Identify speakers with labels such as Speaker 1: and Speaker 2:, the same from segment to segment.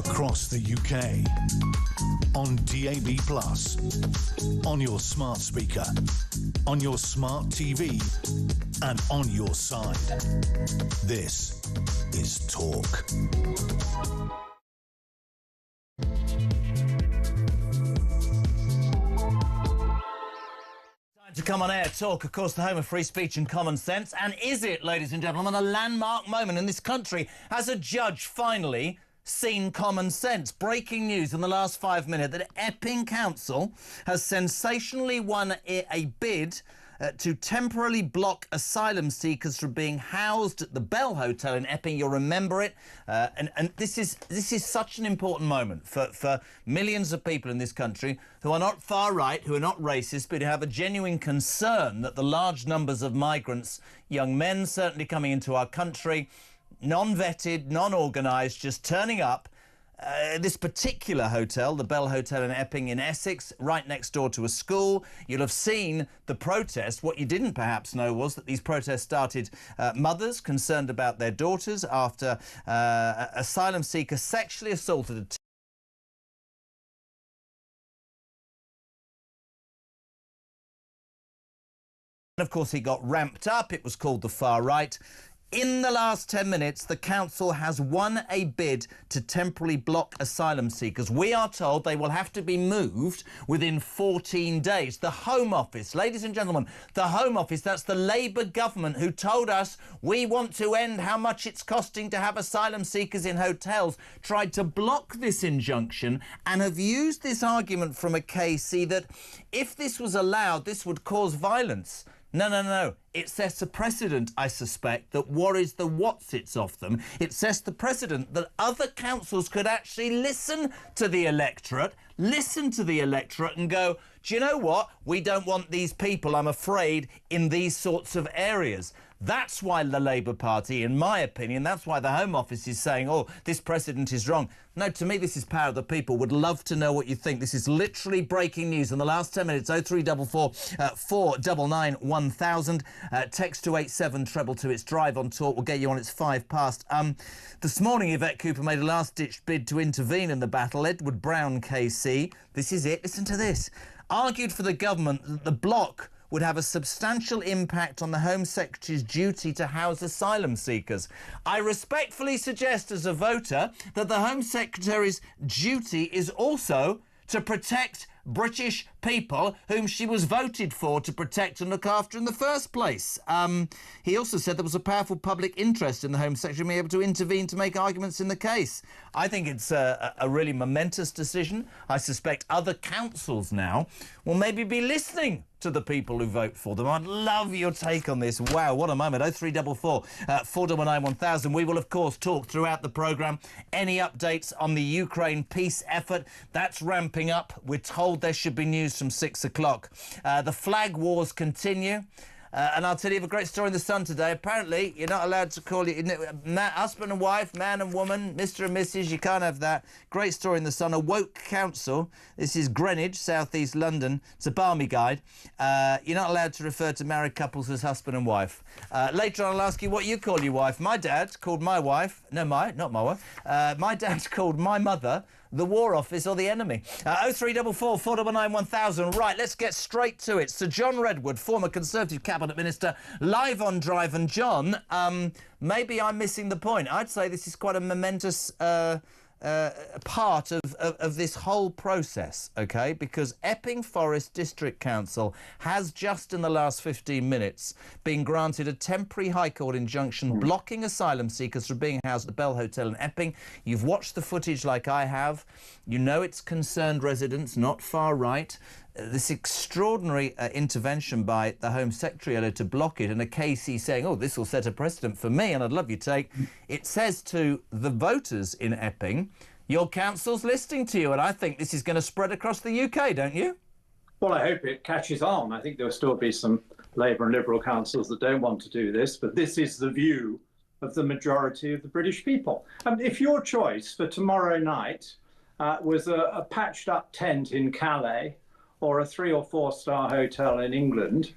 Speaker 1: across the UK, on DAB+, on your smart speaker, on your smart TV, and on your side. This is Talk.
Speaker 2: To come on air, Talk, of course, the home of free speech and common sense. And is it, ladies and gentlemen, a landmark moment in this country? Has a judge finally seen common sense? Breaking news in the last 5 minutes that Epping Council has sensationally won a bid to temporarily block asylum seekers from being housed at the Bell Hotel in Epping. You'll remember it. And this is such an important moment for millions of people in this country who are not far right, who are not racist, but who have a genuine concern that the large numbers of migrants, young men certainly coming into our country, non-vetted, non-organised, just turning up. This particular hotel, the Bell Hotel in Epping in Essex, right next door to a school. You'll have seen the protest. What you didn't perhaps know was that these protests started mothers concerned about their daughters after asylum seeker sexually assaulted a and of course he got ramped up. It was called the far right. In the last 10 minutes, the council has won a bid to temporarily block asylum seekers. We are told they will have to be moved within 14 days. The Home Office, ladies and gentlemen, the Home Office, that's the Labour government who told us we want to end how much it's costing to have asylum seekers in hotels, tried to block this injunction and have used this argument from a KC that if this was allowed, this would cause violence. No. It sets a precedent, I suspect, that worries the whatsits off them. It sets the precedent that other councils could actually listen to the electorate and go, do you know what? We don't want these people, I'm afraid, in these sorts of areas. That's why the Labour Party, in my opinion, that's why the Home Office is saying, oh, this precedent is wrong. No, to me, this is power of the people. Would love to know what you think. This is literally breaking news in the last 10 minutes. 0344 499 1000. Text to 87222. It's Drive on Talk. We'll get you on. It's 5 past. This morning, Yvette Cooper made a last-ditch bid to intervene in the battle. Edward Brown, KC. This is it. Listen to this. Argued for the government that the block would have a substantial impact on the Home Secretary's duty to house asylum seekers. I respectfully suggest as a voter that the Home Secretary's duty is also to protect British people whom she was voted for to protect and look after in the first place. He also said there was a powerful public interest in the Home Secretary being able to intervene to make arguments in the case. I think it's a really momentous decision. I suspect other councils now will maybe be listening to the people who vote for them. I'd love your take on this. Wow, what a moment. 0344 499 1000. We will, of course, talk throughout the programme. Any updates on the Ukraine peace effort? That's ramping up. We're told there should be news from 6 o'clock. The flag wars continue. And I'll tell you a great story in The Sun today. Apparently, you're not allowed to call you husband and wife, man and woman, Mr. and Mrs. You can't have that. Great story in The Sun. A woke council. This is Greenwich, southeast London. It's a balmy guide. You're not allowed to refer to married couples as husband and wife. Later on, I'll ask you what you call your wife. My dad called my wife... No, not my wife. My dad called my mother the War Office or the enemy. 0344 499 1000. Right, let's get straight to it. Sir John Redwood, former Conservative Cabinet Minister, live on Drive. And John, maybe I'm missing the point. I'd say this is quite a momentous part of this whole process, OK? Because Epping Forest District Council has just in the last 15 minutes been granted a temporary High Court injunction blocking asylum seekers from being housed at the Bell Hotel in Epping. You've watched the footage like I have. You know it's concerned residents, not far right. This extraordinary intervention by the Home Secretary earlier to block it, and a KC saying, oh, this will set a precedent for me, and I'd love your take. It says to the voters in Epping, your council's listening to you, and I think this is going to spread across the UK, don't you?
Speaker 3: Well, I hope it catches on. I think there will still be some Labour and Liberal councils that don't want to do this, but this is the view of the majority of the British people. And if your choice for tomorrow night was a patched-up tent in Calais, or a 3- or 4-star hotel in England,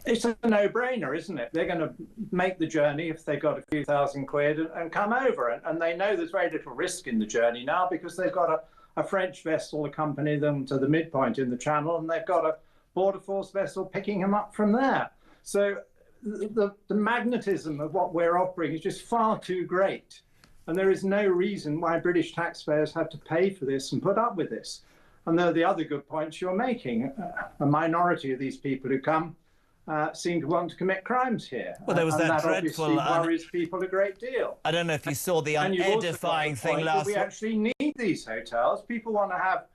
Speaker 3: It's a no-brainer, isn't it? They're going to make the journey if they've got a few thousand quid and come over. And they know there's very little risk in the journey now because they've got a French vessel accompany them to the midpoint in the channel, and they've got a Border Force vessel picking them up from there. So the magnetism of what we're offering is just far too great. And there is no reason why British taxpayers have to pay for this and put up with this. And there are the other good points you're making. A minority of these people who come seem to want to commit crimes here.
Speaker 2: Well, there was
Speaker 3: and
Speaker 2: that
Speaker 3: dreadful.
Speaker 2: dreadful.
Speaker 3: Worries people a great deal.
Speaker 2: I don't know if you saw the unedifying thing last
Speaker 3: week. We actually need these hotels. People want to have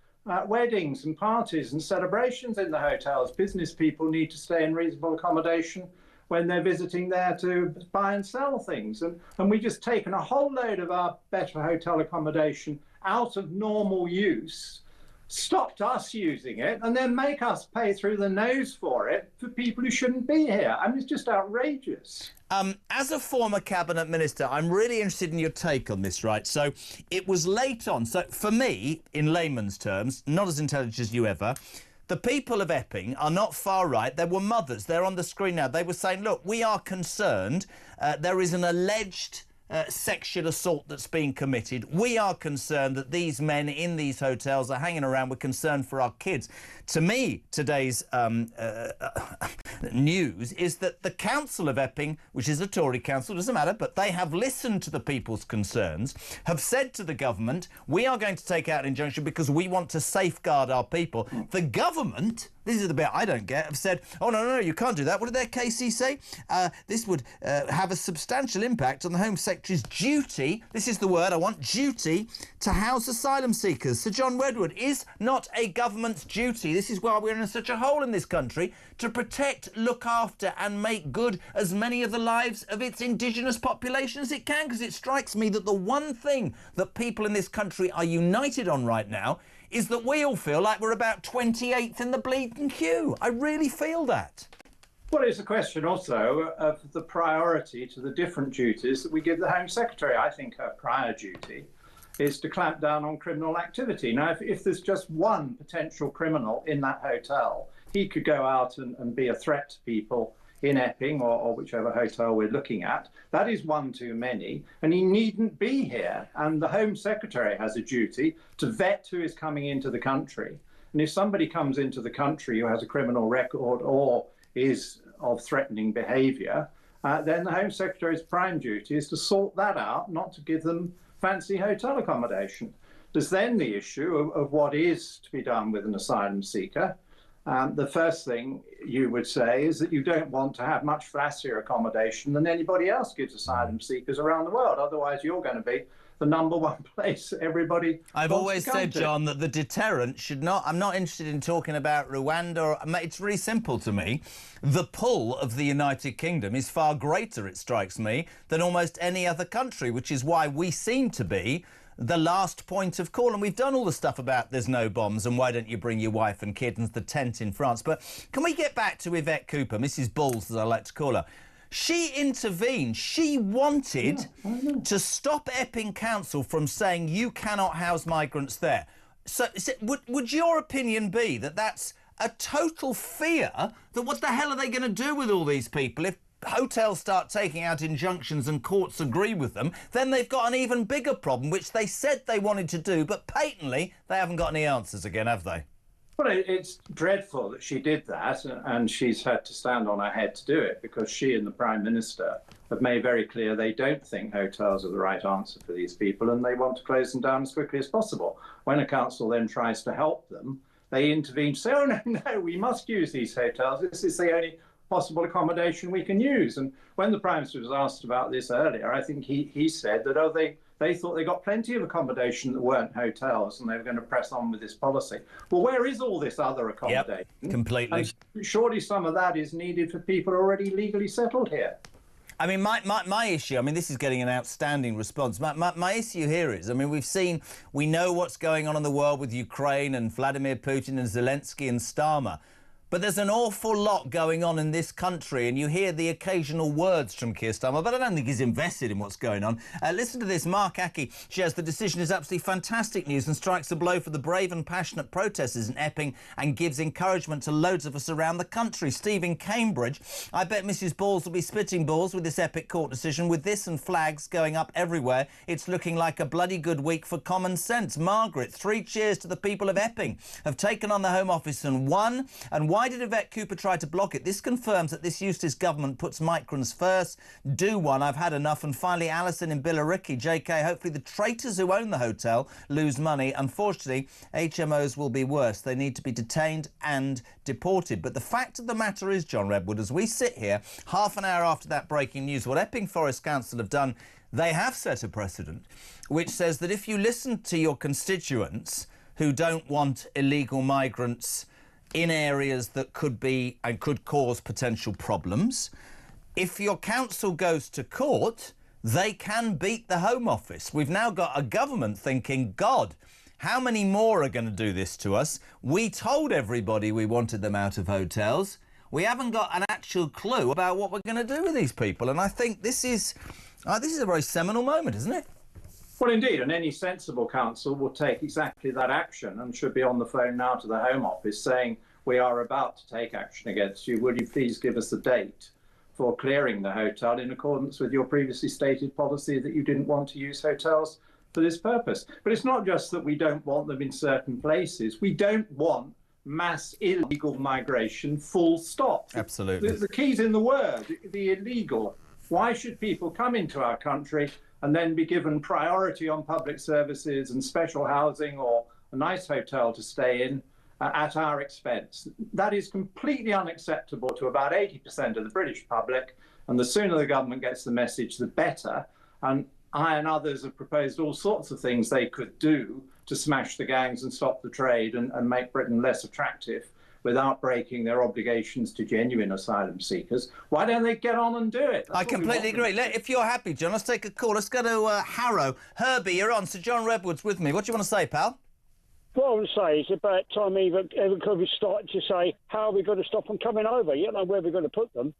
Speaker 3: weddings and parties and celebrations in the hotels. Business people need to stay in reasonable accommodation when they're visiting there to buy and sell things. And we've just taken a whole load of our better hotel accommodation out of normal use, stopped us using it, and then make us pay through the nose for it for people who shouldn't be here. I mean, it's just outrageous.
Speaker 2: As a former cabinet minister, I'm really interested in your take on this, right? So it was late on. So for me, in layman's terms, not as intelligent as you ever, the people of Epping are not far right. There were mothers. They're on the screen now. They were saying, look, we are concerned. There is an alleged sexual assault that's being committed. We are concerned that these men in these hotels are hanging around. We're concerned for our kids. To me, today's news is that the Council of Epping, which is a Tory council, doesn't matter, but they have listened to the people's concerns, have said to the government, we are going to take out an injunction because we want to safeguard our people. The government, this is the bit I don't get, have said, oh, no, you can't do that. What did their KC say? This would have a substantial impact on the Home Secretary's duty, this is the word I want, duty to house asylum seekers. Sir John Redwood, is not a government's duty, this is why we're in such a hole in this country, to protect, look after and make good as many of the lives of its indigenous population as it can? Because it strikes me that the one thing that people in this country are united on right now is that we all feel like we're about 28th in the bleeding queue. I really feel that.
Speaker 3: Well, it's a question also of the priority to the different duties that we give the Home Secretary. I think her prior duty is to clamp down on criminal activity. Now, if there's just one potential criminal in that hotel, he could go out and be a threat to people in Epping or whichever hotel we're looking at. That is one too many, and he needn't be here. And the Home Secretary has a duty to vet who is coming into the country. And if somebody comes into the country who has a criminal record or is of threatening behaviour, then the Home Secretary's prime duty is to sort that out, not to give them fancy hotel accommodation. There's then the issue of what is to be done with an asylum seeker. The first thing you would say is that you don't want to have much fancier accommodation than anybody else gives asylum seekers around the world. Otherwise, you're going to be the #1 place everybody
Speaker 2: I've always said,
Speaker 3: to.
Speaker 2: John, that the deterrent should not... I'm not interested in talking about Rwanda. It's really simple to me. The pull of the United Kingdom is far greater, it strikes me, than almost any other country, which is why we seem to be the last point of call. And we've done all the stuff about there's no bombs and why don't you bring your wife and kid and the tent in France. But can we get back to Yvette Cooper, Mrs Bulls, as I like to call her? She intervened. She wanted to stop Epping Council from saying you cannot house migrants there. So would your opinion be that that's a total fear that what the hell are they going to do with all these people if hotels start taking out injunctions and courts agree with them? Then they've got an even bigger problem, which they said they wanted to do, but patently they haven't got any answers again, have they?
Speaker 3: Well, it's dreadful that she did that, and she's had to stand on her head to do it, because she and the Prime Minister have made very clear they don't think hotels are the right answer for these people, and they want to close them down as quickly as possible. When a council then tries to help them, they intervene, say, oh, no, we must use these hotels. This is the only possible accommodation we can use. And when the Prime Minister was asked about this earlier, I think he said that, oh, they thought they got plenty of accommodation that weren't hotels and they were going to press on with this policy. Well, where is all this other accommodation?
Speaker 2: Yep, completely.
Speaker 3: And surely some of that is needed for people already legally settled here.
Speaker 2: I mean, my issue, I mean, this is getting an outstanding response. My issue here is, I mean, we know what's going on in the world with Ukraine and Vladimir Putin and Zelensky and Starmer. But there's an awful lot going on in this country, and you hear the occasional words from Keir Starmer, but I don't think he's invested in what's going on. Listen to this. Mark Aki shares the decision is absolutely fantastic news and strikes a blow for the brave and passionate protesters in Epping and gives encouragement to loads of us around the country. Steve in Cambridge, I bet Mrs Balls will be spitting balls with this epic court decision. With this and flags going up everywhere, it's looking like a bloody good week for common sense. Margaret, 3 cheers to the people of Epping have taken on the Home Office and won. And why did Yvette Cooper try to block it? This confirms that this Eustace government puts migrants first. Do one, I've had enough. And finally, Alison in Billericay, JK, hopefully the traitors who own the hotel lose money. Unfortunately, HMOs will be worse. They need to be detained and deported. But the fact of the matter is, John Redwood, as we sit here, half an hour after that breaking news, what Epping Forest Council have done, they have set a precedent which says that if you listen to your constituents who don't want illegal migrants in areas that could be and could cause potential problems, if your council goes to court, they can beat the Home Office. We've now got a government thinking, God, how many more are going to do this to us? We told everybody we wanted them out of hotels. We haven't got an actual clue about what we're going to do with these people. And I think this is a very seminal moment, isn't it?
Speaker 3: Well, indeed, and any sensible council will take exactly that action and should be on the phone now to the Home Office saying, we are about to take action against you. Would you please give us a date for clearing the hotel in accordance with your previously stated policy that you didn't want to use hotels for this purpose? But it's not just that we don't want them in certain places. We don't want mass illegal migration, full stop.
Speaker 2: Absolutely.
Speaker 3: The key's in the word, the illegal. Why should people come into our country and then be given priority on public services and special housing or a nice hotel to stay in at our expense? That is completely unacceptable to about 80% of the British public, and the sooner the government gets the message, the better. And I and others have proposed all sorts of things they could do to smash the gangs and stop the trade and make Britain less attractive without breaking their obligations to genuine asylum seekers. Why don't they get on and do it? That's
Speaker 2: I completely agree. If you're happy, John, let's take a call. Let's go to Harrow. Herbie, you're on. Sir John Redwood's with me. What do you want to say, pal?
Speaker 4: What I want to say is about time even could be starting to say, how are we going to stop them coming over? You don't know where we're going to put them.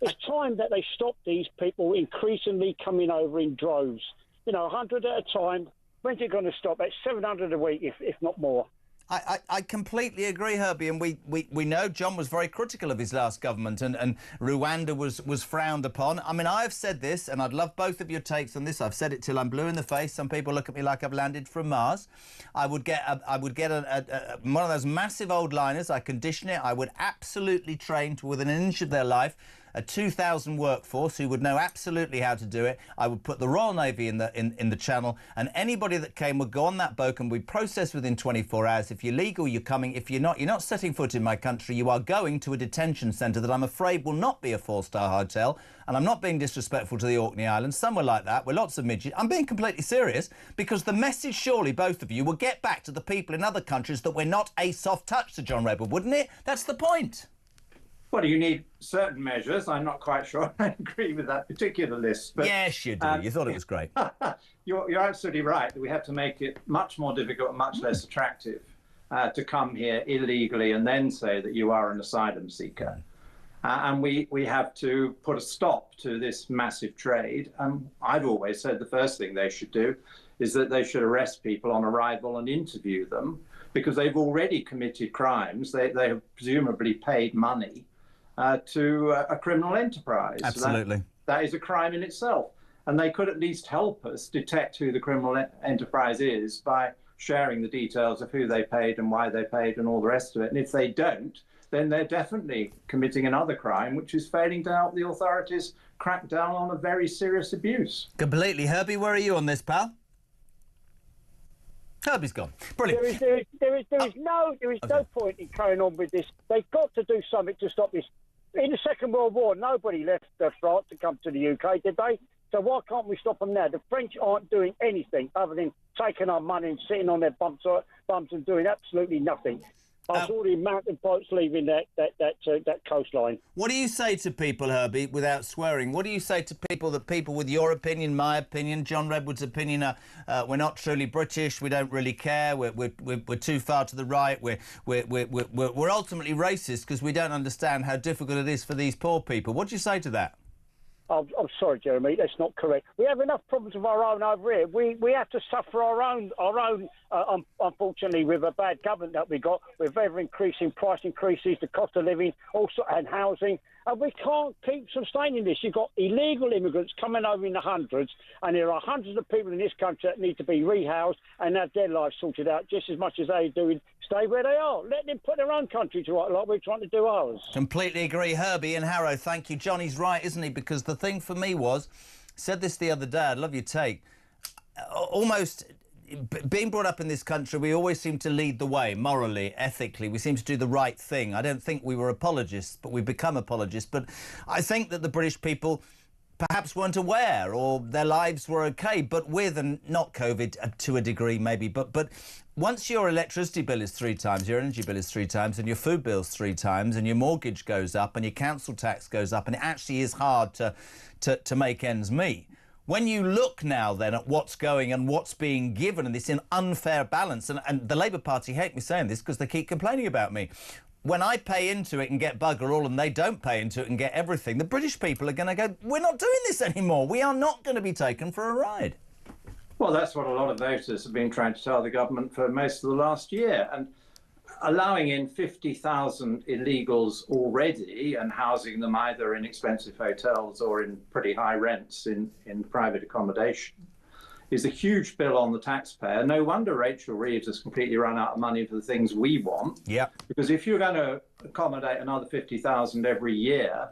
Speaker 4: It's time that they stop these people increasingly coming over in droves. 100 at a time. When's it going to stop? That's 700 a week, if not more.
Speaker 2: I completely agree, Herbie, and we know John was very critical of his last government and Rwanda was frowned upon. I mean, I've said this, and I'd love both of your takes on this. I've said it till I'm blue in the face. Some people look at me like I've landed from Mars. I would get one of those massive old liners. I condition it. I would absolutely train to within an inch of their life a 2,000 workforce who would know absolutely how to do it. I would put the Royal Navy in the channel, and anybody that came would go on that boat and we'd process within 24 hours. If you're legal, you're coming. If you're not setting foot in my country, you are going to a detention centre that I'm afraid will not be a 4-star hotel. And I'm not being disrespectful to the Orkney Islands. Somewhere like that, with lots of midgets. I'm being completely serious, because the message, surely, both of you, will get back to the people in other countries that we're not a soft touch to John Redwood, wouldn't it? That's the point.
Speaker 3: Well, you need certain measures. I'm not quite sure I agree with that particular list. But,
Speaker 2: yes, you do. You thought it was great.
Speaker 3: You're absolutely right that we have to make it much more difficult and much less attractive to come here illegally and then say that you are an asylum seeker. And we have to put a stop to this massive trade. And I've always said the first thing they should do is that they should arrest people on arrival and interview them, because they've already committed crimes. They have presumably paid money to a criminal enterprise.
Speaker 2: Absolutely.
Speaker 3: So that is a crime in itself. And they could at least help us detect who the criminal enterprise is by sharing the details of who they paid and why they paid and all the rest of it. And if they don't, then they're definitely committing another crime, which is failing to help the authorities crack down on a very serious abuse.
Speaker 2: Completely. Herbie, where are you on this, pal? Herbie's gone. Brilliant.
Speaker 4: There is no point in carrying on with this. They've got to do something to stop this. In the Second World War, nobody left France to come to the UK, did they? So why can't we stop them now? The French aren't doing anything other than taking our money and sitting on their bums and doing absolutely nothing. I saw the amount of boats leaving that coastline.
Speaker 2: What do you say to people, Herbie, without swearing? What do you say to people with your opinion, my opinion, John Redwood's opinion, we're not truly British, we don't really care, we're too far to the right, we're ultimately racist because we don't understand how difficult it is for these poor people. What do you say to that?
Speaker 4: I'm sorry, Jeremy, that's not correct. We have enough problems of our own over here. We have to suffer our own. Unfortunately, with a bad government that we got, with ever-increasing price increases, the cost of living, also and housing, and we can't keep sustaining this. You've got illegal immigrants coming over in the hundreds, and there are hundreds of people in this country that need to be rehoused and have their lives sorted out just as much as they do. Stay where they are. Let them put their own country to right like we're trying to do ours.
Speaker 2: Completely agree. Herbie and Harrow, thank you. Johnny's right, isn't he? Because the thing for me was, said this the other day, I'd love your take, almost being brought up in this country, we always seem to lead the way, morally, ethically. We seem to do the right thing. I don't think we were apologists, but we've become apologists. But I think that the British people perhaps weren't aware, or their lives were OK, but with, and not COVID to a degree maybe, but once your electricity bill is 3 times, your energy bill is 3 times, and your food bill's 3 times, and your mortgage goes up, and your council tax goes up, and it actually is hard to make ends meet. When you look now then at what's going and what's being given, and this unfair balance, and the Labour Party hate me saying this because they keep complaining about me. When I pay into it and get bugger all and they don't pay into it and get everything, the British people are going to go, we're not doing this anymore. We are not going to be taken for a ride.
Speaker 3: Well, that's what a lot of voters have been trying to tell the government for most of the last year. And allowing in 50,000 illegals already and housing them either in expensive hotels or in pretty high rents in private accommodation is a huge bill on the taxpayer. No wonder Rachel Reeves has completely run out of money for the things we want. Yeah. Because if you're going to accommodate another 50,000 every year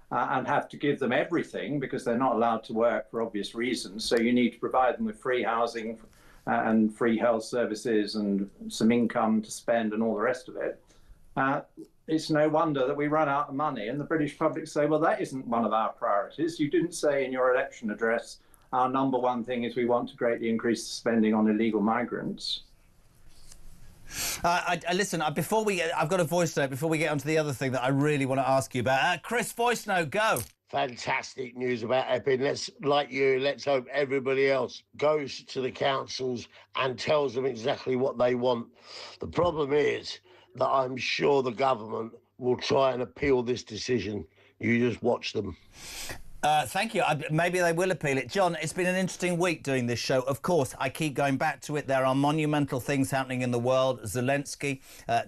Speaker 3: and have to give them everything because they're not allowed to work for obvious reasons, so you need to provide them with free housing and free health services and some income to spend and all the rest of it, it's no wonder that we run out of money. And the British public say, well, that isn't one of our priorities. You didn't say in your election address, our number one thing is we want to greatly increase the spending on illegal migrants.
Speaker 2: Listen, before I've got a voice note before we get onto the other thing that I really want to ask you about. Chris, voice note, go.
Speaker 5: Fantastic news about Epping. Let's hope everybody else goes to the councils and tells them exactly what they want. The problem is that I'm sure the government will try and appeal this decision. You just watch them.
Speaker 2: Thank you. Maybe they will appeal it. John, it's been an interesting week doing this show. Of course, I keep going back to it. There are monumental things happening in the world. Zelensky,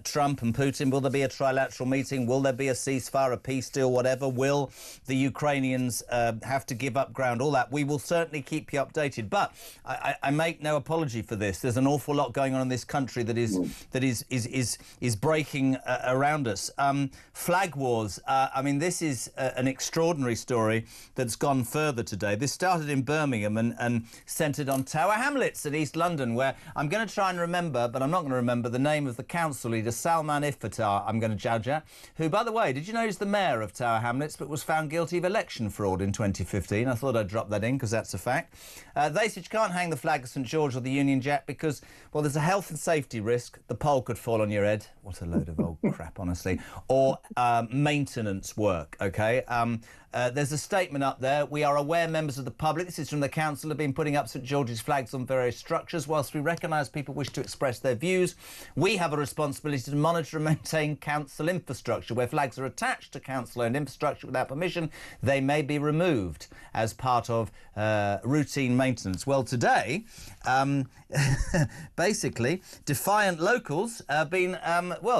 Speaker 2: Trump and Putin. Will there be a trilateral meeting? Will there be a ceasefire, a peace deal, whatever? Will the Ukrainians have to give up ground? All that. We will certainly keep you updated. But I make no apology for this. There's an awful lot going on in this country that is breaking around us. Flag wars. I mean, this is an extraordinary story that's gone further today. This started in Birmingham and centred on Tower Hamlets in East London, where I'm going to try and remember, but I'm not going to remember the name of the council leader, Salman Iftar, I'm going to judge at, who, by the way, did you know he's the mayor of Tower Hamlets, but was found guilty of election fraud in 2015? I thought I'd drop that in because that's a fact. They said you can't hang the flag of St George or the Union Jack because, well, there's a health and safety risk. The pole could fall on your head. What a load of old crap, honestly. Or maintenance work, OK? There's a statement up there. We are aware members of the public, this is from the council, have been putting up St George's flags on various structures. Whilst we recognise people wish to express their views, we have a responsibility to monitor and maintain council infrastructure. Where flags are attached to council-owned infrastructure without permission, they may be removed as part of routine maintenance. Well, today, basically, defiant locals have been,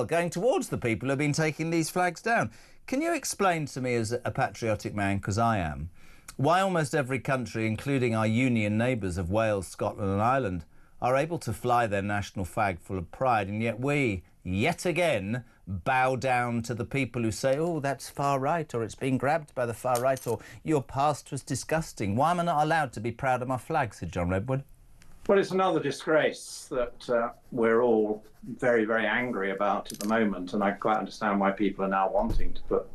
Speaker 2: going towards the people who have been taking these flags down. Can you explain to me, as a patriotic man, because I am, why almost every country, including our union neighbours of Wales, Scotland and Ireland, are able to fly their national flag full of pride, and yet we, yet again, bow down to the people who say, oh, that's far right, or it's been grabbed by the far right, or your past was disgusting. Why am I not allowed to be proud of my flag, said John Redwood?
Speaker 3: Well, it's another disgrace that we're all very, very angry about at the moment, and I quite understand why people are now wanting to put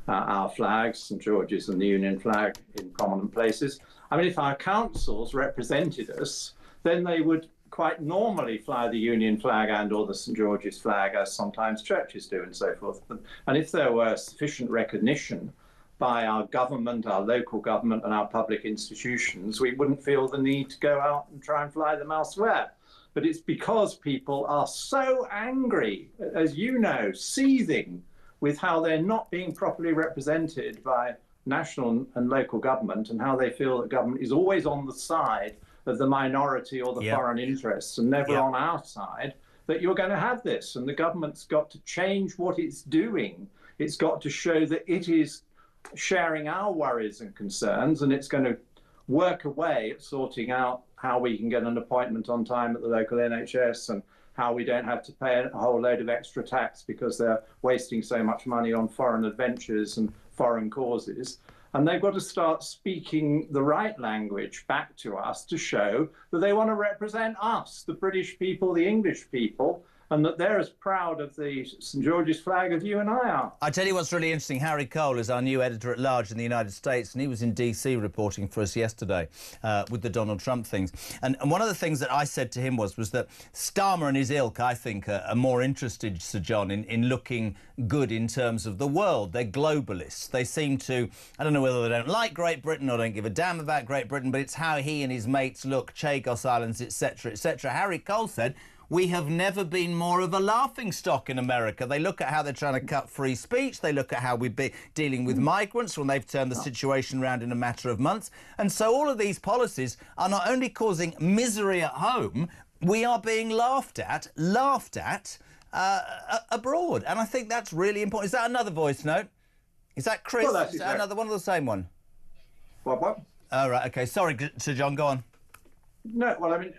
Speaker 3: our flags, St George's and the Union flag, in prominent places. I mean, if our councils represented us, then they would quite normally fly the Union flag and or the St George's flag, as sometimes churches do and so forth. And if there were sufficient recognition by our government, our local government and our public institutions, we wouldn't feel the need to go out and try and fly them elsewhere. But it's because people are so angry, as you know, seething with how they're not being properly represented by national and local government, and how they feel that government is always on the side of the minority or the foreign interests and never on our side, that you're going to have this. And the government's got to change what it's doing. It's got to show that it is sharing our worries and concerns, and it's going to work away at sorting out how we can get an appointment on time at the local NHS, and how we don't have to pay a whole load of extra tax because they're wasting so much money on foreign adventures and foreign causes. And they've got to start speaking the right language back to us to show that they want to represent us, the British people, the English people, and that they're as proud of the St George's flag as you and I are.
Speaker 2: I tell you what's really interesting. Harry Cole is our new editor-at-large in the United States, and he was in D.C. reporting for us yesterday with the Donald Trump things. And one of the things that I said to him was that Starmer and his ilk, I think, are more interested, Sir John, in looking good in terms of the world. They're globalists. They seem to, I don't know whether they don't like Great Britain or don't give a damn about Great Britain, but it's how he and his mates look, Chagos Islands, etc., etc. Harry Cole said, we have never been more of a laughingstock in America. They look at how they're trying to cut free speech. They look at how we've been dealing with migrants when they've turned the situation around in a matter of months. And so all of these policies are not only causing misery at home, we are being laughed at abroad. And I think that's really important. Is that another voice note? Is that Chris?
Speaker 3: Well,
Speaker 2: is that another one or the same one?
Speaker 3: What?
Speaker 2: Oh, right, OK. Sorry, Sir John, go on.
Speaker 3: No, well, I mean...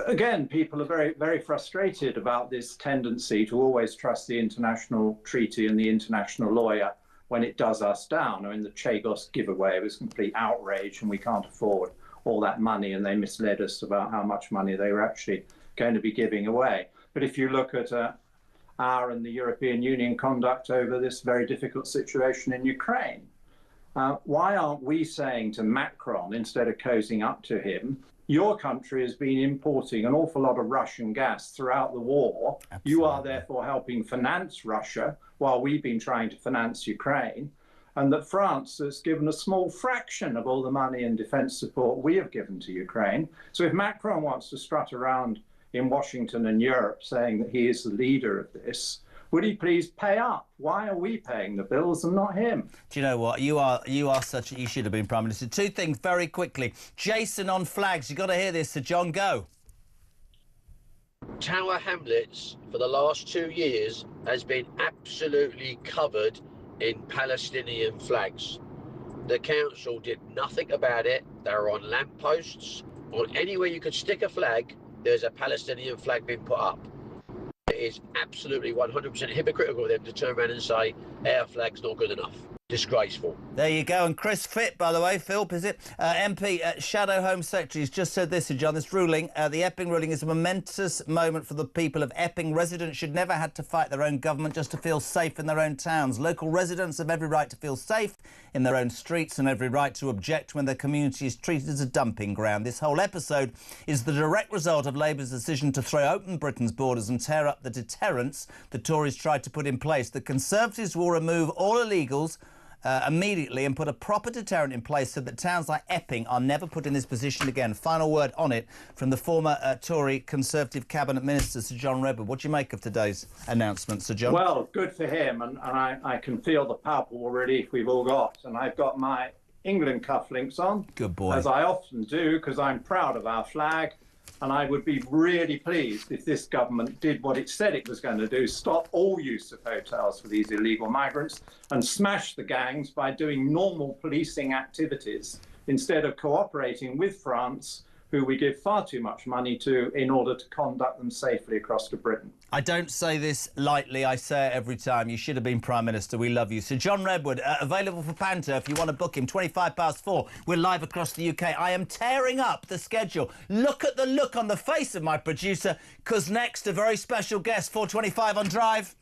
Speaker 3: Again, people are very, very frustrated about this tendency to always trust the international treaty and the international lawyer when it does us down. I mean, the Chagos giveaway was complete outrage, and we can't afford all that money, and they misled us about how much money they were actually going to be giving away. But if you look at our and the European Union conduct over this very difficult situation in Ukraine, why aren't we saying to Macron, instead of cozying up to him, your country has been importing an awful lot of Russian gas throughout the war. Absolutely. You are therefore helping finance Russia while we've been trying to finance Ukraine, and that France has given a small fraction of all the money and defence support we have given to Ukraine. So if Macron wants to strut around in Washington and Europe saying that he is the leader of this, would he please pay up? Why are we paying the bills and not him?
Speaker 2: Do you know what? You are such a... You should have been Prime Minister. Two things very quickly. Jason on flags. You've got to hear this, Sir John. Go.
Speaker 6: Tower Hamlets for the last 2 years has been absolutely covered in Palestinian flags. The council did nothing about it. They're on lampposts. On anywhere you could stick a flag, there's a Palestinian flag being put up. It is absolutely 100% hypocritical of them to turn around and say our flag's not good enough. Disgraceful.
Speaker 2: There you go. And Chris Fitt, by the way, Philp, is it? MP, Shadow Home Secretary, has just said this, Sir John. This ruling, the Epping ruling, is a momentous moment for the people of Epping. Residents should never have to fight their own government just to feel safe in their own towns. Local residents have every right to feel safe in their own streets and every right to object when their community is treated as a dumping ground. This whole episode is the direct result of Labour's decision to throw open Britain's borders and tear up the deterrents the Tories tried to put in place. The Conservatives will remove all illegals immediately and put a proper deterrent in place so that towns like Epping are never put in this position again. Final word on it from the former Tory Conservative Cabinet Minister, Sir John Redwood. What do you make of today's announcement, Sir John?
Speaker 3: Well, good for him, and I can feel the palpable relief we've all got. And I've got my England cufflinks on.
Speaker 2: Good boy.
Speaker 3: As I often do, because I'm proud of our flag. And I would be really pleased if this government did what it said it was going to do, stop all use of hotels for these illegal migrants and smash the gangs by doing normal policing activities instead of cooperating with France, who we give far too much money to in order to conduct them safely across to Britain.
Speaker 2: I don't say this lightly. I say it every time. You should have been Prime Minister. We love you. Sir John Redwood, available for Panther if you want to book him. 4:25. We're live across the UK. I am tearing up the schedule. Look at the look on the face of my producer, because next, a very special guest, 4:25 on Drive.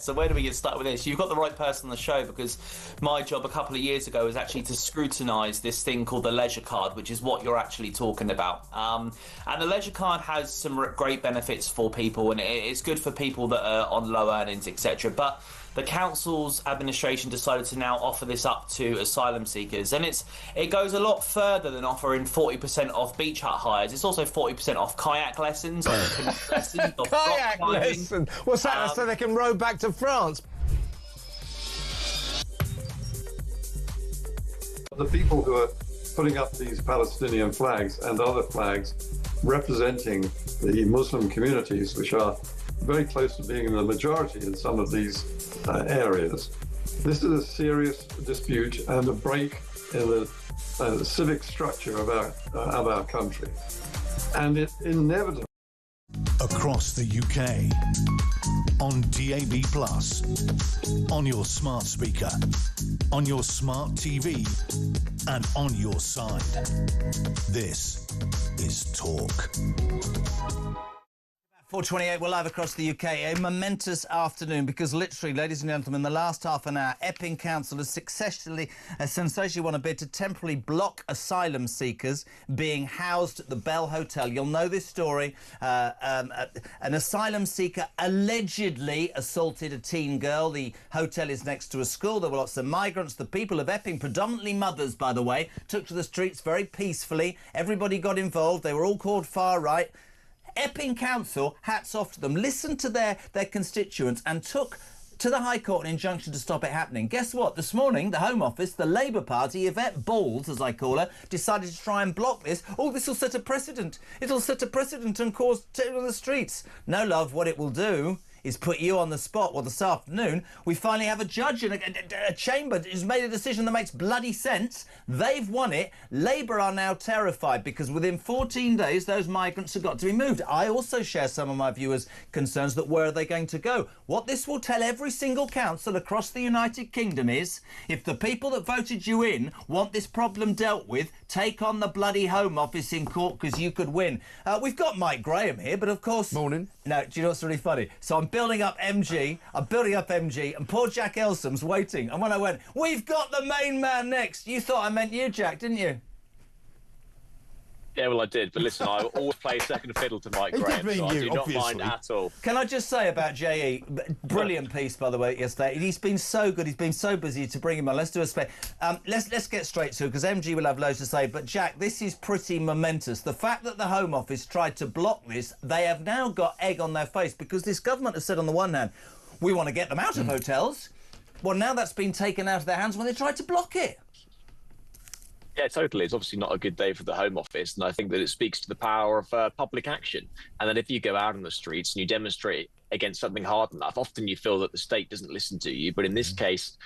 Speaker 7: So where do we get started with this? You've got the right person on the show, because my job a couple of years ago was actually to scrutinise this thing called the leisure card, which is what you're actually talking about. And the leisure card has some great benefits for people, and it's good for people that are on low earnings, etc. But the council's administration decided to now offer this up to asylum seekers, and it goes a lot further than offering 40% off beach hut hires. It's also 40% off kayak lessons, lessons of
Speaker 8: kayak lesson. What's that? So they can row back to France.
Speaker 9: The people who are putting up these Palestinian flags and other flags representing the Muslim communities, which are very close to being in the majority in some of these areas. This is a serious dispute and a break in the civic structure of our country. And it inevitably...
Speaker 1: Across the UK, on DAB+, on your smart speaker, on your smart TV, and on your side. This is Talk.
Speaker 2: 4:28, we're live across the UK. A momentous afternoon, because literally, ladies and gentlemen, the last half an hour, Epping Council has sensationally won a bid to temporarily block asylum seekers being housed at the Bell Hotel. You'll know this story. An asylum seeker allegedly assaulted a teen girl. The hotel is next to a school. There were lots of migrants. The people of Epping, predominantly mothers, by the way, took to the streets very peacefully. Everybody got involved. They were all called far right. Epping Council, hats off to them, listened to their constituents and took to the High Court an injunction to stop it happening. Guess what? This morning, the Home Office, the Labour Party, Yvette Balls, as I call her, decided to try and block this. Oh, this will set a precedent. It'll set a precedent and cause terror on the streets. No, love, what it will do is put you on the spot. Well, this afternoon, we finally have a judge and a chamber who's made a decision that makes bloody sense. They've won it. Labour are now terrified, because within 14 days, those migrants have got to be moved. I also share some of my viewers' concerns that where are they going to go? What this will tell every single council across the United Kingdom is, if the people that voted you in want this problem dealt with, take on the bloody Home Office in court, because you could win. We've got Mike Graham here, but of course...
Speaker 8: Morning.
Speaker 2: No, do you know what's really funny? So I'm building up MG, and poor Jack Elsom's waiting. And when I went, we've got the main man next, you thought I meant you, Jack, didn't you?
Speaker 10: Yeah, well, I did. But listen, I always play second fiddle to Mike Graham, so I do not mind at all.
Speaker 2: Can I just say about J.E., brilliant piece, by the way, yesterday. He's been so good. He's been so busy to bring him on. Let's do a spec. Let's get straight to it, because MG will have loads to say. But, Jack, this is pretty momentous. The fact that the Home Office tried to block this, they have now got egg on their face, because this government has said, on the one hand, we want to get them out of hotels. Well, now that's been taken out of their hands when they tried to block it.
Speaker 10: Yeah, totally. It's obviously not a good day for the Home Office, and I think that it speaks to the power of public action. And that if you go out on the streets and you demonstrate against something hard enough, often you feel that the state doesn't listen to you. But in this case,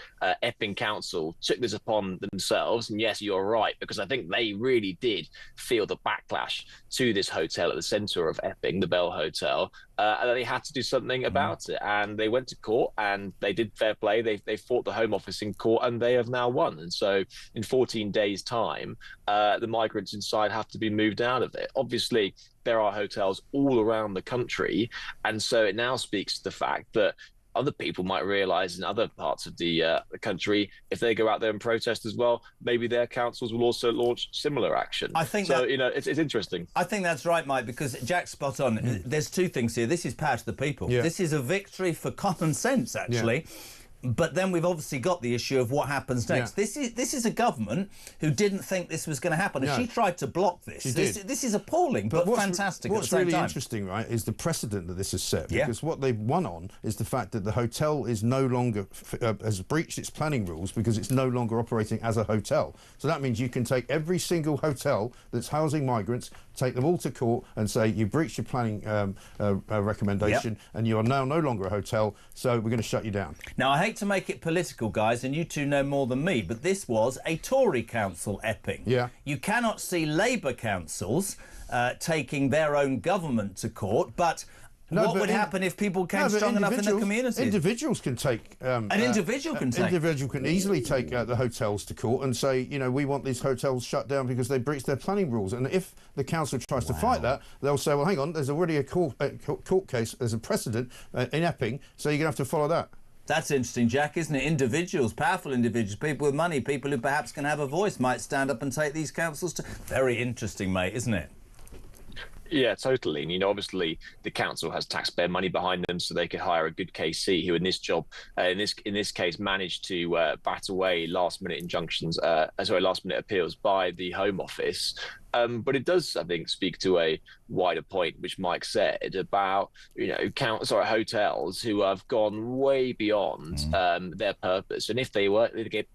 Speaker 10: Epping Council took this upon themselves. And yes, you're right, because I think they really did feel the backlash to this hotel at the centre of Epping, the Bell Hotel, and they had to do something about it. And they went to court, and they did fair play. They fought the Home Office in court, and they have now won. And so in 14 days' time, the migrants inside have to be moved out of it. Obviously, there are hotels all around the country, and so it now speaks to the fact that other people might realise in other parts of the country, if they go out there and protest as well, maybe their councils will also launch similar action.
Speaker 2: I think
Speaker 10: so.
Speaker 2: That,
Speaker 10: you know, it's interesting.
Speaker 2: I think that's right, Mike, because Jack's spot on. There's two things here. This is power to the people. Yeah. This is a victory for common sense, actually. Yeah. But then we've obviously got the issue of what happens next. Yeah. This is a government who didn't think this was going to happen. And she tried to block this. This is appalling, but fantastic at the same time.
Speaker 8: What's really interesting, right, is the precedent that this has set. Because what they've won on is the fact that the hotel is no longer has breached its planning rules, because it's no longer operating as a hotel. So that means you can take every single hotel that's housing migrants, take them all to court and say you breached your planning recommendation, and you are now no longer a hotel, so we're going to shut you down.
Speaker 2: Now, I hate to make it political, guys, and you two know more than me, but this was a Tory council, Epping. Yeah. You cannot see Labour councils taking their own government to court, but... what would happen if people came strong enough in the community?
Speaker 8: Individuals can take...
Speaker 2: an individual can take...
Speaker 8: An individual can easily take the hotels to court and say, you know, we want these hotels shut down because they breached their planning rules. And if the council tries to fight that, they'll say, well, hang on, there's already a court case, there's a precedent in Epping, so you're going to have to follow that.
Speaker 2: That's interesting, Jack, isn't it? Individuals, powerful individuals, people with money, people who perhaps can have a voice might stand up and take these councils to... Very interesting, mate, isn't it?
Speaker 10: Yeah, totally. And, obviously the council has taxpayer money behind them, so they could hire a good KC who in this job, in this case, managed to bat away last-minute injunctions, last-minute appeals by the Home Office. But it does, I think, speak to a wider point, which Mike said about, hotels who have gone way beyond their purpose. And if they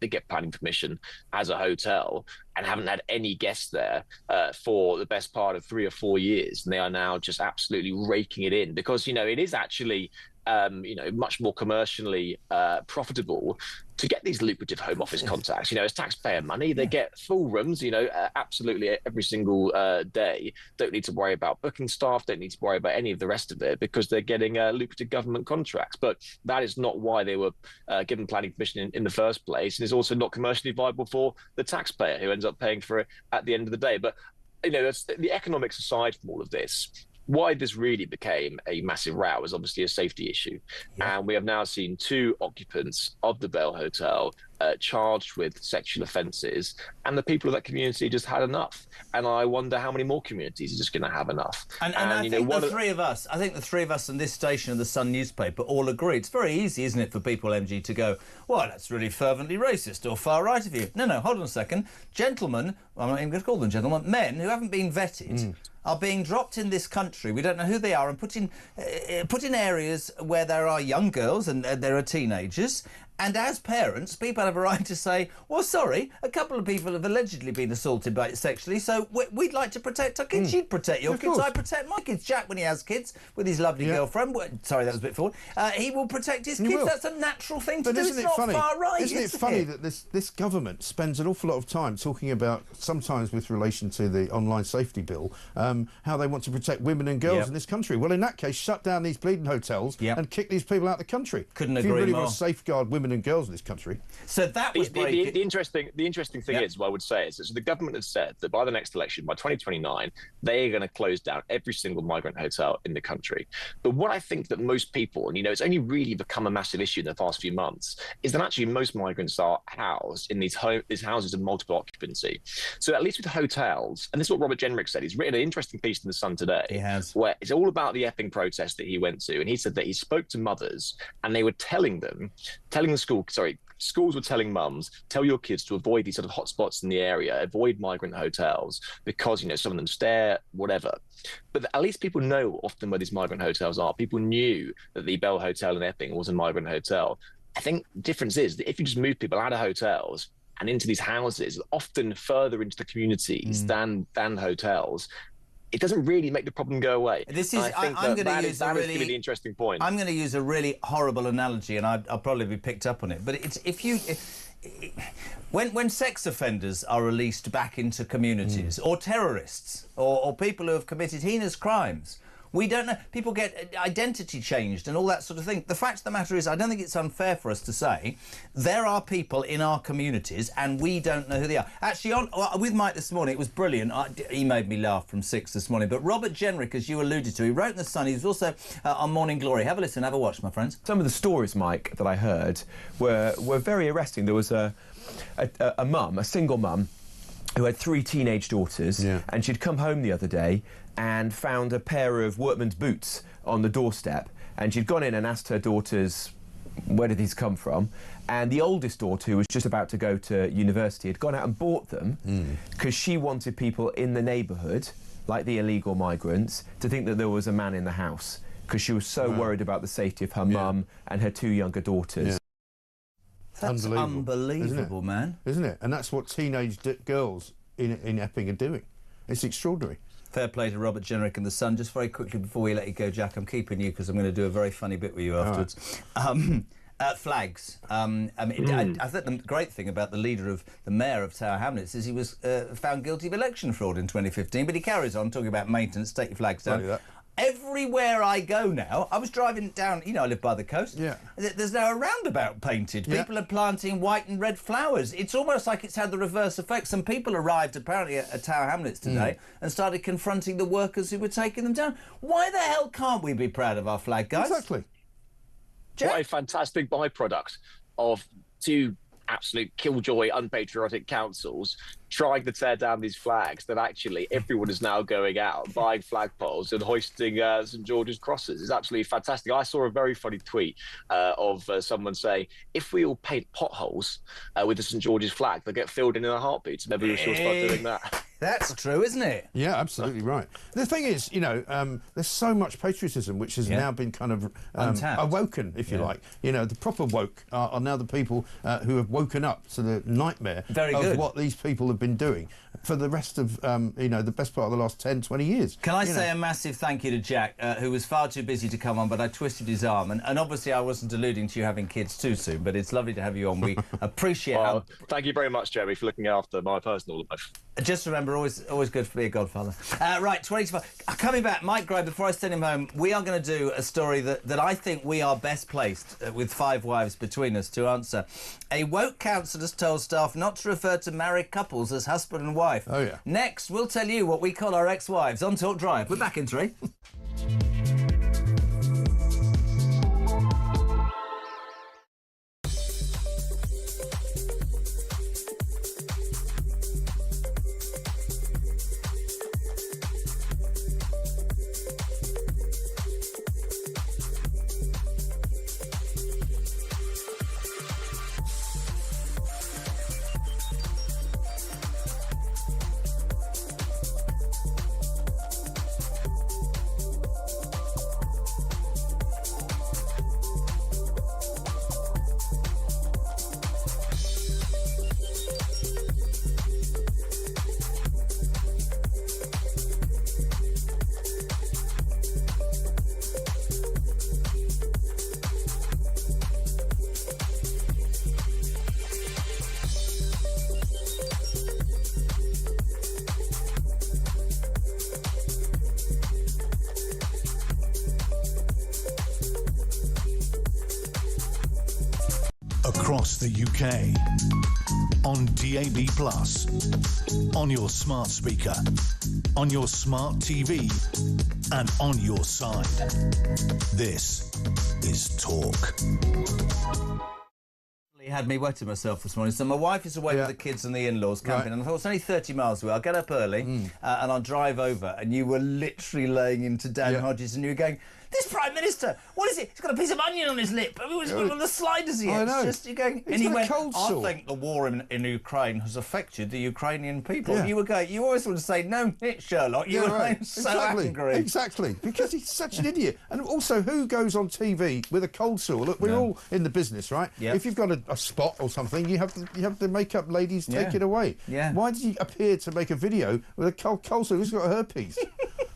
Speaker 10: get planning permission as a hotel and haven't had any guests there for the best part of 3 or 4 years, and they are now just absolutely raking it in because, it is actually much more commercially profitable to get these lucrative Home Office contacts. It's taxpayer money. They get full rooms, absolutely every single day. Don't need to worry about booking staff. Don't need to worry about any of the rest of it because they're getting lucrative government contracts. But that is not why they were given planning permission in the first place. And it's also not commercially viable for the taxpayer who ends up paying for it at the end of the day. But, that's the economics aside from all of this. Why this really became a massive row is obviously a safety issue. Yeah. And we have now seen 2 occupants of the Bell Hotel charged with sexual offences, and the people of that community just had enough. And I wonder how many more communities are just going to have enough.
Speaker 2: And I think the three of us on this station of the Sun newspaper all agree. It's very easy, isn't it, for people, MG, to go, well, that's really fervently racist or far right of you. No, hold on a second. Gentlemen, I'm not even going to call them gentlemen, men who haven't been vetted are being dropped in this country. We don't know who they are and put in areas where there are young girls and there are teenagers. And as parents, people have a right to say, well, sorry, a couple of people have allegedly been assaulted sexually, so we'd like to protect our kids. You'd protect your kids, I protect my kids. Jack, when he has kids with his lovely girlfriend, sorry, that was a bit forward, he will protect his kids. That's a natural thing to do. It's not far right,
Speaker 8: isn't it funny that this government spends an awful lot of time talking about, sometimes with relation to the online safety bill, how they want to protect women and girls in this country. Well, in that case, shut down these bleeding hotels and kick these people out of the country.
Speaker 2: Couldn't agree more.
Speaker 8: If you really want to safeguard women and girls in this country.
Speaker 10: So that was the interesting thing is, what I would say is that the government has said that by the next election, by 2029, they are going to close down every single migrant hotel in the country. But what I think that most people, and it's only really become a massive issue in the past few months, is that actually most migrants are housed in these houses of multiple occupancy. So at least with hotels, and this is what Robert Jenrick said, he's written an interesting piece in The Sun today.
Speaker 2: He has.
Speaker 10: Where it's all about the Epping protest that he went to, and he said that he spoke to mothers and they were telling schools were telling mums, tell your kids to avoid these sort of hotspots in the area, avoid migrant hotels because, some of them stare, whatever. But at least people know often where these migrant hotels are. People knew that the Bell Hotel in Epping was a migrant hotel. I think the difference is that if you just move people out of hotels and into these houses, often further into the communities than hotels, it doesn't really make the problem go away.
Speaker 2: This is, I'm going to use a really
Speaker 10: the interesting point.
Speaker 2: I'm going to use a really horrible analogy, and I'll probably be picked up on it. But it's when sex offenders are released back into communities, or terrorists, or people who have committed heinous crimes. We don't know. People get identity changed and all that sort of thing. The fact of the matter is, I don't think it's unfair for us to say there are people in our communities and we don't know who they are. Actually, with Mike this morning, it was brilliant. He made me laugh from 6 this morning. But Robert Jenrick, as you alluded to, he wrote in The Sun. He was also on Morning Glory. Have a listen, have a watch, my friends.
Speaker 11: Some of the stories, Mike, that I heard were very arresting. There was a single mum, who had 3 teenage daughters, and she'd come home the other day and found a pair of workman's boots on the doorstep, and she'd gone in and asked her daughters, where did these come from? And the oldest daughter, who was just about to go to university, had gone out and bought them because she wanted people in the neighbourhood, like the illegal migrants, to think that there was a man in the house, because she was so worried about the safety of her mum and her 2 younger daughters.
Speaker 2: That's unbelievable, man.
Speaker 8: Isn't it? And that's what teenage girls in Epping are doing. It's extraordinary.
Speaker 2: Fair play to Robert Jenrick and The Sun. Just very quickly before we let you go, Jack, I'm keeping you because I'm going to do a very funny bit with you afterwards. Flags. I think the great thing about the mayor of Tower Hamlets is he was found guilty of election fraud in 2015, but he carries on talking about maintenance, take your flags down. Everywhere I go now, I was driving down, I live by the coast. There's now a roundabout painted. People are planting white and red flowers. It's almost like it's had the reverse effect. Some people arrived apparently at Tower Hamlets today and started confronting the workers who were taking them down. Why the hell can't we be proud of our flag, guys?
Speaker 8: Exactly.
Speaker 10: What a fantastic byproduct of two absolute killjoy, unpatriotic councils trying to tear down these flags, that actually everyone is now going out, buying flagpoles and hoisting St George's crosses. It's absolutely fantastic. I saw a very funny tweet of someone saying, if we all paint potholes with the St George's flag, they'll get filled in a heartbeat. So maybe we should start doing that.
Speaker 2: That's true, isn't it?
Speaker 8: Yeah, absolutely right. The thing is, there's so much patriotism which has now been kind of awoken, if you like. The proper woke are now the people who have woken up to the nightmare of what these people have been doing for the rest of, the best part of the last 10, 20 years.
Speaker 2: Can I say a massive thank you to Jack, who was far too busy to come on, but I twisted his arm. And obviously I wasn't alluding to you having kids too soon, but it's lovely to have you on. We appreciate it.
Speaker 10: Thank you very much, Jeremy, for looking after my personal life.
Speaker 2: Just remember, always good to be a godfather. Right, 25. Coming back, Mike Gray, before I send him home, we are going to do a story that I think we are best placed, with 5 wives between us, to answer. A woke council has told staff not to refer to married couples as husband and wife.
Speaker 8: Oh, yeah.
Speaker 2: Next, we'll tell you what we call our ex-wives on Talk Drive. We're back in 3.
Speaker 1: Across the UK, on DAB+, on your smart speaker, on your smart TV, and on your side. This is Talk.
Speaker 2: Had me wetting myself this morning. So my wife is away with the kids and the in-laws camping, and I thought it's only 30 miles away. I'll get up early and I'll drive over. And you were literally laying into Dan Hodges, and you were going, "This Prime Minister, what is it? He's got a piece of onion on his lip. I mean, he's got on the sliders here."
Speaker 8: I know.
Speaker 2: Just, you're going, and he went, "I think the war in Ukraine has affected the Ukrainian people."
Speaker 8: Yeah.
Speaker 2: You were going, you always want to say, "No, it's Sherlock." You were so angry.
Speaker 8: Exactly, because he's such an idiot. And also, who goes on TV with a cold sore? Look, we're all in the business, right?
Speaker 2: Yep.
Speaker 8: If you've got a spot or something, you have the makeup ladies take it away.
Speaker 2: Yeah.
Speaker 8: Why did he appear to make a video with a cold sore? Who's got herpes?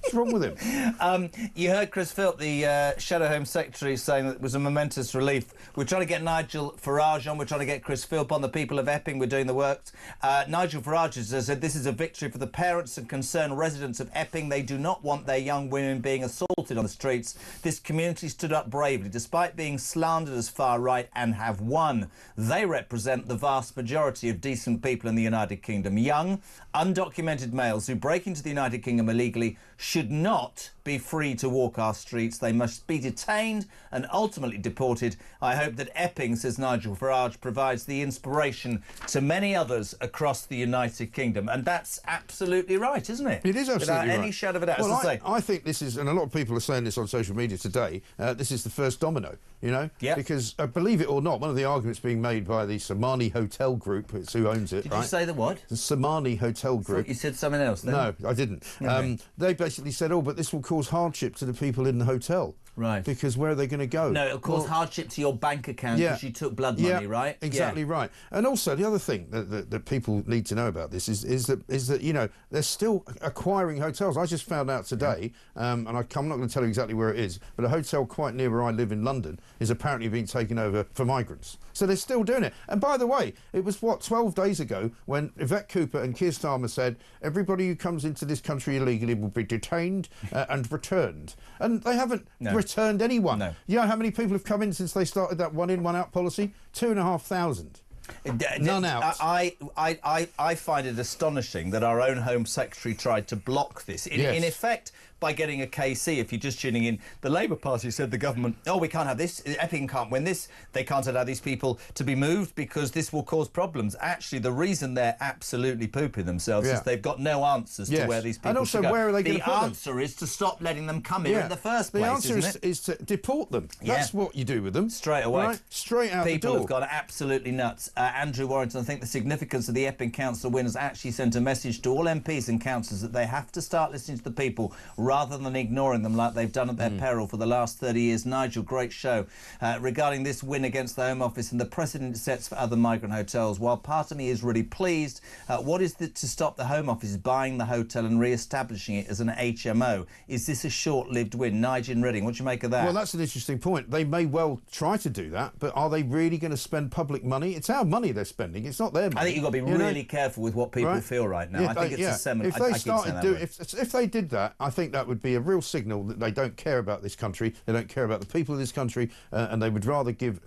Speaker 8: What's wrong with him?
Speaker 2: You heard Chris Philp, the Shadow Home Secretary, saying that it was a momentous relief. We're trying to get Nigel Farage on. We're trying to get Chris Philp on. The people of Epping, we're doing the work. Nigel Farage has said this is a victory for the parents and concerned residents of Epping. They do not want their young women being assaulted on the streets. This community stood up bravely, despite being slandered as far right, and have won. They represent the vast majority of decent people in the United Kingdom. Young, undocumented males who break into the United Kingdom illegally should not be free to walk our streets. They must be detained and ultimately deported. I hope that Epping, says Nigel Farage, provides the inspiration to many others across the United Kingdom. And that's absolutely right, isn't it?
Speaker 8: It is absolutely right.
Speaker 2: Without any shadow of a doubt.
Speaker 8: Well, I think this is, and a lot of people are saying this on social media today, this is the first domino, because believe it or not, one of the arguments being made by the Somani Hotel Group, it's who owns it,
Speaker 2: Did you say the what?
Speaker 8: The Somani Hotel Group.
Speaker 2: You said something else then.
Speaker 8: No, I didn't.
Speaker 2: Okay.
Speaker 8: They basically said, but this will cause hardship to the people in the hotel.
Speaker 2: Right.
Speaker 8: Because where are they going to go?
Speaker 2: No, it'll cause hardship to your bank account because you took blood money, right?
Speaker 8: Exactly right. And also, the other thing that people need to know about this is that they're still acquiring hotels. I just found out today, and I'm not going to tell you exactly where it is, but a hotel quite near where I live in London is apparently being taken over for migrants. So they're still doing it. And by the way, it was, 12 days ago when Yvette Cooper and Keir Starmer said everybody who comes into this country illegally will be detained and returned. And they haven't returned anyone.
Speaker 2: No.
Speaker 8: You know how many people have come in since they started that one in, one out policy? 2,500. None out.
Speaker 2: I find it astonishing that our own Home Secretary tried to block this. In effect, by getting a KC. If you're just tuning in, the Labour Party said the government, oh, we can't have this, Epping can't win this, they can't allow these people to be moved because this will cause problems. Actually, the reason they're absolutely pooping themselves is they've got no answers to where these people
Speaker 8: and also
Speaker 2: should go.
Speaker 8: where are they going to put them?
Speaker 2: The answer is to stop letting them come here in the first place.
Speaker 8: The answer is to deport them. That's what you do with them.
Speaker 2: Straight away.
Speaker 8: Right? Straight out the door.
Speaker 2: People have gone absolutely nuts. Andrew Warrington, I think the significance of the Epping Council win has actually sent a message to all MPs and councillors that they have to start listening to the people rather than ignoring them like they've done at their peril for the last 30 years. Nigel, great show. Regarding this win against the Home Office and the precedent it sets for other migrant hotels, while part of me is really pleased, what is to stop the Home Office buying the hotel and re-establishing it as an HMO? Is this a short-lived win? Nigel in Reading, what do you make of that?
Speaker 8: Well, that's an interesting point. They may well try to do that, but are they really going to spend public money? It's our money they're spending. It's not their money.
Speaker 2: I think you've got to be really careful with what people feel right now. I think it's a seminal.
Speaker 8: If they did that, I think that would be a real signal that they don't care about this country, they don't care about the people of this country, and they would rather give,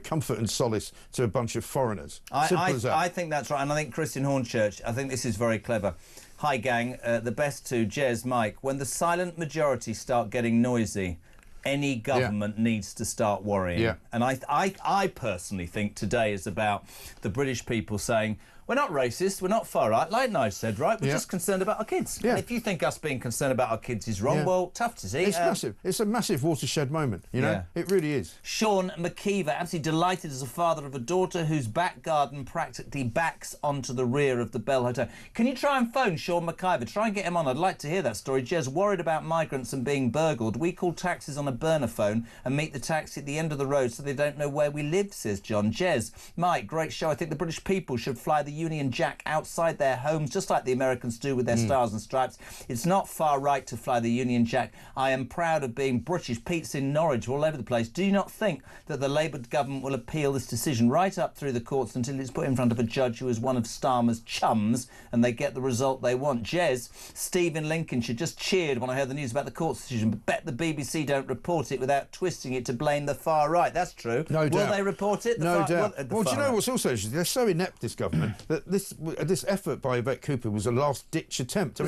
Speaker 8: comfort and solace to a bunch of foreigners. Simple as that.
Speaker 2: I think that's right, and I think Christian Hornchurch, I think this is very clever. Hi, gang. The best two, Jez, Mike. When the silent majority start getting noisy, any government needs to start worrying. And I personally think today is about the British people saying, we're not racist, we're not far right, like Nige said, right? We're just concerned about our kids. And if you think us being concerned about our kids is wrong, well, tough to see.
Speaker 8: It's massive. It's a massive watershed moment, you know? It really is.
Speaker 2: Sean McKeever, absolutely delighted as a father of a daughter whose back garden practically backs onto the rear of the Bell Hotel. Can you try and phone Sean McKeever? Try and get him on. I'd like to hear that story. Jez, worried about migrants and being burgled. We call taxis on a burner phone and meet the taxi at the end of the road so they don't know where we live, says John. Jez, Mike, great show. I think the British people should fly the Union Jack outside their homes, just like the Americans do with their stars and stripes. It's not far right to fly the Union Jack. I am proud of being British. Pete's in Norwich, all over the place. Do you not think that the Labour government will appeal this decision right up through the courts until it's put in front of a judge who is one of Starmer's chums and they get the result they want? Jez, Steve in Lincolnshire just cheered when I heard the news about the court's decision, but bet the BBC don't report it without twisting it to blame the far right. That's true.
Speaker 8: No doubt.
Speaker 2: Will they report it?
Speaker 8: No doubt. Well, do you know
Speaker 2: right?
Speaker 8: what's also interesting? They're so inept, this government, that this effort by Yvette Cooper was a last-ditch attempt. I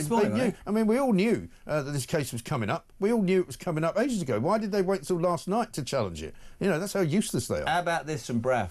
Speaker 8: mean, we all knew that this case was coming up. We all knew it was coming up ages ago. Why did they wait till last night to challenge it? You know, that's how useless they are.
Speaker 2: How about this from Braff?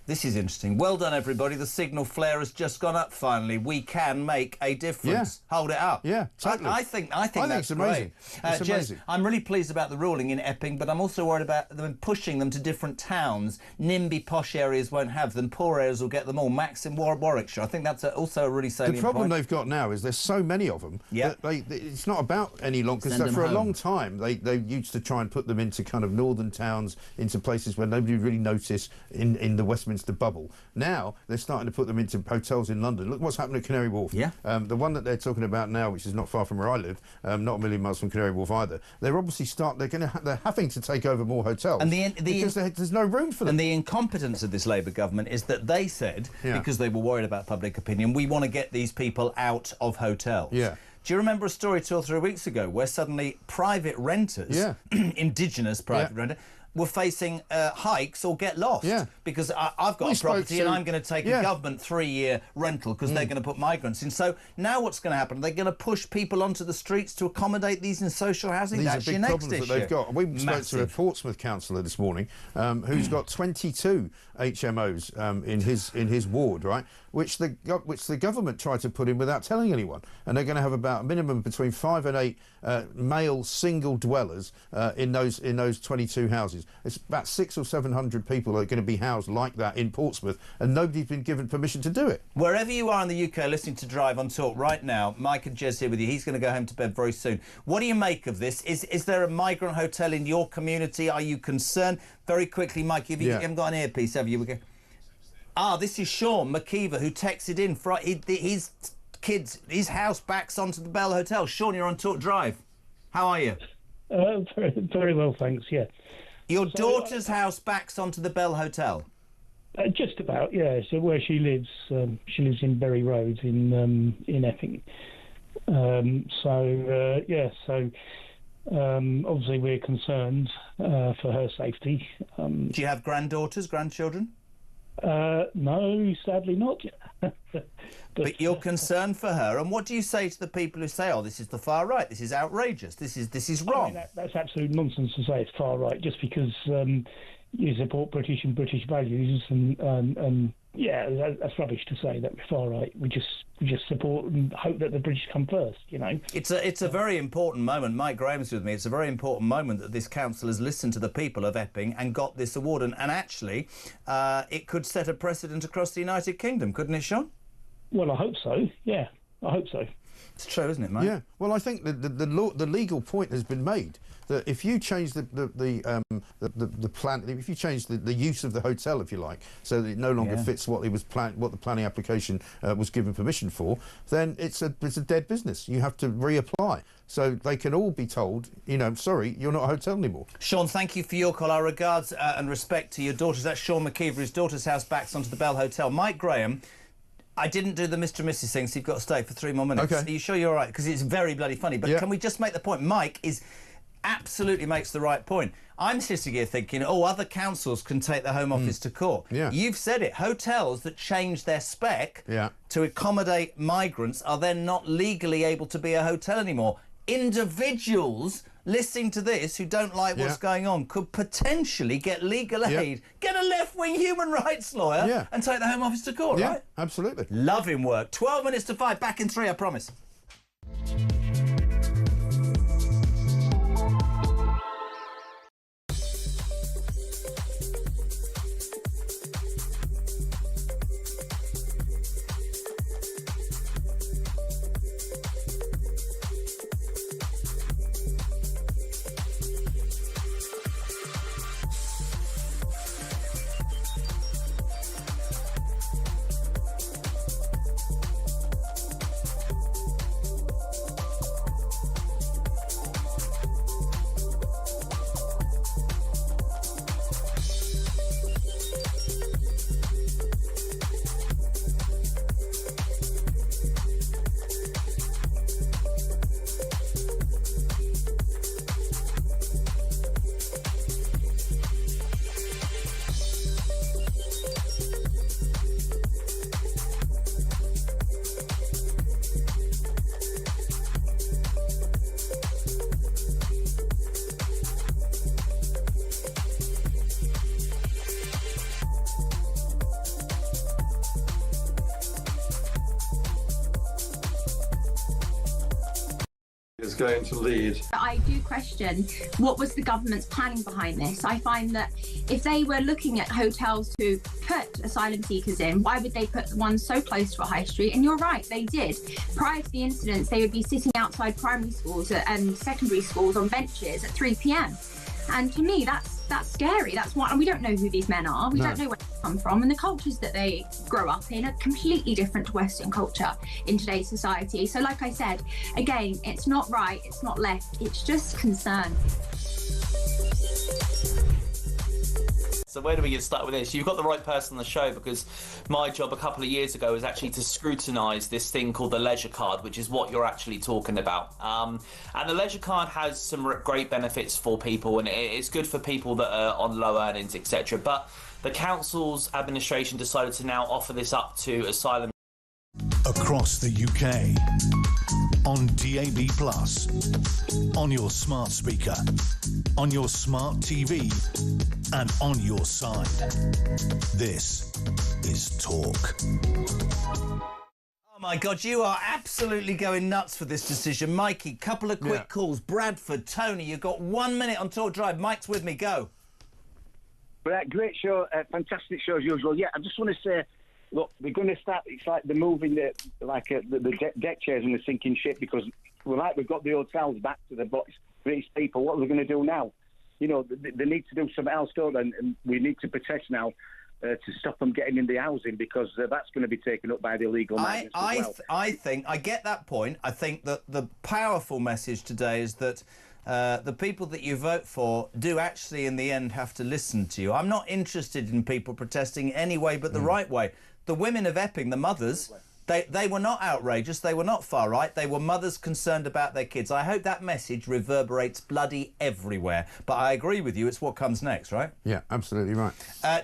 Speaker 2: This is interesting. Well done, everybody. The signal flare has just gone up, finally. We can make a difference. Hold it up.
Speaker 8: Yeah, totally.
Speaker 2: I think that's
Speaker 8: it's amazing.
Speaker 2: Great.
Speaker 8: It's amazing.
Speaker 2: I'm really pleased about the ruling in Epping, but I'm also worried about them pushing them to different towns. NIMBY posh areas won't have them. Poor areas will get them all. Max in Warwickshire. I think that's also a really salient point.
Speaker 8: The problem they've got now is there's so many of them that it's not about any long... Because for a long time, they used to try and put them into kind of northern towns, into places where nobody would really notice in the Westminster bubble. Now they're starting to put them into hotels in London. Look what's happened at Canary Wharf. The one that they're talking about now, which is not far from where I live, not a million miles from Canary Wharf either. They're obviously they're having to take over more hotels, and because there's no room for them.
Speaker 2: And the incompetence of this Labour government is that they said, because they were worried about public opinion, we want to get these people out of hotels. Do you remember a story 2 or 3 weeks ago where suddenly private renters, indigenous private renters, were facing hikes or get lost because I've got a property and I'm going to take a government 3-year rental because they're going to put migrants in. So now what's going to happen? They're going to push people onto the streets to accommodate these in social housing.
Speaker 8: These
Speaker 2: That's
Speaker 8: are big
Speaker 2: your next
Speaker 8: problems
Speaker 2: issue.
Speaker 8: that they've got. We spoke to a Portsmouth councillor this morning who's got 22 HMOs in his ward, right? Which the government tried to put in without telling anyone, and they're going to have about a minimum between 5 and 8 male single dwellers in those 22 houses. It's about 600 or 700 people are going to be housed like that in Portsmouth, and nobody's been given permission to do it.
Speaker 2: Wherever you are in the UK listening to Drive on Talk right now, Mike and Jez here with you. He's going to go home to bed very soon. What do you make of this? Is there a migrant hotel in your community? Are you concerned? Very quickly, Mike, you haven't got an earpiece, have you? This is Sean McKeever who texted in. His house backs onto the Bell Hotel. Sean, you're on Talk Drive. How are you?
Speaker 12: Very, very well, thanks, yeah.
Speaker 2: Your daughter's house backs onto the Bell Hotel?
Speaker 12: Just about, yeah. So where she lives in Bury Road in Epping. Obviously we're concerned for her safety.
Speaker 2: Do you have granddaughters, grandchildren?
Speaker 12: No, sadly not.
Speaker 2: But you're concerned for her, and what do you say to the people who say, "Oh, this is the far right. This is outrageous. This is wrong"?
Speaker 12: I mean, that's absolute nonsense to say it's far right just because you support British and British values, and yeah, that's rubbish to say that we're far right. We just support and hope that the British come first. You know,
Speaker 2: it's a very important moment. Mike Graham's with me. It's a very important moment that this council has listened to the people of Epping and got this award, and actually, it could set a precedent across the United Kingdom, couldn't it, Sean?
Speaker 12: Well, I hope so. Yeah, I hope so.
Speaker 2: It's true, isn't it, mate?
Speaker 8: Yeah. Well, I think the legal point has been made that if you change the plan, if you change the use of the hotel, if you like, so that it no longer fits what the planning application was given permission for, then it's a dead business. You have to reapply. So they can all be told, you know, sorry, you're not a hotel anymore.
Speaker 2: Sean, thank you for your call. Our regards and respect to your daughters. That's Sean McKeever. His daughter's house backs onto the Bell Hotel. Mike Graham. I didn't do the Mr. and Mrs. thing, so you've got to stay for 3 more minutes.
Speaker 8: Okay.
Speaker 2: Are you sure you're all right? Because it's very bloody funny. But can we just make the point? Mike absolutely makes the right point. I'm sitting here thinking, oh, other councils can take the Home Office to court.
Speaker 8: Yeah.
Speaker 2: You've said it. Hotels that change their spec to accommodate migrants are then not legally able to be a hotel anymore. Individuals listening to this who don't like what's going on could potentially get legal aid, get a left-wing human rights lawyer and take the Home Office to court, right?
Speaker 8: Absolutely.
Speaker 2: Loving work. 12 minutes to 5, back in 3, I promise.
Speaker 9: Is going to lead.
Speaker 13: I do question what was the government's planning behind this. I find that if they were looking at hotels to put asylum seekers in, why would they put one so close to a high street? And you're right, they did. Prior to the incidents, they would be sitting outside primary schools and secondary schools on benches at 3 p.m. And to me, that's scary. That's why, and we don't know who these men are. We don't know where they come from, and the cultures that they grow up in are completely different to Western culture in today's society. So, like I said, again, it's not right, it's not left, it's just concern.
Speaker 7: So where do we get started with this? You've got the right person on the show, because my job a couple of years ago was actually to scrutinise this thing called the leisure card, which is what you're actually talking about. And the leisure card has some great benefits for people, and it's good for people that are on low earnings, etc. But the council's administration decided to now offer this up to asylum
Speaker 1: across the UK, on DAB+, on your smart speaker, on your smart TV, and on your side. This is Talk.
Speaker 2: Oh my God, you are absolutely going nuts for this decision. Mikey, couple of quick calls. Bradford, Tony, you've got 1 minute on Talk Drive. Mike's with me, go.
Speaker 14: Great show, fantastic show as usual. Yeah, I just want to say, look, we're going to start. It's like they're moving the deck chairs in the sinking ship, because we've got the hotels back to the British people. What are we going to do now? You know, they need to do something else, don't they? And we need to protest now to stop them getting in the housing, because that's going to be taken up by the illegal migrants as well.
Speaker 2: I think I get that point. I think that the powerful message today is that the people that you vote for do actually in the end have to listen to you. I'm not interested in people protesting any way but the right way. The women of Epping, the mothers, They were not outrageous. They were not far right. They were mothers concerned about their kids. I hope that message reverberates bloody everywhere. But I agree with you. It's what comes next, right?
Speaker 8: Yeah, absolutely right.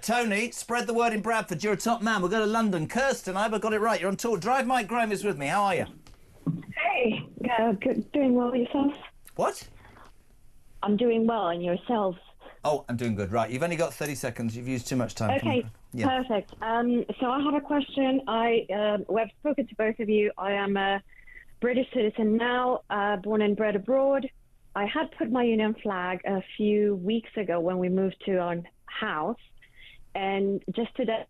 Speaker 2: Tony, spread the word in Bradford. You're a top man. We'll go to London. Kirsten, I got it right. You're on tour. Drive Mike Graham is with me. How are you?
Speaker 15: Hey, good. Doing well yourself?
Speaker 2: What?
Speaker 15: I'm doing well, and yourself?
Speaker 2: Oh, I'm doing good. Right, you've only got 30 seconds. You've used too much time.
Speaker 15: Okay, perfect. So I have a question. I've spoken to both of you. I am a British citizen now, born and bred abroad. I had put my union flag a few weeks ago when we moved to our house, and just today.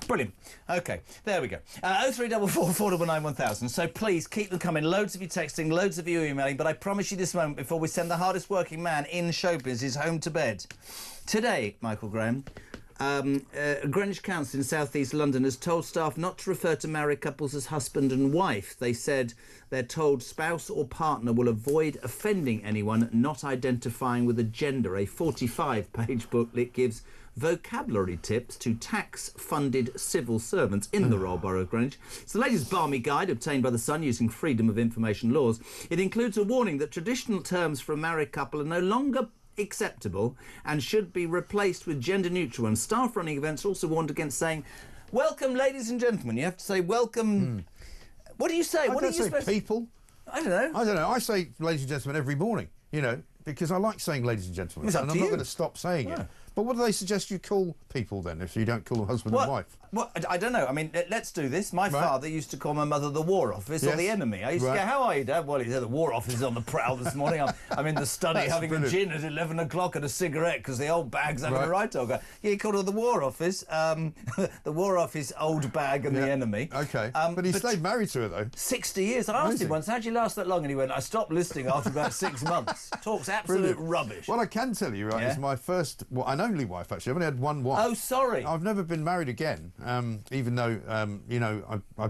Speaker 2: Brilliant. OK, there we go. 0344 499 1000. So please keep them coming. Loads of you texting, loads of you emailing. But I promise you this moment before we send the hardest working man in showbiz is home to bed. Today, Michael Graham, Greenwich Council in South East London has told staff not to refer to married couples as husband and wife. They said they're told spouse or partner will avoid offending anyone not identifying with a gender. A 45-page booklet gives vocabulary tips to tax-funded civil servants in the Royal Borough of Greenwich. It's the latest balmy guide obtained by The Sun using freedom of information laws. It includes a warning that traditional terms for a married couple are no longer acceptable and should be replaced with gender-neutral ones. Staff running events are also warned against saying, "Welcome, ladies and gentlemen." You have to say, "Welcome." What do you say?
Speaker 8: What do you say? People.
Speaker 2: I don't know.
Speaker 8: I say ladies and gentlemen every morning, because I like saying ladies and gentlemen.
Speaker 2: It's up
Speaker 8: and
Speaker 2: to
Speaker 8: I'm
Speaker 2: you.
Speaker 8: not going to stop saying it. But what do they suggest you call people then if you don't call them husband and wife?
Speaker 2: Well, I don't know. I mean, let's do this. My father used to call my mother the War Office or the enemy. I used to go, "How are you, Dad?" "Well, he said the War Office is on the prowl this morning. I'm in the study having a gin at 11 o'clock and a cigarette because the old bag's having a right to go." Yeah, he called her the War Office. The War Office, old bag and the enemy.
Speaker 8: OK. But he stayed married to her, though.
Speaker 2: 60 years. I asked him once, "How'd you last that long?" And he went, "I stopped listening after about 6 months." Talks absolute rubbish.
Speaker 8: What I can tell you, is my first and only wife, actually. I've only had one wife.
Speaker 2: Oh, sorry.
Speaker 8: I've never been married again, even though,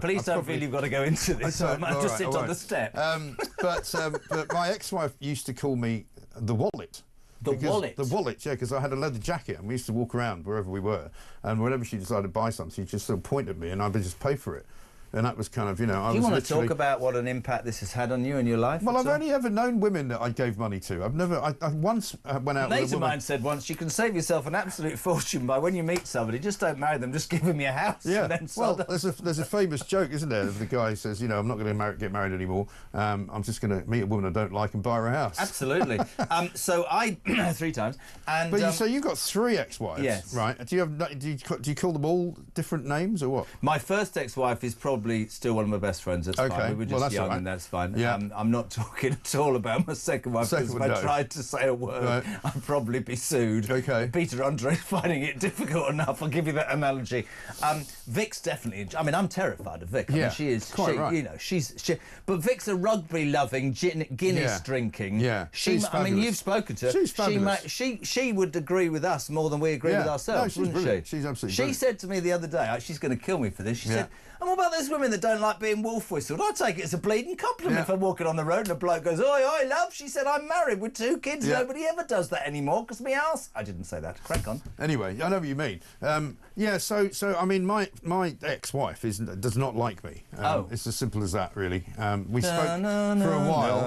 Speaker 2: Please don't feel you've got to go into this. I might just sit on the step.
Speaker 8: But my ex-wife used to call me the wallet.
Speaker 2: The wallet?
Speaker 8: The wallet, yeah, because I had a leather jacket and we used to walk around wherever we were. And whenever she decided to buy something, she'd just sort of point at me and I would just pay for it. And that was kind of,
Speaker 2: Do you want to talk about what an impact this has had on you and your life?
Speaker 8: Well, I've only ever known women that I gave money to. I've never... I once went out with a woman...
Speaker 2: A mate of mine said once, you can save yourself an absolute fortune by when you meet somebody, just don't marry them, just give them your house.
Speaker 8: Yeah,
Speaker 2: and then
Speaker 8: well, there's a famous joke, isn't there? The guy says, I'm not going to get married anymore. I'm just going to meet a woman I don't like and buy her a house.
Speaker 2: Absolutely. So I... 3 times. And,
Speaker 8: but so you've got 3 ex-wives,
Speaker 2: yes.
Speaker 8: Right? Do you call them all different names or what?
Speaker 2: My first ex-wife is probably still one of my best friends. That's fine. We were just young and that's fine.
Speaker 8: Yeah.
Speaker 2: I'm not talking at all about my second wife because if I tried to say a word, I'd probably be sued.
Speaker 8: OK.
Speaker 2: Peter Andre's finding it difficult enough. I'll give you that analogy. Vic's definitely... I mean, I'm terrified of Vic. I mean, she is...
Speaker 8: Quite right.
Speaker 2: But Vic's a rugby-loving, Guinness-drinking...
Speaker 8: Yeah, she's
Speaker 2: I mean, you've spoken to her.
Speaker 8: She's fabulous.
Speaker 2: She would agree with us more than we agree with ourselves, wouldn't she?
Speaker 8: She's absolutely
Speaker 2: She
Speaker 8: brilliant.
Speaker 2: said to me the other day, she's going to kill me for this, she said, "And what about those women that don't like being wolf whistled? I take it as a bleeding compliment if I'm walking on the road and a bloke goes, 'Oi, oi, love.' She said, 'I'm married with 2 kids. Nobody ever does that anymore because me arse.'" I didn't say that. Crack on.
Speaker 8: Anyway, I know what you mean. So I mean, my ex-wife does not like me. It's as simple as that, really. We spoke for a while.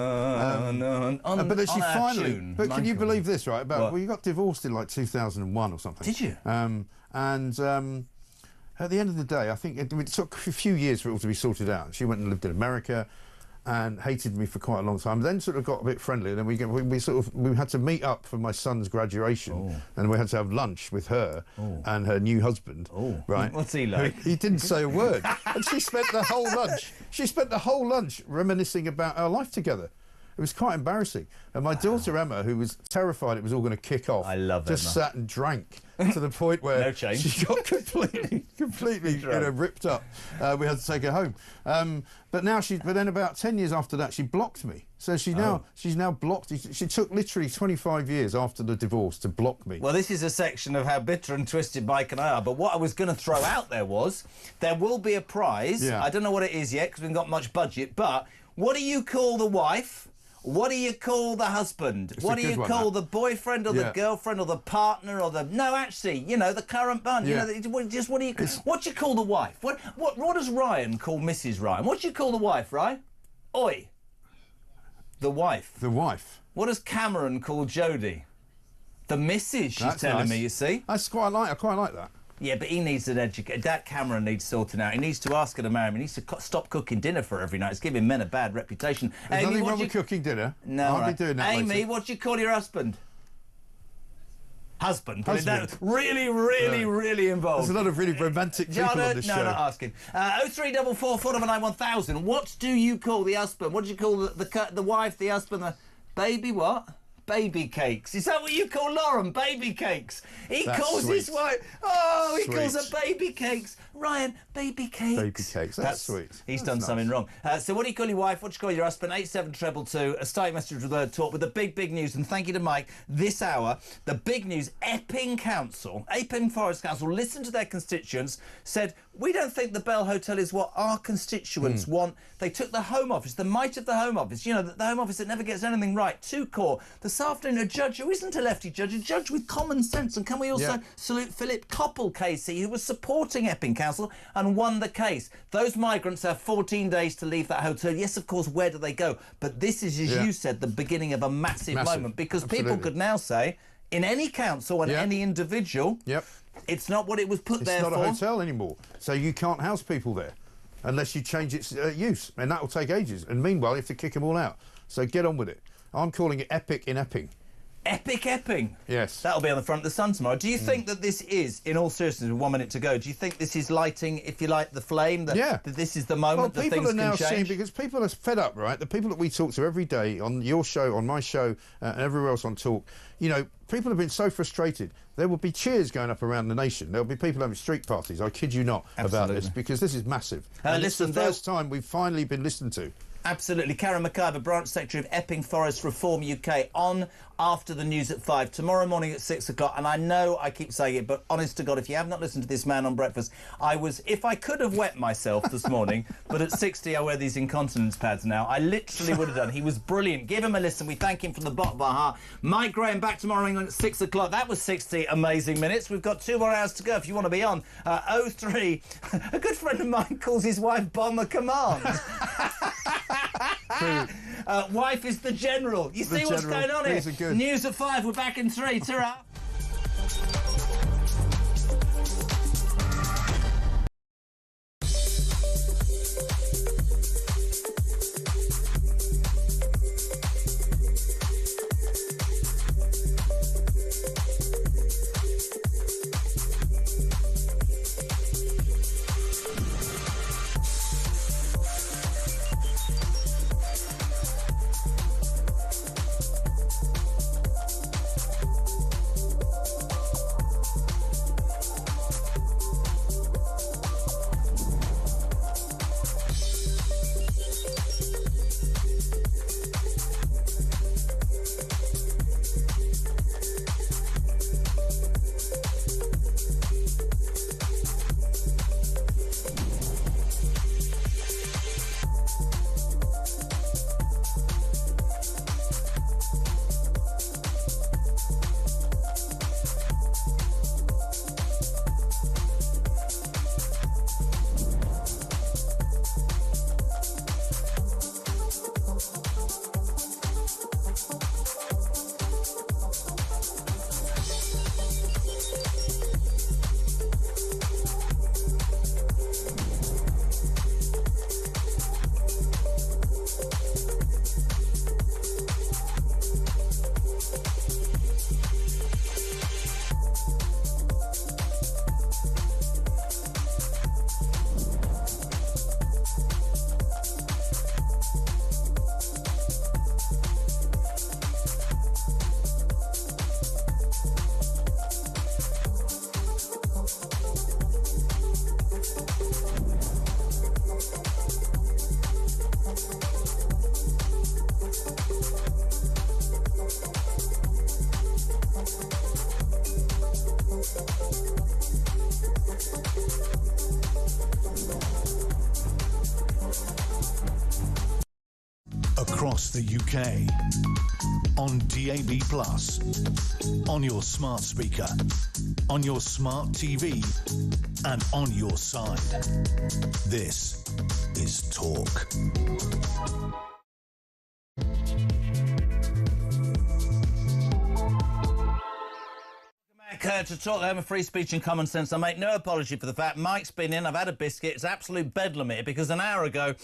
Speaker 8: But then she finally... But can you believe this, right? We got divorced in like 2001 or something.
Speaker 2: Did you?
Speaker 8: At the end of the day, I think it took a few years for it all to be sorted out. She went and lived in America and hated me for quite a long time. Then sort of got a bit friendly, and then we had to meet up for my son's graduation, and we had to have lunch with her and her new husband. Right?
Speaker 2: What's he like?
Speaker 8: He didn't say a word, and she spent the whole lunch. She spent the whole lunch reminiscing about our life together. It was quite embarrassing. And my daughter Emma, who was terrified it was all going to kick off,
Speaker 2: I love
Speaker 8: just
Speaker 2: Emma.
Speaker 8: Sat and drank to the point where
Speaker 2: No change.
Speaker 8: she got completely ripped up. We had to take her home. But then about 10 years after that, she blocked me. So she's now blocked. She took literally 25 years after the divorce to block me.
Speaker 2: Well, this is a section of how bitter and twisted Mike and I are. But what I was going to throw out there will be a prize.
Speaker 8: Yeah.
Speaker 2: I don't know what it is yet because we haven't got much budget. But what do you call the wife What do you call the husband? What do you call the boyfriend or the girlfriend or the partner or the... No, actually, you know, the current bun. You know, just what do you call the wife? What does Ryan call Mrs. Ryan? What do you call the wife, right? Oi. The wife.
Speaker 8: The wife.
Speaker 2: What does Cameron call Jodie? The missus, she's telling me, you see.
Speaker 8: I quite like that.
Speaker 2: Yeah, but he needs an education. That Cameron needs sorting out. He needs to ask her to marry him. He needs to stop cooking dinner for her every night. It's giving men a bad reputation.
Speaker 8: There's nothing wrong with cooking dinner.
Speaker 2: No,
Speaker 8: I'll be doing that
Speaker 2: Amy,
Speaker 8: later.
Speaker 2: what do you call your husband? Husband. Really involved.
Speaker 8: There's a lot of really romantic people on this show.
Speaker 2: No, not asking. 0344 499 1000. What do you call the husband? What do you call the wife, the husband, the baby what? Baby cakes. Is that what you call Lauren? Baby cakes. He calls his wife. Oh, he calls her baby cakes. Ryan, baby cakes.
Speaker 8: Baby cakes. That's sweet.
Speaker 2: He's done something wrong. So what do you call your wife? What do you call your husband? 87222. A starting message with Word Talk with the big news. And thank you to Mike. This hour, the big news. Epping Forest Council listened to their constituents, said, we don't think the Bell Hotel is what our constituents want. They took the Home Office, the might of the Home Office, you know, the Home Office that never gets anything right, to court. This afternoon, a judge who isn't a lefty judge, a judge with common sense. And can we also salute Philip Coppell, Casey, who was supporting Epping Council and won the case. Those migrants have 14 days to leave that hotel. Yes, of course, where do they go? But this is, as you said, the beginning of a massive moment, because people could now say, in any council and any individual, it's not what it was put there for.
Speaker 8: It's not a hotel anymore, so you can't house people there unless you change its use, and that will take ages. And meanwhile, you have to kick them all out. So get on with it. I'm calling it Epic in Epping.
Speaker 2: Epic Epping?
Speaker 8: Yes.
Speaker 2: That'll be on the front of the Sun tomorrow. Do you think that this is, in all seriousness, with 1 minute to go, do you think this is lighting, if you like, the flame? That this is the moment that things can change?
Speaker 8: People are now seeing, because people are fed up, right? The people that we talk to every day on your show, on my show, and everywhere else on Talk, you know, people have been so frustrated. There will be cheers going up around the nation. There will be people having street parties, I kid you not, about this, because this is massive. And it's the first time we've finally been listened to.
Speaker 2: Absolutely. Karen McIver, Branch Secretary of Epping Forest Reform UK, on after the news at 5. Tomorrow morning at 6 o'clock. And I know I keep saying it, but honest to God, if you have not listened to this man on breakfast, if I could have wet myself this morning, but at 60 I wear these incontinence pads now, I literally would have done. He was brilliant. Give him a listen. We thank him from the bottom of our heart. Mike Graham back tomorrow morning at 6 o'clock. That was 60 amazing minutes. We've got 2 more hours to go if you want to be on. 03. A good friend of mine calls his wife Bomber Command. Wife is the general. You see what's going on here? News at 5. We're back in 3. Ta-ra.
Speaker 1: across the UK. On DAB+, on your smart speaker, on your smart TV, and on your side. This is Talk.
Speaker 2: To Talk, I'm a free speech and common sense. I make no apology for the fact Mike's been in, I've had a biscuit, it's absolute bedlam here, because an hour ago,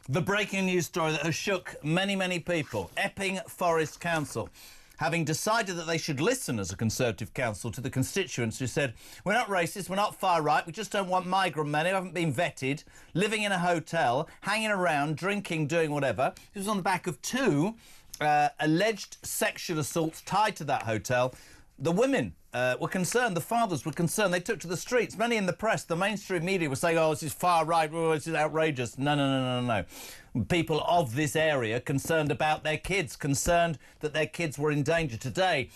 Speaker 2: the breaking news story that has shook many, many people. Epping Forest Council, having decided that they should listen as a Conservative council to the constituents who said, we're not racist, we're not far right, we just don't want migrant men who haven't been vetted, living in a hotel, hanging around, drinking, doing whatever. It was on the back of two alleged sexual assaults tied to that hotel. The women were concerned, the fathers were concerned, they took to the streets. Many in the press, the mainstream media were saying, oh, this is far right, oh, this is outrageous. No. People of this area concerned about their kids, concerned that their kids were in danger. Today,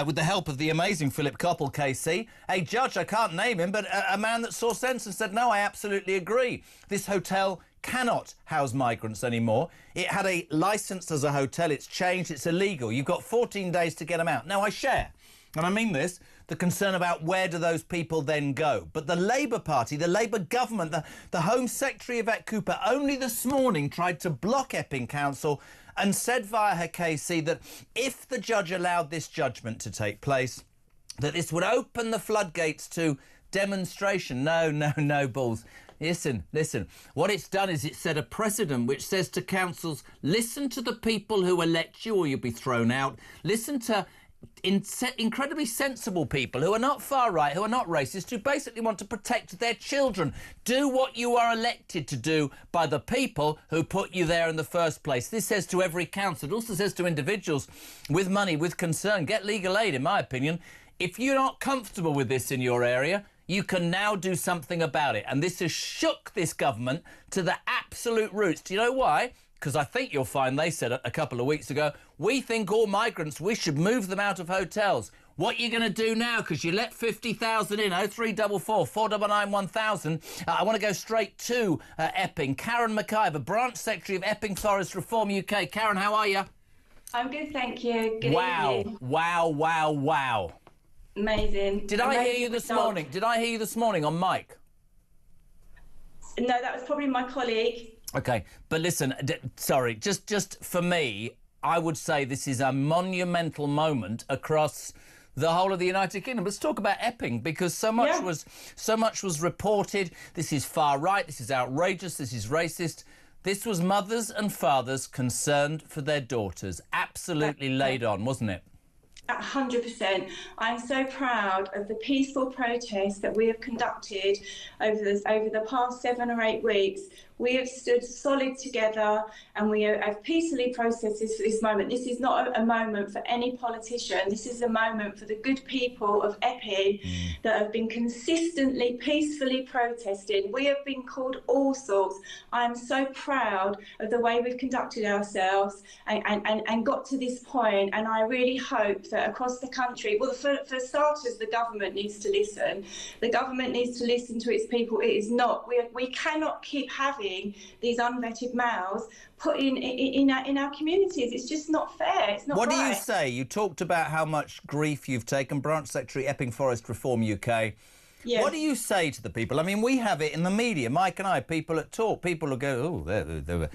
Speaker 2: with the help of the amazing Philip Coppell, KC, a judge, I can't name him, but a man that saw sense and said, no, I absolutely agree. This hotel cannot house migrants anymore. It had a licence as a hotel, it's changed, it's illegal. You've got 14 days to get them out. Now, I share, and I mean this, the concern about where do those people then go. But the Labour Party, the Labour government, the Home Secretary Yvette Cooper only this morning tried to block Epping Council and said via her KC that if the judge allowed this judgment to take place, that this would open the floodgates to demonstration. No, balls. Listen. What it's done is it's set a precedent which says to councils, listen to the people who elect you or you'll be thrown out. Listen to incredibly sensible people who are not far right, who are not racist, who basically want to protect their children. Do what you are elected to do by the people who put you there in the first place. This says to every council. It also says to individuals with money, with concern, get legal aid, in my opinion. If you're not comfortable with this in your area, you can now do something about it. And this has shook this government to the absolute roots. Do you know why? Because I think you'll find they said a couple of weeks ago, we think all migrants, we should move them out of hotels. What are you going to do now? Because you let 50,000 in, 0344 499 1000. I want to go straight to Epping. Karen McIver, Branch Secretary of Epping Forest Reform UK. Karen, how are you?
Speaker 16: I'm good, thank you. Good evening.
Speaker 2: Wow.
Speaker 16: Amazing.
Speaker 2: Did I hear you this morning? Did I hear you this morning on mic?
Speaker 16: No, that was probably my colleague.
Speaker 2: OK, but listen, sorry, just for me, I would say this is a monumental moment across the whole of the United Kingdom. Let's talk about Epping, because so much was reported. This is far right, this is outrageous, this is racist. This was mothers and fathers concerned for their daughters. Absolutely laid on, wasn't it?
Speaker 16: 100%. I'm so proud of the peaceful protests that we have conducted over the past 7 or 8 weeks. We have stood solid together and we have peacefully processed this moment. This is not a moment for any politician. This is a moment for the good people of Epping that have been consistently, peacefully protesting. We have been called all sorts. I am so proud of the way we've conducted ourselves and got to this point. And I really hope that across the country, well, for starters, the government needs to listen. The government needs to listen to its people. It is not. We cannot keep having these unvetted males put in our communities. It's just not fair. It's not right.
Speaker 2: What do you say? You talked about how much grief you've taken. Branch Secretary, Epping Forest Reform UK. Yeah. What do you say to the people? I mean, we have it in the media, Mike and I, people at Talk, people who go, oh,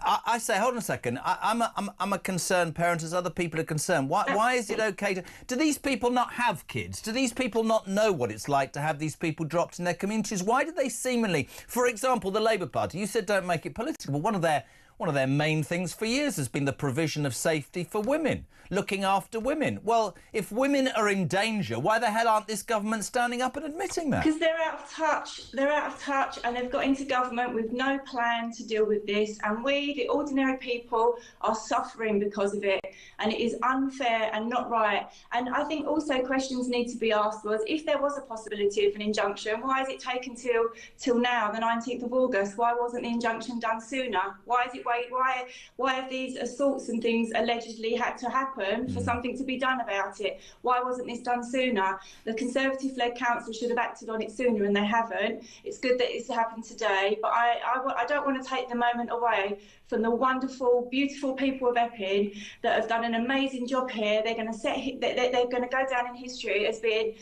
Speaker 2: I say, hold on a second, I'm a concerned parent as other people are concerned. Why is it okay to... Do these people not have kids? Do these people not know what it's like to have these people dropped in their communities? Why do they seemingly... For example, the Labour Party, you said don't make it political, but one of their main things for years has been the provision of safety for women, looking after women. Well, if women are in danger, why the hell aren't this government standing up and admitting that?
Speaker 16: Because they're out of touch. They're out of touch, and they've got into government with no plan to deal with this. And we, the ordinary people, are suffering because of it. And it is unfair and not right. And I think also questions need to be asked was, if there was a possibility of an injunction, why has it taken till now, the 19th of August? Why wasn't the injunction done sooner? Why is it why have these assaults and things allegedly had to happen for something to be done about it? Why wasn't this done sooner? The Conservative-led council should have acted on it sooner, and they haven't. It's good that it's happened today, but I don't want to take the moment away from the wonderful, beautiful people of Epping that have done an amazing job here. They're going to go down in history as being,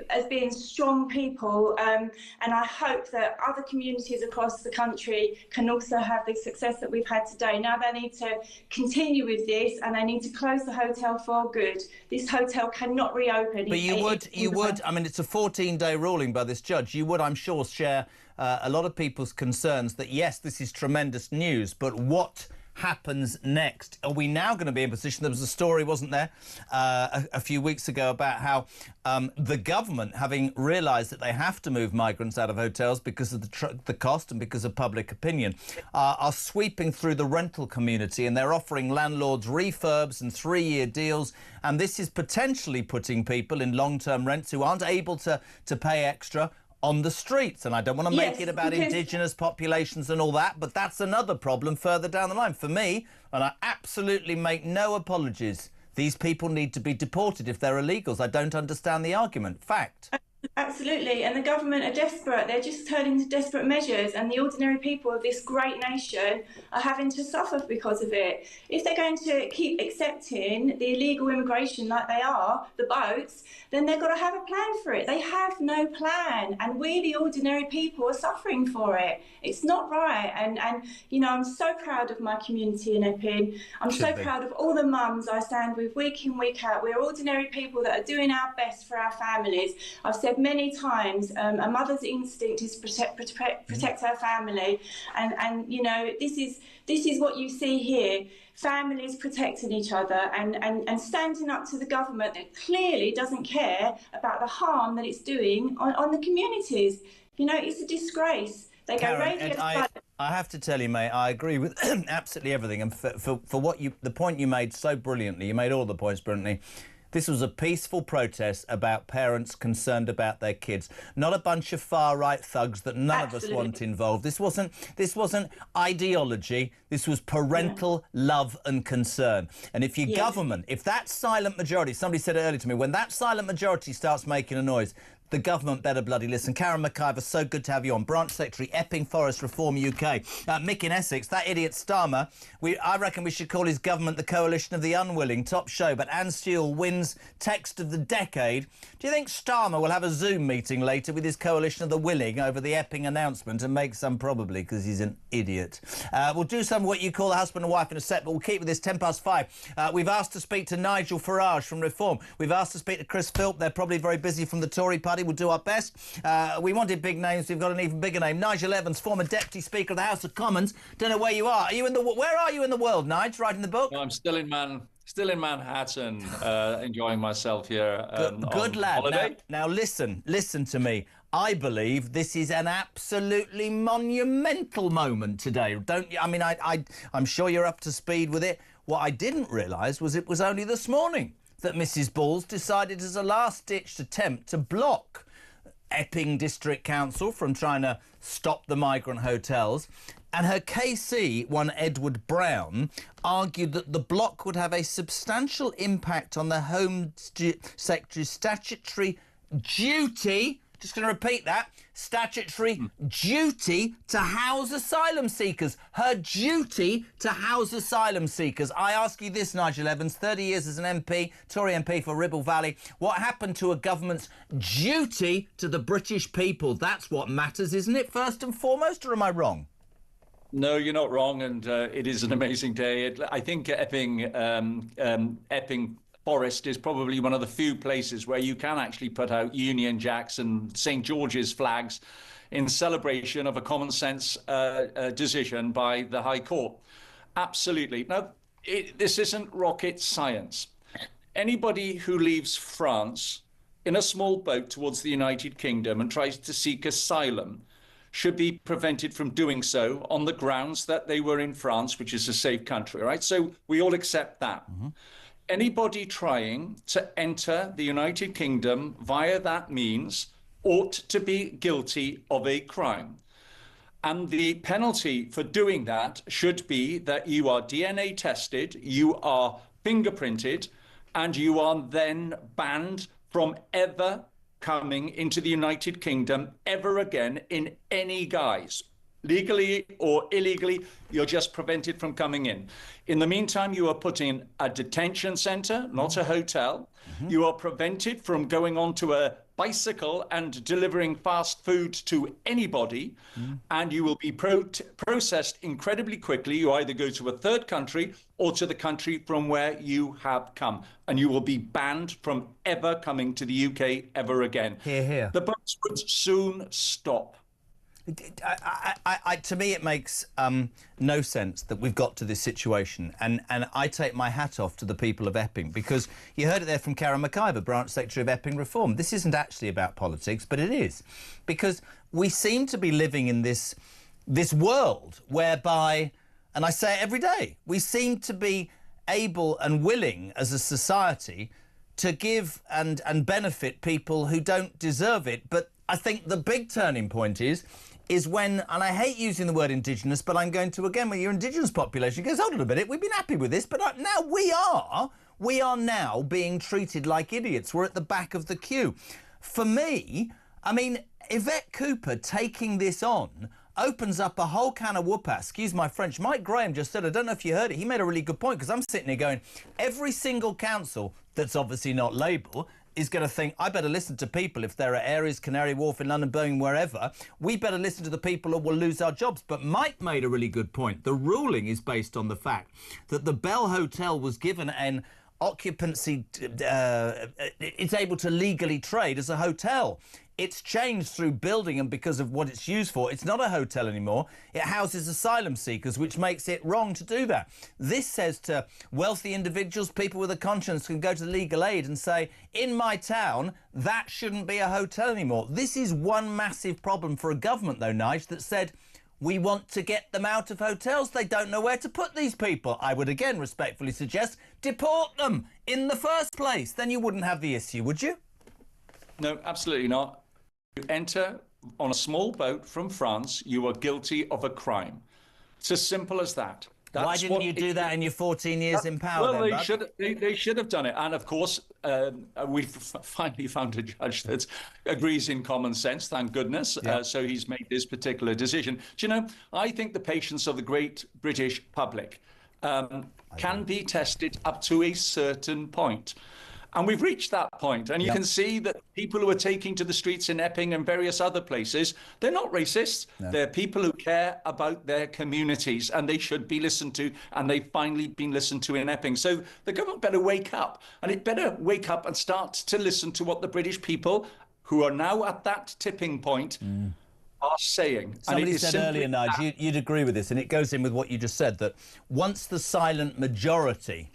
Speaker 16: as being strong people. And I hope that other communities across the country can also have the success that we've had today. Now they need to continue with this, and they need to close the hotel for good. This hotel cannot reopen.
Speaker 2: But you would. I mean, it's a 14-day ruling by this judge. You would, I'm sure, share a lot of people's concerns that, yes, this is tremendous news, but what happens next? Are we now going to be in a position? There was a story, wasn't there, a few weeks ago about how the government, having realised that they have to move migrants out of hotels because of the cost and because of public opinion, are sweeping through the rental community, and they're offering landlords refurbs and 3-year deals, and this is potentially putting people in long-term rents who aren't able to pay extra on the streets. And I don't want to make it about indigenous populations and all that, but that's another problem further down the line. For me, and I absolutely make no apologies, these people need to be deported if they're illegals. I don't understand the argument. Fact.
Speaker 16: Absolutely, and the government are desperate. They're just turning to desperate measures, and the ordinary people of this great nation are having to suffer because of it. If they're going to keep accepting the illegal immigration like they are, the boats, then they've got to have a plan for it. They have no plan, and we, the ordinary people, are suffering for it. It's not right, and I'm so proud of my community in Epping. I'm so proud of all the mums I stand with week in, week out. We're ordinary people that are doing our best for our families. I've said many times, a mother's instinct is protect her family, and this is what you see here: families protecting each other and standing up to the government that clearly doesn't care about the harm that it's doing on the communities. It's a disgrace. They go radio silent.
Speaker 2: I have to tell you, mate, I agree with absolutely everything, and for the point you made so brilliantly, you made all the points brilliantly. This was a peaceful protest about parents concerned about their kids, not a bunch of far-right thugs that none of us want involved. This wasn't ideology. This was parental love and concern. And if your government, if that silent majority, somebody said it earlier to me, when that silent majority starts making a noise, the government better bloody listen. Karen McIver, so good to have you on. Branch Secretary, Epping Forest Reform UK. Mick in Essex, that idiot Starmer, I reckon we should call his government the Coalition of the Unwilling. Top show, but Anne Stewell wins Text of the Decade. Do you think Starmer will have a Zoom meeting later with his Coalition of the Willing over the Epping announcement and make some? Probably, because he's an idiot. We'll do some of what you call the husband and wife in a sec, but we'll keep with this 5:10. We've asked to speak to Nigel Farage from Reform. We've asked to speak to Chris Philp. They're probably very busy from the Tory party. We'll do our best. We wanted big names. We've got an even bigger name. Nigel Evans, former Deputy Speaker of the House of Commons. Don't know where you are. Where are you in the world, Nigel? Writing the book?
Speaker 17: No, I'm still in Manhattan, enjoying myself here.
Speaker 2: Good lad. Now listen to me. I believe this is an absolutely monumental moment today. I'm sure you're up to speed with it. What I didn't realise was it was only this morning that Mrs. Balls decided as a last-ditch attempt to block Epping District Council from trying to stop the migrant hotels. And her KC, one Edward Brown, argued that the block would have a substantial impact on the Home Secretary's statutory duty, just going to repeat that, statutory duty to house asylum seekers. Her duty to house asylum seekers. I ask you this, Nigel Evans, 30 years as an MP, Tory MP for Ribble Valley. What happened to a government's duty to the British people? That's what matters, isn't it, first and foremost, or am I wrong?
Speaker 17: No, you're not wrong, and it is an amazing day. I think Epping Forest is probably one of the few places where you can actually put out Union Jacks and St. George's flags in celebration of a common sense decision by the High Court. Absolutely. Now, this isn't rocket science. Anybody who leaves France in a small boat towards the United Kingdom and tries to seek asylum should be prevented from doing so on the grounds that they were in France, which is a safe country, right? So we all accept that. Mm-hmm. Anybody trying to enter the United Kingdom via that means ought to be guilty of a crime. And the penalty for doing that should be that you are DNA tested, you are fingerprinted, and you are then banned from ever coming into the United Kingdom ever again in any guise. Legally or illegally, you're just prevented from coming in. In the meantime, you are put in a detention centre, not a hotel. You are prevented from going onto a bicycle and delivering fast food to anybody, and you will be processed incredibly quickly. You either go to a third country or to the country from where you have come, and you will be banned from ever coming to the UK ever again.
Speaker 2: Hear, hear.
Speaker 17: The boats would soon stop.
Speaker 2: To me, it makes no sense that we've got to this situation, and I take my hat off to the people of Epping, because you heard it there from Karen McIver, Branch Secretary of Epping Reform. This isn't actually about politics, but it is, because we seem to be living in this world whereby, and I say it every day, we seem to be able and willing as a society to give and benefit people who don't deserve it. But I think the big turning point is when, and I hate using the word indigenous, but I'm going to again, when your indigenous population goes, hold on a minute, we've been happy with this, but now we are now being treated like idiots. We're at the back of the queue. For me, I mean, Yvette Cooper taking this on opens up a whole can of whoop-ass. Excuse my French. Mike Graham just said, I don't know if you heard it, he made a really good point, because I'm sitting here going, every single council that's obviously not Labour is going to think, I better listen to people. If there are areas, Canary Wharf in London, Birmingham, wherever, we better listen to the people or we'll lose our jobs. But Mike made a really good point. The ruling is based on the fact that the Bell Hotel was given an occupancy, it's able to legally trade as a hotel. It's changed through building, and because of what it's used for, it's not a hotel anymore. It houses asylum seekers, which makes it wrong to do that. This says to wealthy individuals, people with a conscience can go to legal aid and say, in my town, that shouldn't be a hotel anymore. This is one massive problem for a government, though, Nige, that said, we want to get them out of hotels. They don't know where to put these people. I would again respectfully suggest deport them in the first place. Then you wouldn't have the issue, would you?
Speaker 17: No, absolutely not. You enter on a small boat from France, you are guilty of a crime. It's as simple as that.
Speaker 2: Why didn't you do that in your 14 years in power?
Speaker 17: Well,
Speaker 2: then,
Speaker 17: they should have done it. And of course, we've finally found a judge that agrees in common sense, thank goodness.
Speaker 2: Yeah.
Speaker 17: So he's made this particular decision. Do you know, I think the patience of the great British public can be tested up to a certain point. And we've reached that point. And you can see that people who are taking to the streets in Epping and various other places, they're not racist. No. They're people who care about their communities, and they should be listened to. And they've finally been listened to in Epping. So the government better wake up. And it better wake up and start to listen to what the British people, who are now at that tipping point, are saying.
Speaker 2: Somebody said earlier, Nige, you'd agree with this, and it goes in with what you just said, that once the silent majority...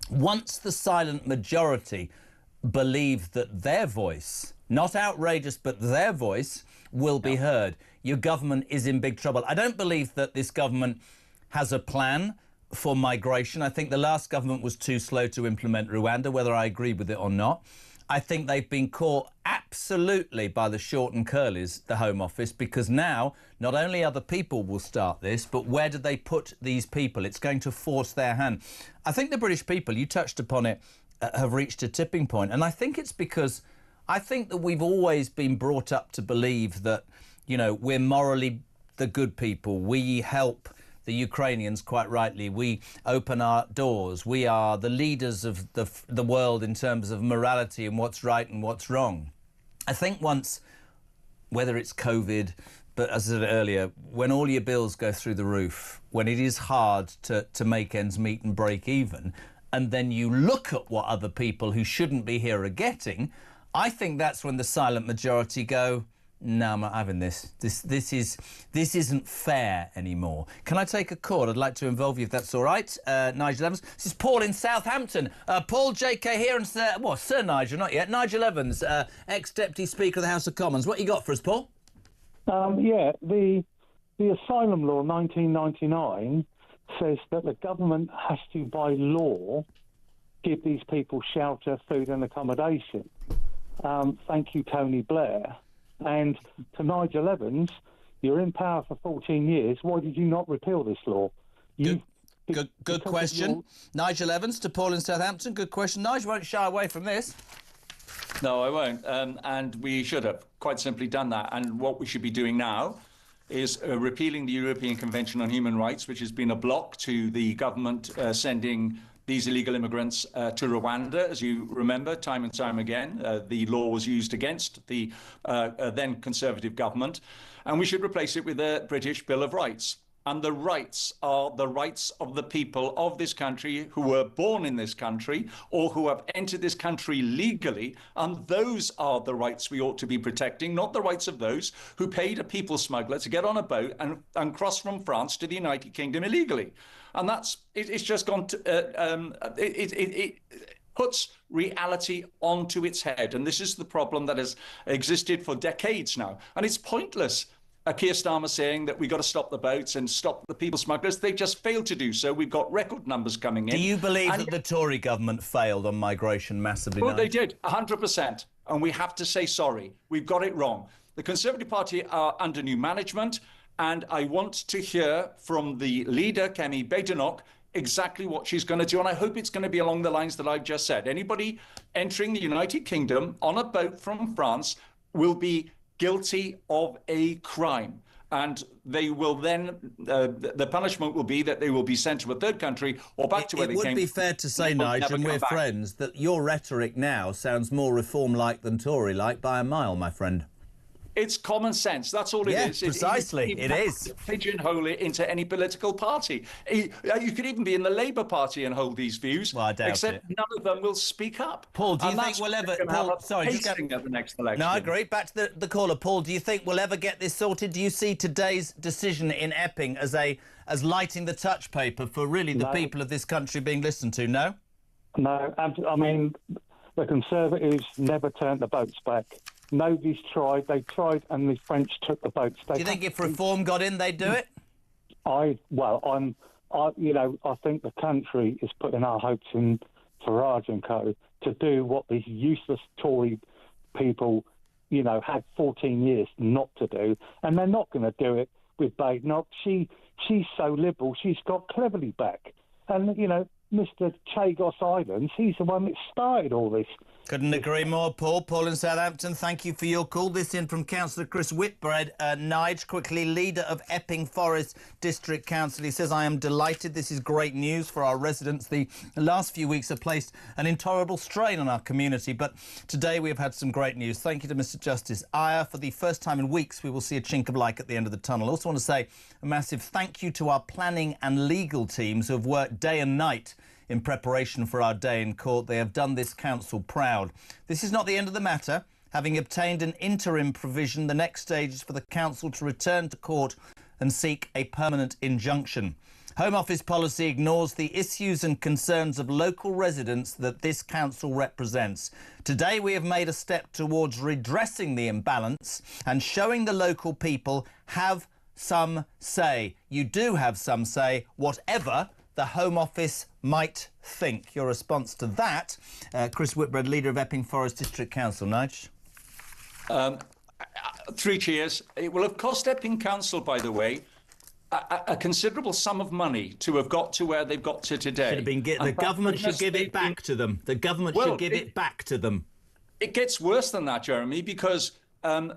Speaker 2: Once the silent majority believe that their voice, not outrageous, but their voice will be heard, your government is in big trouble. I don't believe that this government has a plan for migration. I think the last government was too slow to implement Rwanda, whether I agree with it or not. I think they've been caught absolutely by the short and curlies, the Home Office, because now not only other people will start this, but where do they put these people? It's going to force their hand. I think the British people, you touched upon it, have reached a tipping point. And I think it's because I think that we've always been brought up to believe that, you know, we're morally the good people. We help the Ukrainians, quite rightly. We open our doors. We are the leaders of the world in terms of morality and what's right and what's wrong. I think once, whether it's COVID, but as I said earlier, when all your bills go through the roof, when it is hard to make ends meet and break even, and then you look at what other people who shouldn't be here are getting, I think that's when the silent majority go, no, I'm not having this. This isn't fair anymore. Can I take a call? I'd like to involve you if that's all right. Nigel Evans. This is Paul in Southampton. Paul JK here and Sir Nigel, not yet. Nigel Evans, ex-Deputy Speaker of the House of Commons. What you got for us, Paul?
Speaker 18: The asylum law 1999 says that the government has to, by law, give these people shelter, food and accommodation. Thank you, Tony Blair. And to Nigel Evans, You're in power for 14 years. Why did you not repeal this law?
Speaker 2: Good question. Nigel Evans to Paul in Southampton. Good question. Nigel won't shy away from this.
Speaker 17: No, I won't. And we should have quite simply done that. And what we should be doing now is repealing the European Convention on Human Rights, which has been a block to the government sending these illegal immigrants to Rwanda. As you remember, time and time again, the law was used against the then Conservative government. And we should replace it with a British Bill of Rights. And the rights are the rights of the people of this country who were born in this country or who have entered this country legally. And those are the rights we ought to be protecting, not the rights of those who paid a people smuggler to get on a boat and cross from France to the United Kingdom illegally. And it's just gone to, it puts reality onto its head. And this is the problem that has existed for decades now. And it's pointless. Keir Starmer saying that we've got to stop the boats and stop the people smugglers. They just failed to do so. We've got record numbers coming in.
Speaker 2: Do you believe that the Tory government failed on migration massively?
Speaker 17: Well, they did, 100%. And we have to say sorry. We've got it wrong. The Conservative Party are under new management, and I want to hear from the leader, Kemi Badenoch, exactly what she's going to do. And I hope it's going to be along the lines that I've just said. Anybody entering the United Kingdom on a boat from France will be guilty of a crime, and they will then the punishment will be that they will be sent to a third country or back to where they came.
Speaker 2: It would be fair to say, Nigel, and we're friends, that your rhetoric now sounds more Reform-like than Tory-like by a mile, my friend.
Speaker 17: It's common sense. That's all it is.
Speaker 2: Precisely. It is.
Speaker 17: Pigeonhole it into any political party. You could even be in the Labour Party and hold these views.
Speaker 2: Well, I doubt
Speaker 17: except
Speaker 2: it.
Speaker 17: none of them will speak up.
Speaker 2: Paul, do you think we'll ever... Paul, sorry, just
Speaker 17: at the next election.
Speaker 2: No, I agree. Back to the caller. Paul, do you think we'll ever get this sorted? Do you see today's decision in Epping as lighting the touch paper for really the people of this country being listened to? No?
Speaker 18: No. I mean, the Conservatives never turned the boats back. Nobody's tried. They tried, and the French took the boats.
Speaker 2: Do you think if Reform got in, they'd do it?
Speaker 18: I think the country is putting our hopes in Farage and co. to do what these useless Tory people, had 14 years not to do, and they're not going to do it with Badenoch. She's so liberal. She's got Cleverly back, and Mr. Chagos Islands, he's the one that started all this.
Speaker 2: Couldn't agree more, Paul. Paul in Southampton, thank you for your call. This in from Councillor Chris Whitbread. Nige, quickly, leader of Epping Forest District Council. He says, I am delighted. This is great news for our residents. The last few weeks have placed an intolerable strain on our community, but today we have had some great news. Thank you to Mr. Justice Ayer. For the first time in weeks, we will see a chink of light at the end of the tunnel. I also want to say a massive thank you to our planning and legal teams who have worked day and night in preparation for our day in court. They have done this council proud. This is not the end of the matter. Having obtained an interim provision, the next stage is for the council to return to court and seek a permanent injunction. Home Office policy ignores the issues and concerns of local residents that this council represents. Today we have made a step towards redressing the imbalance and showing the local people have some say. You do have some say, whatever the Home Office might think. Your response to that, Chris Whitbread, leader of Epping Forest District Council. Nige?
Speaker 17: 3 cheers. It will have cost Epping Council, by the way, a considerable sum of money to have got to where they've got to today.
Speaker 2: Should have been the government should give it back to them. The government should give it back to them.
Speaker 17: It gets worse than that, Jeremy, because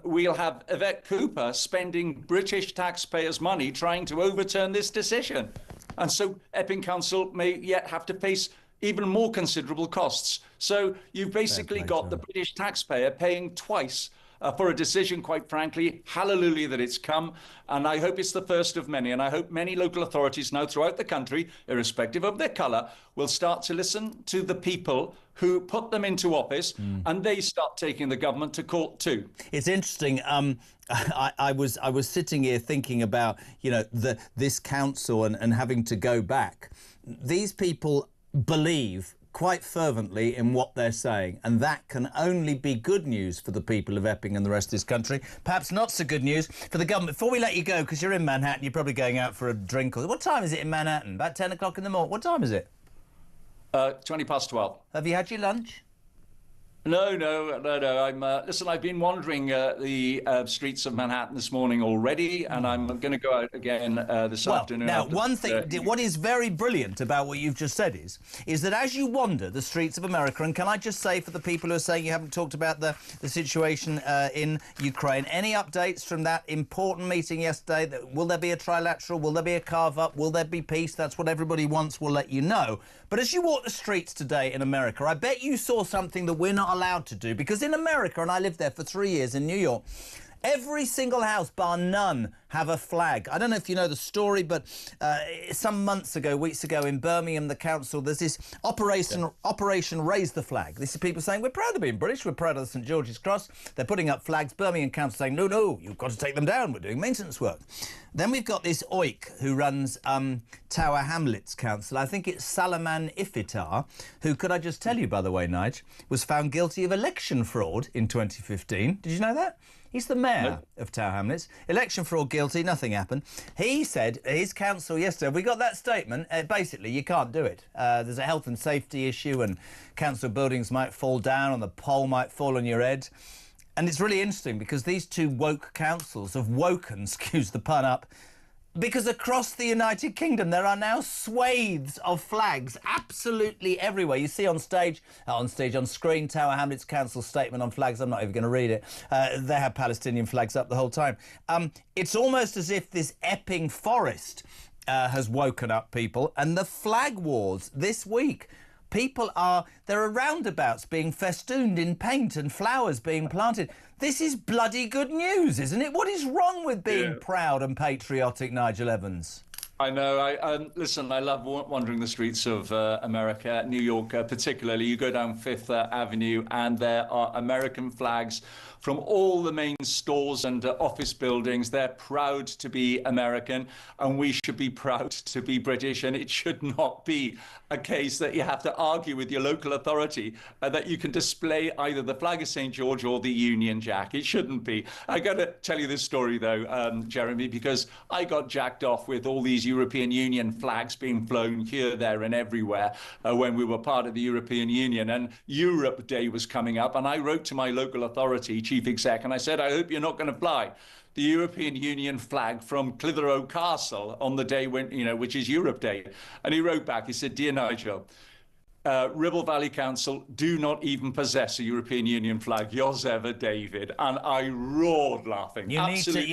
Speaker 17: we'll have Yvette Cooper spending British taxpayers' money trying to overturn this decision. And so Epping Council may yet have to face even more considerable costs. So you've basically got the British taxpayer paying twice for a decision, quite frankly. Hallelujah that it's come. And I hope it's the first of many. And I hope many local authorities now throughout the country, irrespective of their colour, will start to listen to the people who put them into office, and they start taking the government to court too.
Speaker 2: It's interesting. I was sitting here thinking about, this council and having to go back. These people believe quite fervently in what they're saying, and that can only be good news for the people of Epping and the rest of this country. Perhaps not so good news for the government. Before we let you go, because you're in Manhattan, you're probably going out for a drink. What time is it in Manhattan? About 10 o'clock in the morning. What time is it?
Speaker 17: 20 past 12.
Speaker 2: Have you had your lunch?
Speaker 17: No. I'm listen. I've been wandering the streets of Manhattan this morning already, and I'm going to go out again this afternoon.
Speaker 2: Now, one thing, what is very brilliant about what you've just said is that as you wander the streets of America, and can I just say for the people who are saying you haven't talked about the situation in Ukraine, any updates from that important meeting yesterday? Will there be a trilateral? Will there be a carve-up? Will there be peace? That's what everybody wants. We'll let you know. But as you walk the streets today in America, I bet you saw something that we're not allowed to do, because in America, and I lived there for 3 years in New York, every single house, bar none, have a flag. I don't know if you know the story, but some weeks ago in Birmingham, the council, there's this Operation Raise the Flag. This is people saying, we're proud of being British, we're proud of the St George's Cross. They're putting up flags. Birmingham Council saying, no, you've got to take them down. We're doing maintenance work. Then we've got this oik who runs Tower Hamlets Council. I think it's Salman Iftikhar, who, could I just tell you, by the way, Nige, was found guilty of election fraud in 2015. Did you know that? He's the mayor of Tower Hamlets. Election fraud guilty, nothing happened. He said, his council yesterday, we got that statement, basically you can't do it. There's a health and safety issue and council buildings might fall down and the pole might fall on your head. And it's really interesting because these two woke councils have woken, excuse the pun, up, because across the United Kingdom there are now swathes of flags absolutely everywhere. You see on screen, Tower Hamlets Council statement on flags. I'm not even going to read it. They have Palestinian flags up the whole time. It's almost as if this Epping forest has woken up people. And the flag wars this week, there are roundabouts being festooned in paint and flowers being planted. This is bloody good news, isn't it? What is wrong with being proud and patriotic, Nigel Evans?
Speaker 17: I know. Listen, I love wandering the streets of America, New York particularly. You go down Fifth Avenue and there are American flags from all the main stores and office buildings. They're proud to be American, and we should be proud to be British. And it should not be a case that you have to argue with your local authority that you can display either the flag of St. George or the Union Jack. It shouldn't be. I got to tell you this story, though, Jeremy, because I got jacked off with all these European Union flags being flown here, there and everywhere when we were part of the European Union. And Europe Day was coming up, and I wrote to my local authority, Chief Exec, and I said, I hope you're not going to fly the European Union flag from Clitheroe Castle on the day when, which is Europe Day. And he wrote back, he said, Dear Nigel, Ribble Valley Council do not even possess a European Union flag. Yours ever, David. And I roared laughing.
Speaker 2: You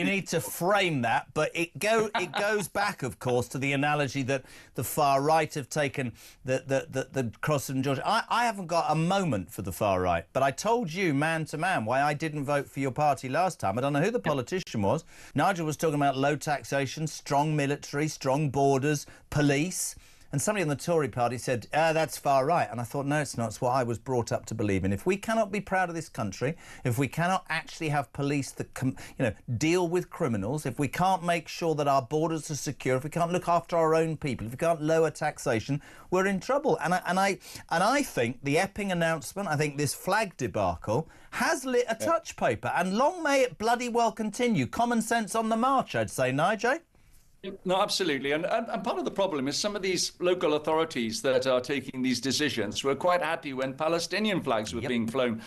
Speaker 2: need to frame that, but it goes back, of course, to the analogy that the far right have taken the cross and George. I haven't got a moment for the far right, but I told you man to man why I didn't vote for your party last time. I don't know who the politician was. Nigel was talking about low taxation, strong military, strong borders, police. And somebody in the Tory party said, that's far right. And I thought, no, it's not. It's what I was brought up to believe in. If we cannot be proud of this country, if we cannot actually have police that deal with criminals, if we can't make sure that our borders are secure, if we can't look after our own people, if we can't lower taxation, we're in trouble. And I think the Epping announcement, I think this flag debacle has lit a touch paper. And long may it bloody well continue. Common sense on the march, I'd say, Nigel.
Speaker 17: No, absolutely. And part of the problem is some of these local authorities that are taking these decisions were quite happy when Palestinian flags were being flown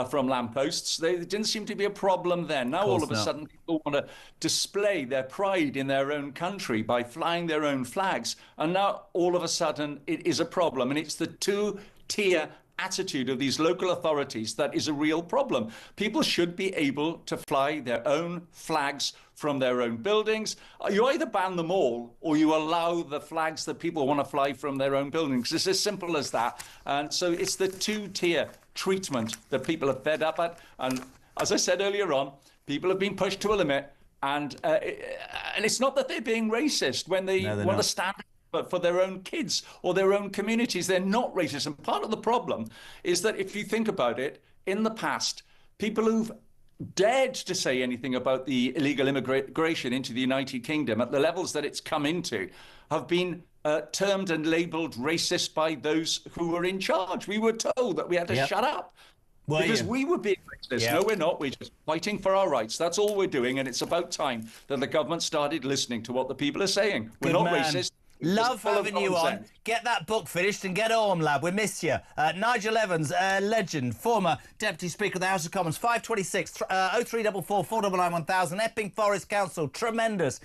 Speaker 17: from lampposts. There didn't seem to be a problem then. Now, all of a sudden, people want to display their pride in their own country by flying their own flags. And now, all of a sudden, it is a problem. And it's the two-tier attitude of these local authorities that is a real problem. People should be able to fly their own flags from their own buildings. You either ban them all or you allow the flags that people want to fly from their own buildings. It's as simple as that. And so it's the two-tier treatment that people are fed up at. And as I said earlier on, people have been pushed to a limit. And it's not that they're being racist when they want to stand but for their own kids or their own communities. They're not racist. And part of the problem is that if you think about it, in the past, people who've dared to say anything about the illegal immigration into the United Kingdom at the levels that it's come into have been termed and labelled racist by those who were in charge. We were told that we had to shut up. Because we were being racist. No, we're not. We're just fighting for our rights. That's all we're doing. And it's about time that the government started listening to what the people are saying. We're not racist.
Speaker 2: Love having you on. Get that book finished and get home, lad. We miss you. Nigel Evans, legend, former Deputy Speaker of the House of Commons, 526 0344 499 1000. Epping Forest Council, tremendous.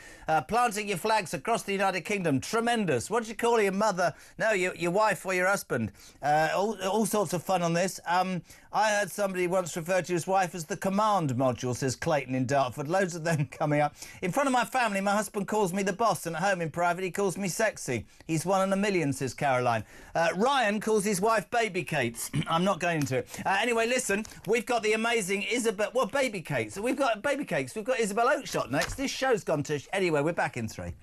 Speaker 2: Planting your flags across the United Kingdom, tremendous. What do you call your mother? No, your wife or your husband. All sorts of fun on this. I heard somebody once refer to his wife as the command module, says Clayton in Dartford. Loads of them coming up. In front of my family, my husband calls me the boss, and at home in private, he calls me sexy. He's one in a million, says Caroline. Ryan calls his wife Baby Kate. I'm not going into it. Anyway, listen, we've got the amazing Isabel... Well, Baby Kate. So we've got Baby Cakes. We've got Isabel Oakeshott next. This show's gone to... Anyway, we're back in 3.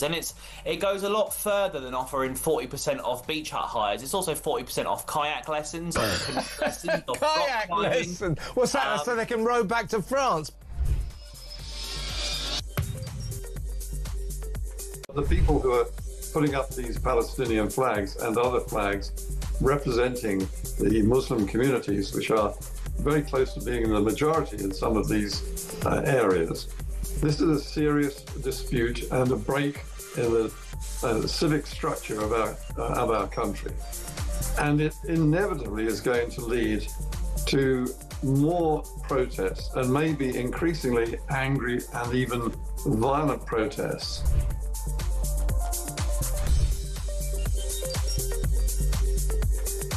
Speaker 7: And it goes a lot further than offering 40% off beach hut hires. It's also 40% off kayak lessons, lessons off
Speaker 19: kayak lesson. What's that? So they can row back to France.
Speaker 9: The people who are putting up these Palestinian flags and other flags representing the Muslim communities, which are very close to being in the majority in some of these areas. This is a serious dispute and a break in the civic structure of our country. And it inevitably is going to lead to more protests and maybe increasingly angry and even violent protests.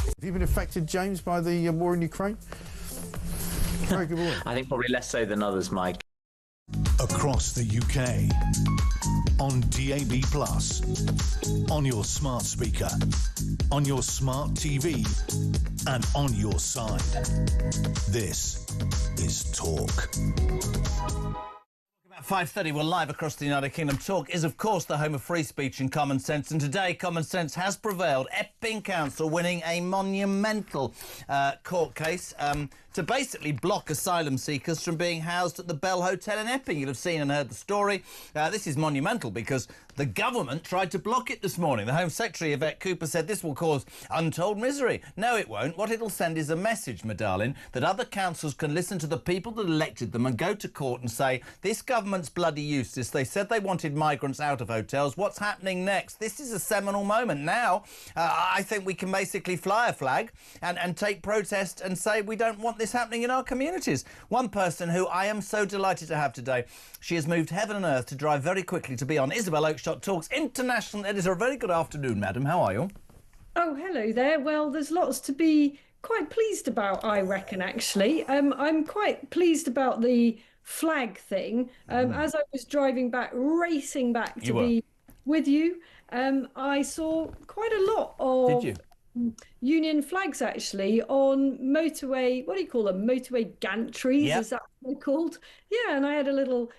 Speaker 8: Have you been affected, James, by the war in Ukraine? Very good morning.
Speaker 20: I think probably less so than others, Mike.
Speaker 1: Across the UK, on DAB+, on your smart speaker, on your smart TV, and on your side. This is Talk.
Speaker 2: At 5:30, we're live across the United Kingdom. Talk is, of course, the home of free speech and common sense. And today, common sense has prevailed. Epping Council winning a monumental court case to basically block asylum seekers from being housed at the Bell Hotel in Epping. You'll have seen and heard the story. This is monumental because the government tried to block it this morning. The Home Secretary, Yvette Cooper, said this will cause untold misery. No, it won't. What it'll send is a message, my darling, that other councils can listen to the people that elected them and go to court and say, this government's bloody useless. They said they wanted migrants out of hotels. What's happening next? This is a seminal moment. Now, I think we can basically fly a flag and take protest and say we don't want this happening in our communities. One person who I am so delighted to have today, she has moved heaven and earth to drive very quickly to be on Isabel Oakeshott Talk's international editor. A very good afternoon, madam. How are you?
Speaker 21: Oh, hello there. Well, there's lots to be quite pleased about, I reckon, actually. I'm quite pleased about the flag thing. As I was driving back, racing back to be with you, I saw quite a lot of...
Speaker 2: Did you?
Speaker 21: Union flags actually on motorway, what do you call them? Motorway gantries, is that what they're called? Yeah, and I had a little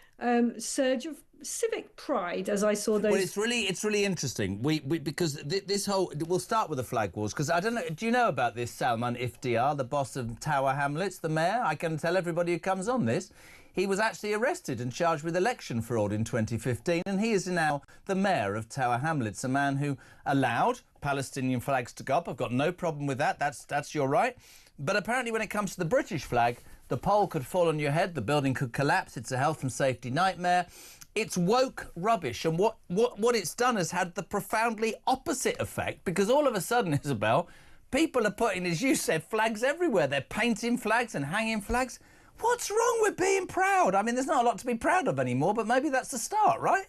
Speaker 21: surge of civic pride as I saw those.
Speaker 2: Well, it's really interesting. We because this whole, we'll start with the flag wars, because I don't know, do you know about this Salman Iftikhar, the boss of Tower Hamlets, the mayor? I can tell everybody who comes on this. he was actually arrested and charged with election fraud in 2015, and he is now the mayor of Tower Hamlets, a man who allowed Palestinian flags to go up. I've got no problem with that. That's your right. But apparently when it comes to the British flag, the pole could fall on your head, the building could collapse. It's a health and safety nightmare. It's woke rubbish, and what it's done has had the profoundly opposite effect, because all of a sudden, Isabel, people are putting, as you said, flags everywhere. They're painting flags and hanging flags. What's wrong with being proud? I mean, there's not a lot to be proud of anymore, but maybe that's the start, right?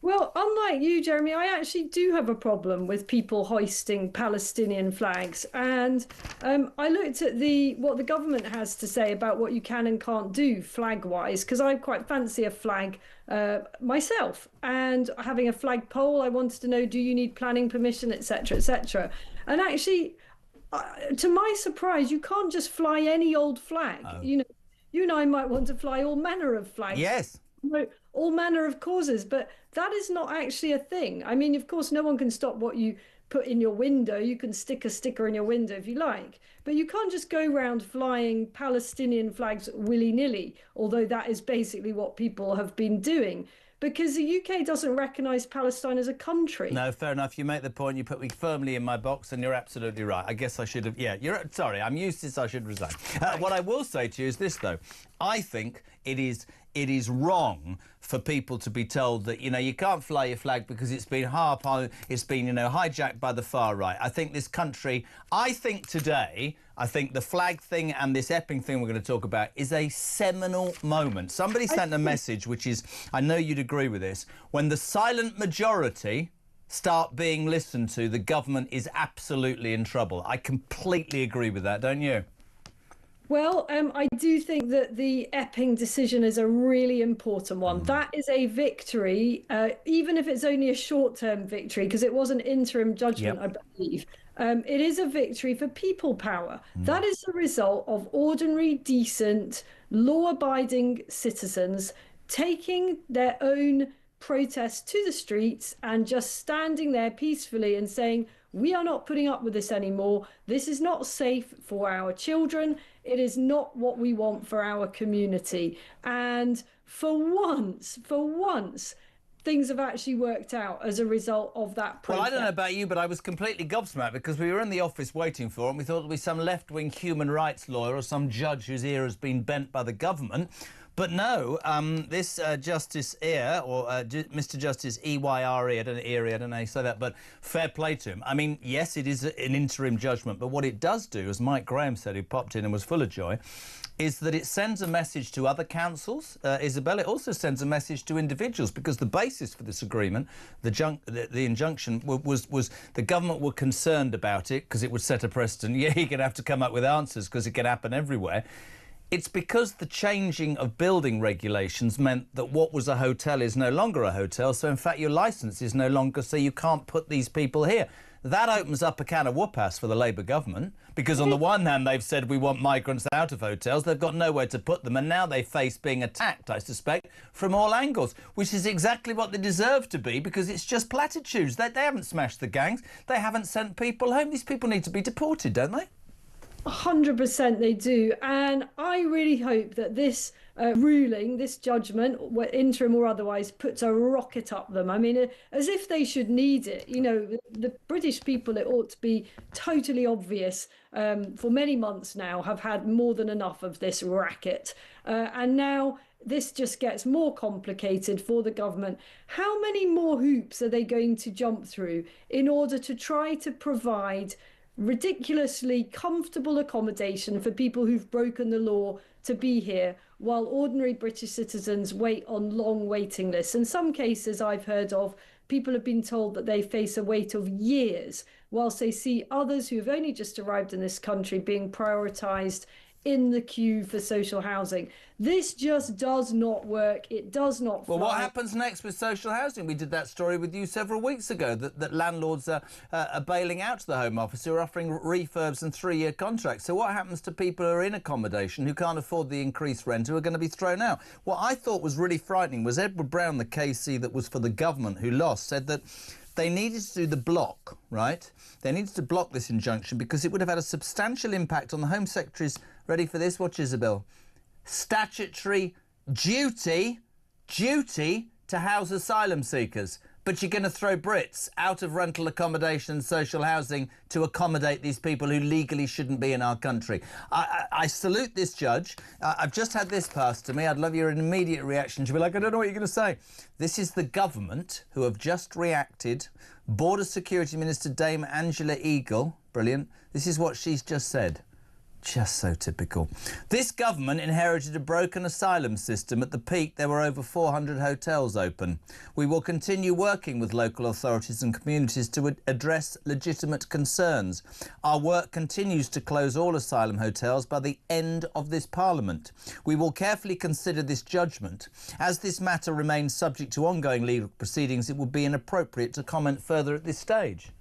Speaker 21: Well, unlike you, Jeremy, I actually do have a problem with people hoisting Palestinian flags. And I looked at what the government has to say about what you can and can't do flag-wise, because I quite fancy a flag myself. And having a flag pole, I wanted to know, do you need planning permission, etc., etc. And actually, to my surprise, you can't just fly any old flag. Oh. You and I might want to fly all manner of flags.
Speaker 2: Yes.
Speaker 21: All manner of causes, but that is not actually a thing. I mean, of course, no one can stop what you put in your window. You can stick a sticker in your window if you like, but you can't just go around flying Palestinian flags willy-nilly, although that is basically what people have been doing, because the UK doesn't recognise Palestine as a country.
Speaker 2: No, fair enough. You make the point. You put me firmly in my box, and you're absolutely right. I guess I should have... Yeah, sorry, I'm used to this. I should resign. What I will say to you is this, though. I think it is wrong for people to be told that, you can't fly your flag because it's been hijacked by the far right. I think this country... I think the flag thing and this Epping thing we're going to talk about is a seminal moment. Somebody sent a message, which is, I know you'd agree with this, when the silent majority start being listened to, the government is absolutely in trouble. I completely agree with that, don't you?
Speaker 21: Well, I do think that the Epping decision is a really important one. That is a victory, even if it's only a short-term victory, because it was an interim judgment, I believe. It is a victory for people power. That is the result of ordinary, decent, law-abiding citizens taking their own protests to the streets and just standing there peacefully and saying, we are not putting up with this anymore. This is not safe for our children. It is not what we want for our community. And for once, things have actually worked out as a result of that protest.
Speaker 2: Well, I don't know about you, but I was completely gobsmacked because we were in the office waiting for him. We thought it would be some left-wing human rights lawyer or some judge whose ear has been bent by the government. But no, this Justice Eyre, or Mr Justice E-Y-R-E, I don't know how you say that, but fair play to him. I mean, yes, it is an interim judgment, but what it does do, as Mike Graham said, who popped in and was full of joy, is that it sends a message to other councils. Isabel, it also sends a message to individuals, because the basis for this agreement, the injunction, was the government were concerned about it because it would set a precedent. Yeah, you're going to have to come up with answers because it can happen everywhere. It's because the changing of building regulations meant that what was a hotel is no longer a hotel, so in fact your licence is no longer, so you can't put these people here. That opens up a can of whoop-ass for the Labour government, because on the one hand they've said we want migrants out of hotels, they've got nowhere to put them, and now they face being attacked, I suspect, from all angles, which is exactly what they deserve to be, because it's just platitudes. They haven't smashed the gangs, they haven't sent people home. These people need to be deported, don't they?
Speaker 21: 100% they do, and I really hope that this ruling, this judgment, interim or otherwise, puts a rocket up them. I mean, as if they should need it. The British people, it ought to be totally obvious, for many months now, have had more than enough of this racket, and now this just gets more complicated for the government. How many more hoops are they going to jump through in order to try to provide ridiculously comfortable accommodation for people who've broken the law to be here, while ordinary British citizens wait on long waiting lists? In some cases I've heard of, people have been told that they face a wait of years, whilst they see others who have only just arrived in this country being prioritised in the queue for social housing. This just does not work. It does not fly.
Speaker 2: Well, what happens next with social housing? We did that story with you several weeks ago, that landlords are bailing out to the Home Office, who are offering refurbs and 3-year contracts. So what happens to people who are in accommodation, who can't afford the increased rent, who are going to be thrown out? What I thought was really frightening was Edward Brown, the KC that was for the government who lost, said that they needed to do the block, right? They needed to block this injunction because it would have had a substantial impact on the Home Secretary's, ready for this, watch Isabel, statutory duty to house asylum seekers. But you're going to throw Brits out of rental accommodation and social housing to accommodate these people who legally shouldn't be in our country. I salute this judge. I've just had this passed to me. I'd love your immediate reaction. She'll be like, I don't know what you're going to say. This is the government who have just reacted. Border Security Minister Dame Angela Eagle, brilliant. This is what she's just said. Just so typical. This government inherited a broken asylum system. At the peak, there were over 400 hotels open. We will continue working with local authorities and communities to address legitimate concerns. Our work continues to close all asylum hotels by the end of this Parliament. We will carefully consider this judgment. As this matter remains subject to ongoing legal proceedings, it would be inappropriate to comment further at this stage.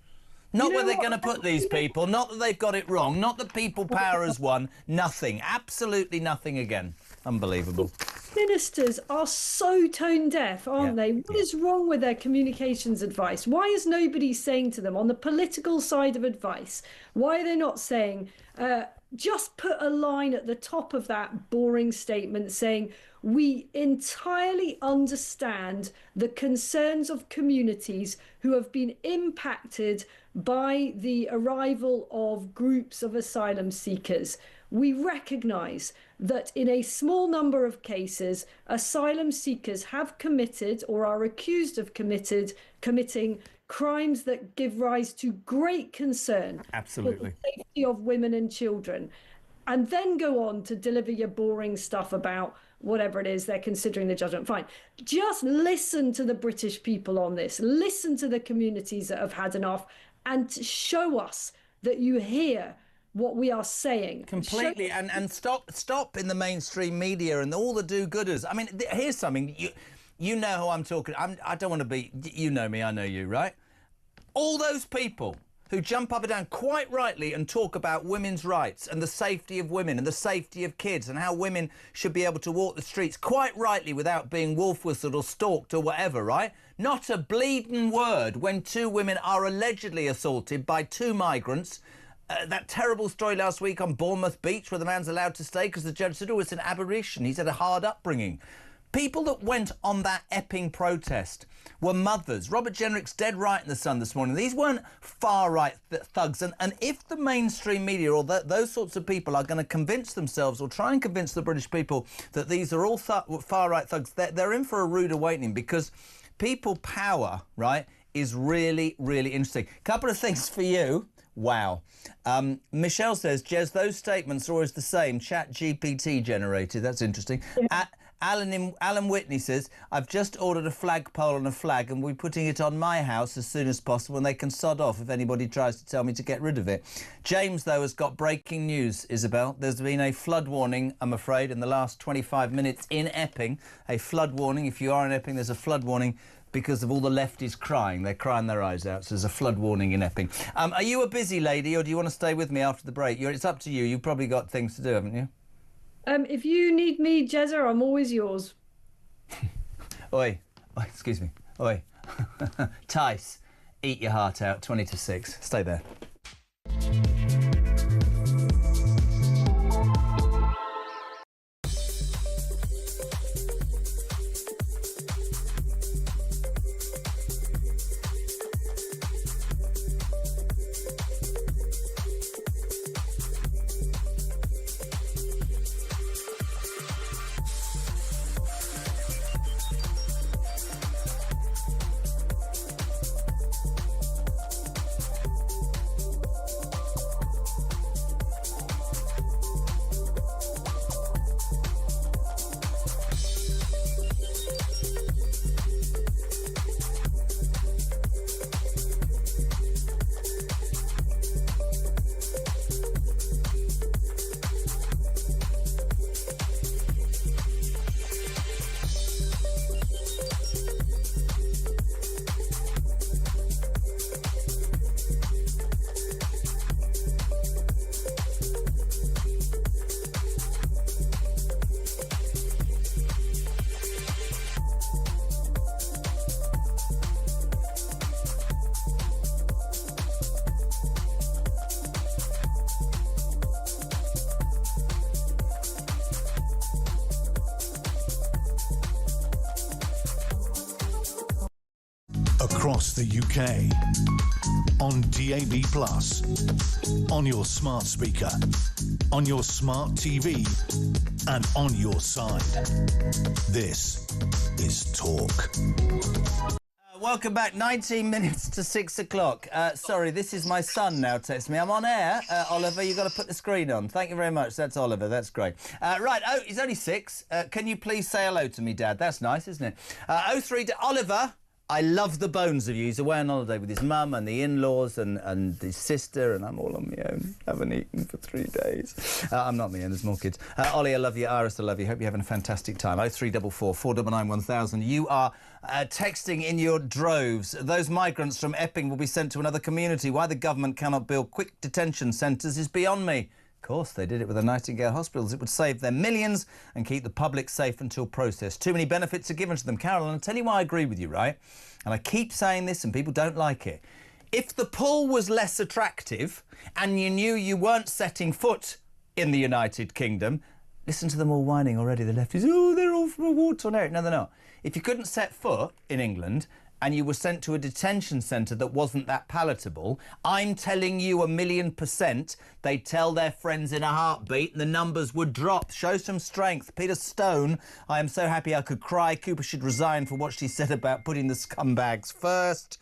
Speaker 2: Not where they're going to put these people, not that they've got it wrong, not that people power has won, nothing, absolutely nothing again. Unbelievable.
Speaker 21: Ministers are so tone deaf, aren't they? What is wrong with their communications advice? Why is nobody saying to them on the political side of advice, why are they not saying, just put a line at the top of that boring statement saying, we entirely understand the concerns of communities who have been impacted by the arrival of groups of asylum seekers. We recognise that in a small number of cases, asylum seekers have committed or are accused of committing crimes that give rise to great concern for the safety of women and children. And then go on to deliver your boring stuff about whatever it is they're considering the judgment. Fine. Just listen to the British people on this. Listen to the communities that have had enough and show us that you hear what we are saying.
Speaker 2: Completely. And stop in the mainstream media and all the do-gooders. I mean, here's something. You know who I'm talking. I don't want to be... You know me, I know you, right? All those people who jump up and down quite rightly and talk about women's rights and the safety of women and the safety of kids and how women should be able to walk the streets quite rightly without being wolf-whistled or stalked or whatever, right? Not a bleeding word when two women are allegedly assaulted by two migrants. That terrible story last week on Bournemouth Beach where the man's allowed to stay because the judge said, oh, it's an aberration. He's had a hard upbringing. People that went on that Epping protest were mothers. Robert Jenrick's dead right in the Sun this morning. These weren't far-right thugs. And if the mainstream media or those sorts of people are going to convince themselves or try and convince the British people that these are all far-right thugs, they're in for a rude awakening because people power, right, is really, really interesting. Couple of things for you. Wow. Michelle says, Jez, those statements are always the same. Chat GPT generated. That's interesting. Alan Whitney says, I've just ordered a flagpole and a flag and we're putting it on my house as soon as possible and they can sod off if anybody tries to tell me to get rid of it. James, though, has got breaking news, Isabel. There's been a flood warning, I'm afraid, in the last 25 minutes in Epping. A flood warning. If you are in Epping, there's a flood warning because of all the lefties crying. They're crying their eyes out, so there's a flood warning in Epping. Are you a busy lady or do you want to stay with me after the break? It's up to you. You've probably got things to do, haven't you?
Speaker 21: If you need me, Jezza, I'm always yours.
Speaker 2: Oi. Oh, excuse me. Oi. Tice, eat your heart out, 20 to 6. Stay there.
Speaker 1: across the UK, on DAB+, on your smart speaker, on your smart TV, and on your side. This is Talk.
Speaker 2: Welcome back. 19 minutes to 6 o'clock. Sorry, this is my son now texting me. I'm on air. Oliver, you've got to put the screen on. Thank you very much. That's Oliver. That's great. Right. Oh, he's only 6. Can you please say hello to me, Dad? That's nice, isn't it? 03... Oliver, I love the bones of you. He's away on holiday with his mum and the in-laws and his sister, and I'm all on my own. Haven't eaten for 3 days. I'm not on my own, there's more kids. Ollie, I love you. Iris, I love you. Hope you're having a fantastic time. 0344 499 1000. You are texting in your droves. Those migrants from Epping will be sent to another community. Why the government cannot build quick detention centres is beyond me. Of course, they did it with the Nightingale hospitals. It would save them millions and keep the public safe until processed. Too many benefits are given to them. Carol, I'll tell you why I agree with you, right? And I keep saying this and people don't like it. If the pull was less attractive and you knew you weren't setting foot in the United Kingdom, listen to them all whining already. The lefties, oh, they're all from a war-torn area. No, they're not. If you couldn't set foot in England and you were sent to a detention centre that wasn't that palatable, I'm telling you 1,000,000% they'd tell their friends in a heartbeat and the numbers would drop. Show some strength. Peter Stone, I am so happy I could cry. Cooper should resign for what she said about putting the scumbags first.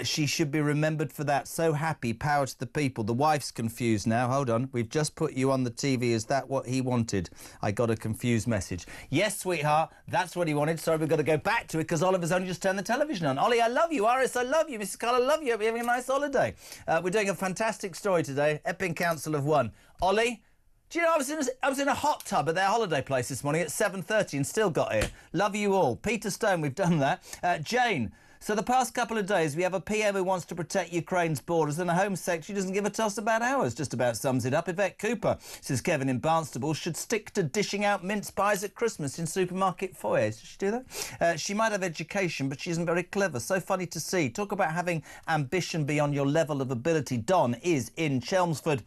Speaker 2: She should be remembered for that. So happy. Power to the people. The wife's confused now. Hold on. We've just put you on the TV. Is that what he wanted? I got a confused message. Yes, sweetheart. That's what he wanted. Sorry, we've got to go back to it because Oliver's only just turned the television on. Ollie, I love you. Iris, I love you. Mrs. Carl, I love you. Hope you're having a nice holiday. We're doing a fantastic story today. Epping Council have won. Ollie? Do you know, I was in a hot tub at their holiday place this morning at 7:30 and still got here. Love you all. Peter Stone, we've done that. Jane, so the past couple of days we have a PM who wants to protect Ukraine's borders and a Home Secretary doesn't give a toss about ours. Just about sums it up. Yvette Cooper says Kevin in Barnstable should stick to dishing out mince pies at Christmas in supermarket foyers. Does she do that? She might have education, but she isn't very clever. So funny to see. Talk about having ambition beyond your level of ability. Don is in Chelmsford.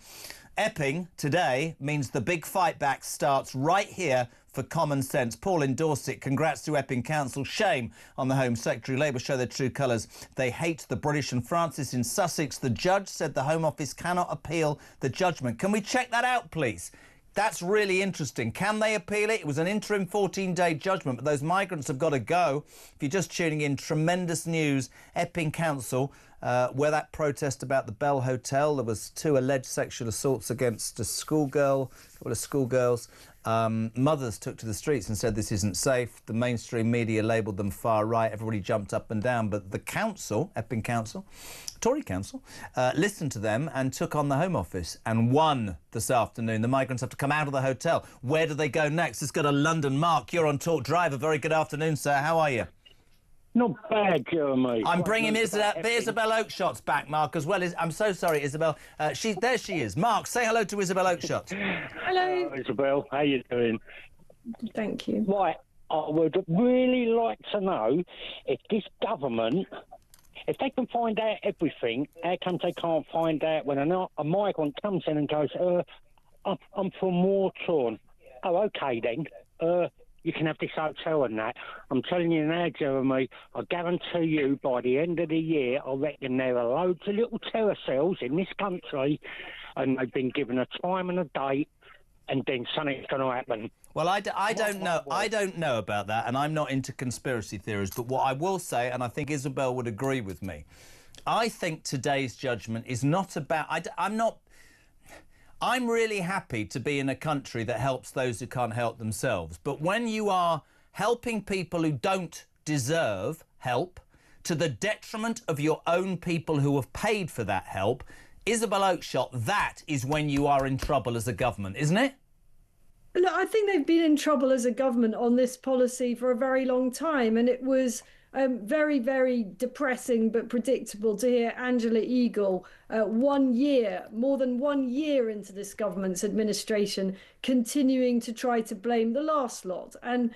Speaker 2: Epping today means the big fight back starts right here for common sense. Paul in Dorset, congrats to Epping Council. Shame on the Home Secretary. Labour show their true colours. They hate the British. And Francis in Sussex, the judge said the Home Office cannot appeal the judgment. Can we check that out, please? That's really interesting. Can they appeal it? It was an interim 14-day judgment, but those migrants have got to go. If you're just tuning in, tremendous news. Epping Council, where that protest about the Bell Hotel, there was 2 alleged sexual assaults against a schoolgirl, a couple of schoolgirls. Mothers took to the streets and said this isn't safe. The mainstream media labelled them far right. Everybody jumped up and down. But the council, Epping Council, Tory Council, listened to them and took on the Home Office and won this afternoon. The migrants have to come out of the hotel. Where do they go next? Let's go to London. Mark, you're on Talk Drive. A very good afternoon, sir. How are you?
Speaker 4: Not bad, Jeremy.
Speaker 2: I'm bringing Isabel Oakeshot's back, Mark, as well. I'm so sorry, Isabel. There she is. Mark, say hello to Isabel Oakeshott.
Speaker 4: Hello, Isabel. How you doing?
Speaker 21: Thank you.
Speaker 4: Right, I would really like to know if this government, if they can find out everything, how come they can't find out when a migrant comes in and goes, I'm from war-torn. Oh, OK, then. You can have this hotel and that. I'm telling you now, Jeremy, I guarantee you by the end of the year, I reckon there are loads of little terror cells in this country and they've been given a time and a date and then something's going to happen.
Speaker 2: Well, I don't know. I don't know about that, and I'm not into conspiracy theories. But what I will say, and I think Isabel would agree with me, I think today's judgment is not about... I'm really happy to be in a country that helps those who can't help themselves. But when you are helping people who don't deserve help to the detriment of your own people who have paid for that help, Isabel Oakeshott, that is when you are in trouble as a government, isn't it?
Speaker 21: Look, I think they've been in trouble as a government on this policy for a very long time, and it was very, very depressing but predictable to hear Angela Eagle 1 year, more than 1 year into this government's administration, continuing to try to blame the last lot. And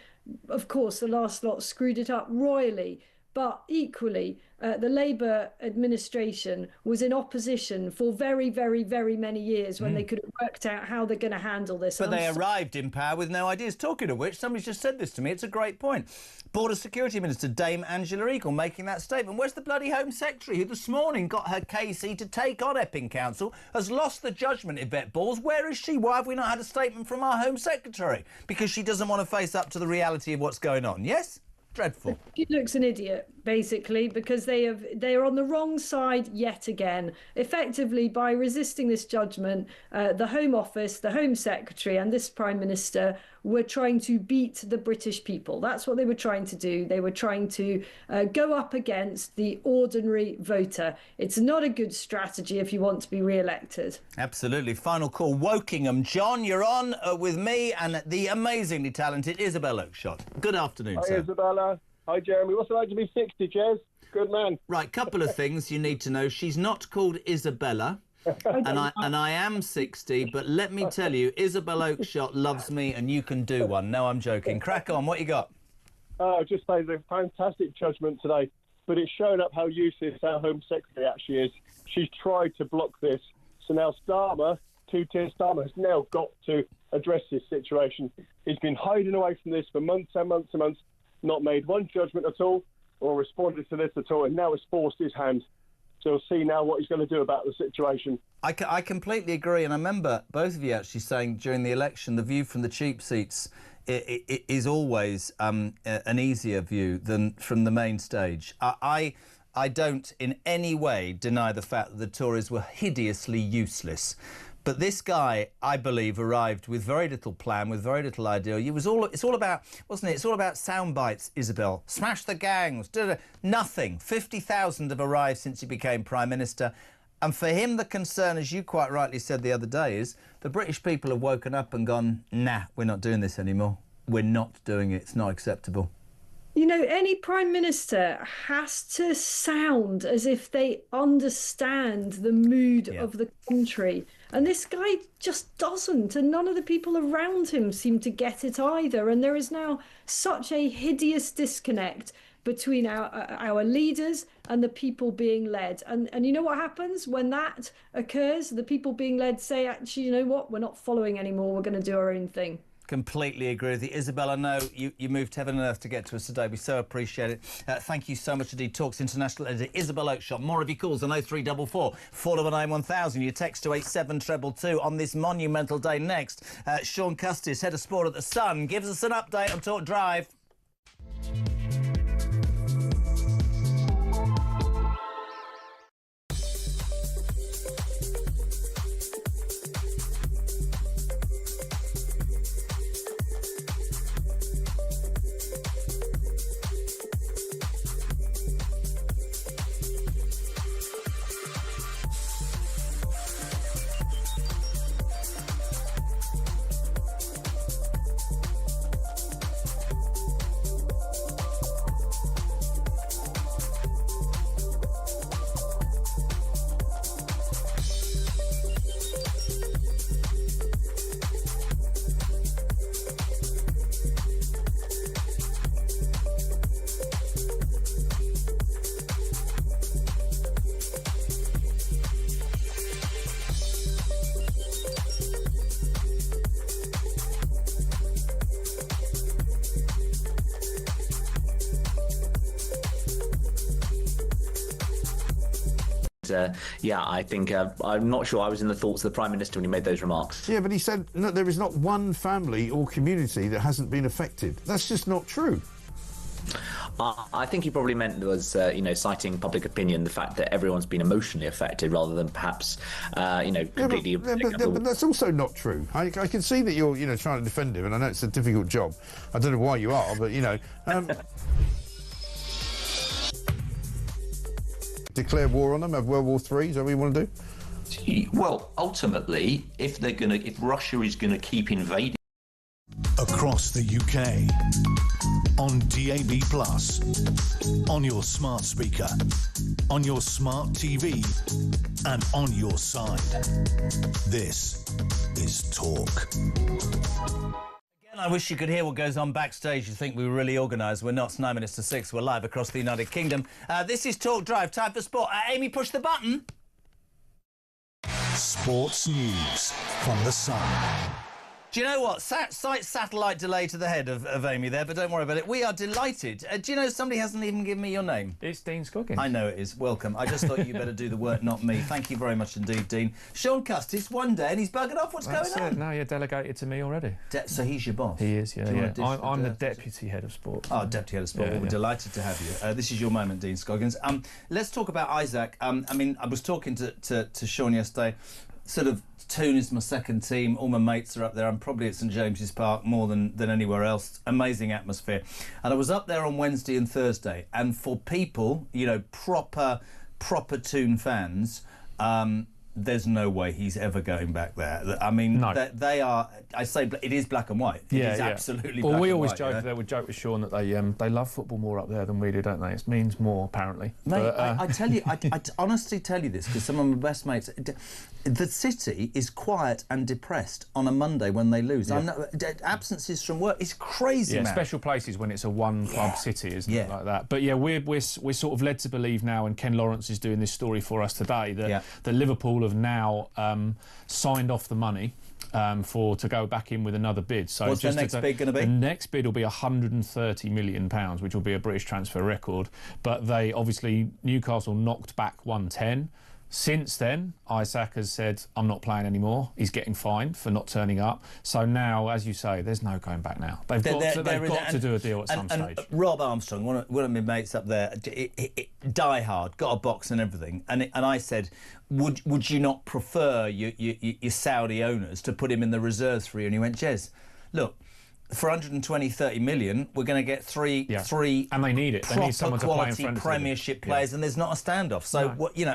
Speaker 21: of course, the last lot screwed it up royally. But equally, the Labour administration was in opposition for very, very, very many years when they could have worked out how they're going to handle this.
Speaker 2: But they arrived in power with no ideas. Talking of which, somebody's just said this to me. It's a great point. Border Security Minister Dame Angela Eagle making that statement. Where's the bloody Home Secretary who this morning got her KC to take on Epping Council, has lost the judgment, Yvette Balls? Where is she? Why have we not had a statement from our Home Secretary? Because she doesn't want to face up to the reality of what's going on, yes? Dreadful.
Speaker 21: She looks an idiot, basically, because they are on the wrong side yet again. Effectively, by resisting this judgment, the Home Office, the Home Secretary and this Prime Minister were trying to beat the British people. That's what they were trying to do. They were trying to go up against the ordinary voter. It's not a good strategy if you want to be re-elected.
Speaker 2: Absolutely. Final call, Wokingham. John, you're on with me and the amazingly talented Isabel Oakeshott. Good afternoon,
Speaker 5: Hi,
Speaker 2: sir.
Speaker 5: Isabella. Hi, Jeremy. What's it like to be 60, Jez? Good man.
Speaker 2: Right, couple of things you need to know. She's not called Isabella. and I am 60, but let me tell you, Isabel Oakeshott loves me and you can do one. No, I'm joking. Crack on, what you got?
Speaker 5: I'll just say the fantastic judgment today, but it's shown up how useless our Home Secretary actually is. She's tried to block this. So now Starmer, two-tier Starmer, has now got to address this situation. He's been hiding away from this for months and months and months, not made one judgment at all or responded to this at all, and now it's forced his hand. So we'll see now what he's going to do about the situation.
Speaker 2: I completely agree, and I remember both of you actually saying during the election the view from the cheap seats it is always an easier view than from the main stage. I don't in any way deny the fact that the Tories were hideously useless. But this guy, I believe, arrived with very little plan, with very little idea. It's all about, wasn't it? It's all about sound bites, Isabel. Smash the gangs. Nothing. 50,000 have arrived since he became Prime Minister. And for him, the concern, as you quite rightly said the other day, is the British people have woken up and gone, nah, we're not doing this anymore. We're not doing it. It's not acceptable.
Speaker 21: You know, any Prime Minister has to sound as if they understand the mood of the country. And this guy just doesn't. And none of the people around him seem to get it either. And there is now such a hideous disconnect between our leaders and the people being led. And you know what happens when that occurs? The people being led say, actually, you know what? We're not following anymore. We're going to do our own thing.
Speaker 2: Completely agree with you. Isabel, I know you moved heaven and earth to get to us today. We so appreciate it. Thank you so much indeed. Talks International Editor Isabel Oakeshott. More of your calls on 0344 499 1000. Your text to 87222 on this monumental day. Next, Sean Custis, Head of Sport at The Sun, gives us an update on Talk Drive.
Speaker 20: Yeah, I think I'm not sure I was in the thoughts of the Prime Minister when he made those remarks.
Speaker 8: Yeah, but he said no, there is not one family or community that hasn't been affected. That's just not true.
Speaker 20: I think he probably meant was, citing public opinion, the fact that everyone's been emotionally affected rather than perhaps, completely...
Speaker 8: But that's also not true. I can see that you're, trying to defend him, and I know it's a difficult job. I don't know why you are, but, declare war on them, have World War III, is that what you want to do?
Speaker 22: Well, ultimately, if Russia is going to keep invading...
Speaker 1: Across the UK, on DAB+, on your smart speaker, on your smart TV, and on your side. This is Talk.
Speaker 2: I wish you could hear what goes on backstage. You'd think we were really organised. We're not. It's 9 minutes to 6. We're live across the United Kingdom. This is Talk Drive. Time for sport. Amy, push the button.
Speaker 1: Sports news from The Sun.
Speaker 2: Do you know what? Slight satellite delay to the head of Amy there, but don't worry about it. We are delighted. Do you know somebody hasn't even given me your name?
Speaker 3: It's Dean Scoggins.
Speaker 2: I know it is. Welcome. I just thought you better do the work, not me. Thank you very much indeed, Dean. Sean Custis, one day, and he's buggered off. What's going on?
Speaker 3: No, you're delegated to me already.
Speaker 2: So he's your boss?
Speaker 3: He is, yeah. I'm the deputy head of sport.
Speaker 2: Oh, deputy head of sport. Well, we're delighted to have you. This is your moment, Dean Scoggins. Let's talk about Isaac. I mean, I was talking to Sean yesterday. Sort of Toon is my second team. All my mates are up there. I'm probably at St James's Park more than anywhere else. Amazing atmosphere. And I was up there on Wednesday and Thursday. And for people, you know, proper Toon fans, there's no way he's ever going back there. I mean, they are. I say it is black and white. It is absolutely.
Speaker 3: Well,
Speaker 2: black
Speaker 3: we
Speaker 2: and
Speaker 3: always
Speaker 2: white,
Speaker 3: joke. They would joke with Sean that they love football more up there than we do, don't they? It means more, apparently.
Speaker 2: Mate,
Speaker 3: but,
Speaker 2: I tell you, I honestly tell you this because some of my best mates. The city is quiet and depressed on a Monday when they lose. Absences from work. It's crazy, man.
Speaker 3: Special places when it's a one-club city, isn't it? Like that. But yeah, we're sort of led to believe now, and Ken Lawrence is doing this story for us today, that Liverpool have now signed off the money to go back in with another bid. So
Speaker 2: what's the next bid going to be?
Speaker 3: The next bid will be £130 million, which will be a British transfer record. But Newcastle knocked back 110. Since then, Isaac has said, I'm not playing anymore. He's getting fined for not turning up. So now, as you say, there's no going back now. They've got to do a deal at some stage.
Speaker 2: Rob Armstrong, one of my mates up there, die hard, got a box and everything. And I said, would you not prefer your Saudi owners to put him in the reserves for you? And he went, Jez, look, for 30 million, we're going to get three
Speaker 3: and they need it. They need someone to play in front of
Speaker 2: Premiership players, and there's not a standoff. So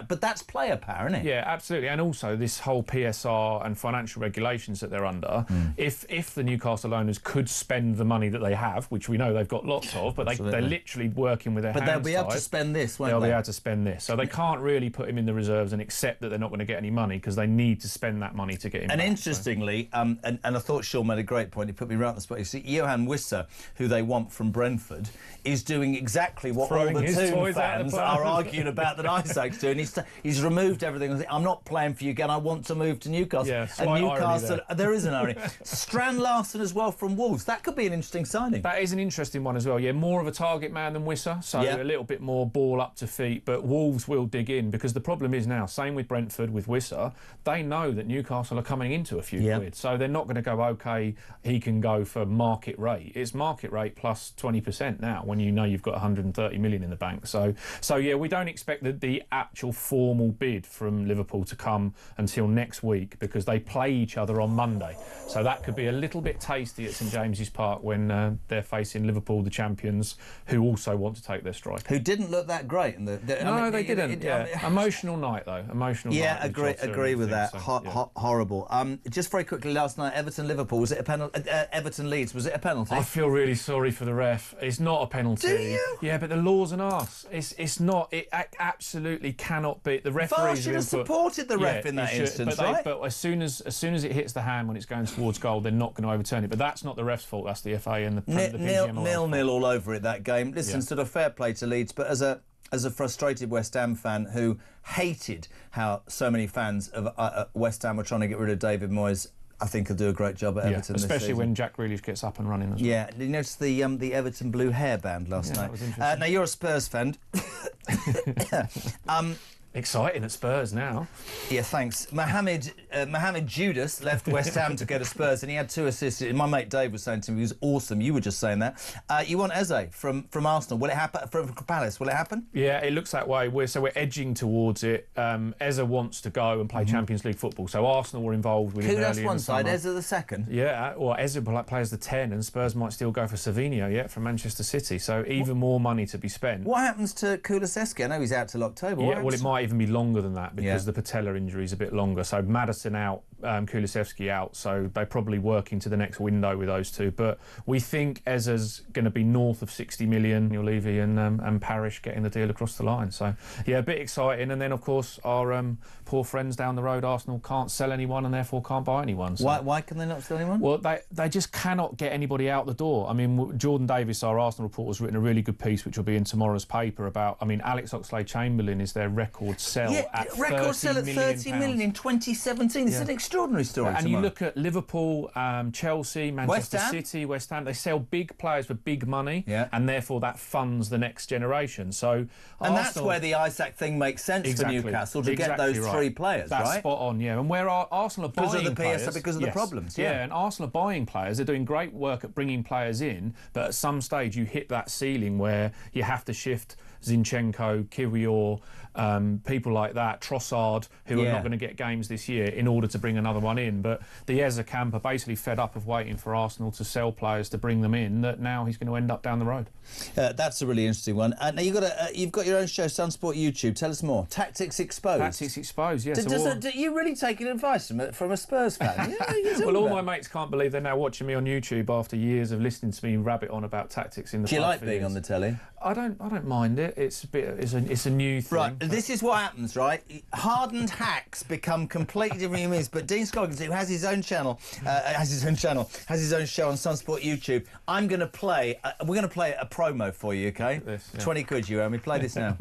Speaker 2: but that's player power, isn't it?
Speaker 3: Yeah, absolutely. And also this whole PSR and financial regulations that they're under. If the Newcastle owners could spend the money that they have, which we know they've got lots of, but they're literally working with their hands.
Speaker 2: But they'll be able to spend this, won't they?
Speaker 3: They'll be able to spend this. So they can't really put him in the reserves and accept that they're not going to get any money because they need to spend that money to get him.
Speaker 2: And
Speaker 3: back,
Speaker 2: interestingly, and I thought Sean made a great point. He put me right on the spot. You see, Johan Wissa, who they want from Brentford, is doing exactly what all the Toon fans are arguing about that Isaac's doing. He's removed everything. I'm not playing for you again. I want to move to Newcastle.
Speaker 3: Yeah,
Speaker 2: and Newcastle, there is an irony. Strand Larsen as well from Wolves. That could be an interesting signing.
Speaker 3: That is an interesting one as well. Yeah, more of a target man than Wissa, so a little bit more ball up to feet. But Wolves will dig in because the problem is now, same with Brentford, with Wissa, they know that Newcastle are coming into a few quid. So they're not going to go, OK, he can go for market rate. It's market rate plus 20% now when you know you've got 130 million in the bank. So yeah, we don't expect the actual formal bid from Liverpool to come until next week because they play each other on Monday. So that could be a little bit tasty at St James's Park when they're facing Liverpool, the champions, who also want to take their strike.
Speaker 2: Who didn't look that great.
Speaker 3: They didn't. Emotional night, though. Emotional night.
Speaker 2: Yeah, agree with that. Horrible. Just very quickly, last night, Everton-Liverpool, was it a penalty? Everton-Leeds, was it a penalty?
Speaker 3: I feel really sorry for the ref. It's not a penalty.
Speaker 2: Do you?
Speaker 3: Yeah, but the law's an arse. It's not. It absolutely cannot be. The referees
Speaker 2: VAR should have supported the ref in that instance, right?
Speaker 3: But as soon as it hits the hand when it's going towards goal, they're not going to overturn it. But that's not the ref's fault. That's the FA and the PGMOL.
Speaker 2: 0-0 all over it, that game. Listen, sort of fair play to Leeds, but as a frustrated West Ham fan who hated how so many fans of West Ham were trying to get rid of David Moyes, I think he'll do a great job at Everton this season.
Speaker 3: Especially when Jack Grealish gets up and running as well.
Speaker 2: Yeah, did you notice the Everton blue hairband last night?
Speaker 3: That was interesting.
Speaker 2: Now, you're a Spurs fan.
Speaker 3: Exciting at Spurs now.
Speaker 2: Yeah, thanks. Mohamed Judas left West Ham to go to Spurs, and he had 2 assists. My mate Dave was saying to me, he was awesome. You were just saying that. You want Eze from Arsenal. Will it happen? From Palace, will it happen?
Speaker 3: Yeah, it looks that way. We're edging towards it. Eze wants to go and play Champions League football, so Arsenal were involved with him earlier in the summer.
Speaker 2: That's one side, Eze the second.
Speaker 3: Yeah, well, Eze plays the 10, and Spurs might still go for Savinho, from Manchester City, so even more money to be spent.
Speaker 2: What happens to Kulusevski? I know he's out till October.
Speaker 3: Yeah, well, it might even be longer than that because the patella injury is a bit longer. So Maddison out Kulusevski out, so they probably work into the next window with those two. But we think Eza's going to be north of 60 million. You'll Levy and Parish getting the deal across the line. So, yeah, a bit exciting. And then, of course, our poor friends down the road, Arsenal, can't sell anyone and therefore can't buy anyone. So.
Speaker 2: Why can they not sell anyone?
Speaker 3: Well, they just cannot get anybody out the door. I mean, Jordan Davis, our Arsenal reporter, has written a really good piece, which will be in tomorrow's paper, about, I mean, Alex Oxlade-Chamberlain is their record sell at £30
Speaker 2: million in 2017. It's an extraordinary story.
Speaker 3: And you look at Liverpool, Chelsea, Manchester City, West Ham, they sell big players for big money, and therefore that funds the next generation. So,
Speaker 2: and that's where the Isaac thing makes sense for Newcastle, to get those three players,
Speaker 3: that's
Speaker 2: right?
Speaker 3: Spot on, yeah. And where Arsenal are buying players...
Speaker 2: Because of the problems,
Speaker 3: and Arsenal are buying players. They're doing great work at bringing players in, but at some stage you hit that ceiling where you have to shift Zinchenko, Kiwior, people like that, Trossard, who are not going to get games this year, in order to bring another one in. But the Eza camp are basically fed up of waiting for Arsenal to sell players to bring them in, that now he's going to end up down the road.
Speaker 2: That's a really interesting one. Now you've got your own show, Sunsport YouTube. Tell us more. Tactics Exposed.
Speaker 3: Tactics Exposed, yes.
Speaker 2: Do you really taking advice from a Spurs fan?
Speaker 3: Well, all my mates can't believe they're now watching me on YouTube after years of listening to me rabbit on about tactics in the pub.
Speaker 2: Do you like being on the telly?
Speaker 3: I don't mind it. It's a new thing.
Speaker 2: Right, this is what happens, right? Hardened hacks become completely different humans. But Dean Scoggins, who has his own channel, has his own show on Sunsport YouTube. We're going to play a promo for you, okay? 20 quid, you owe me. Play this now.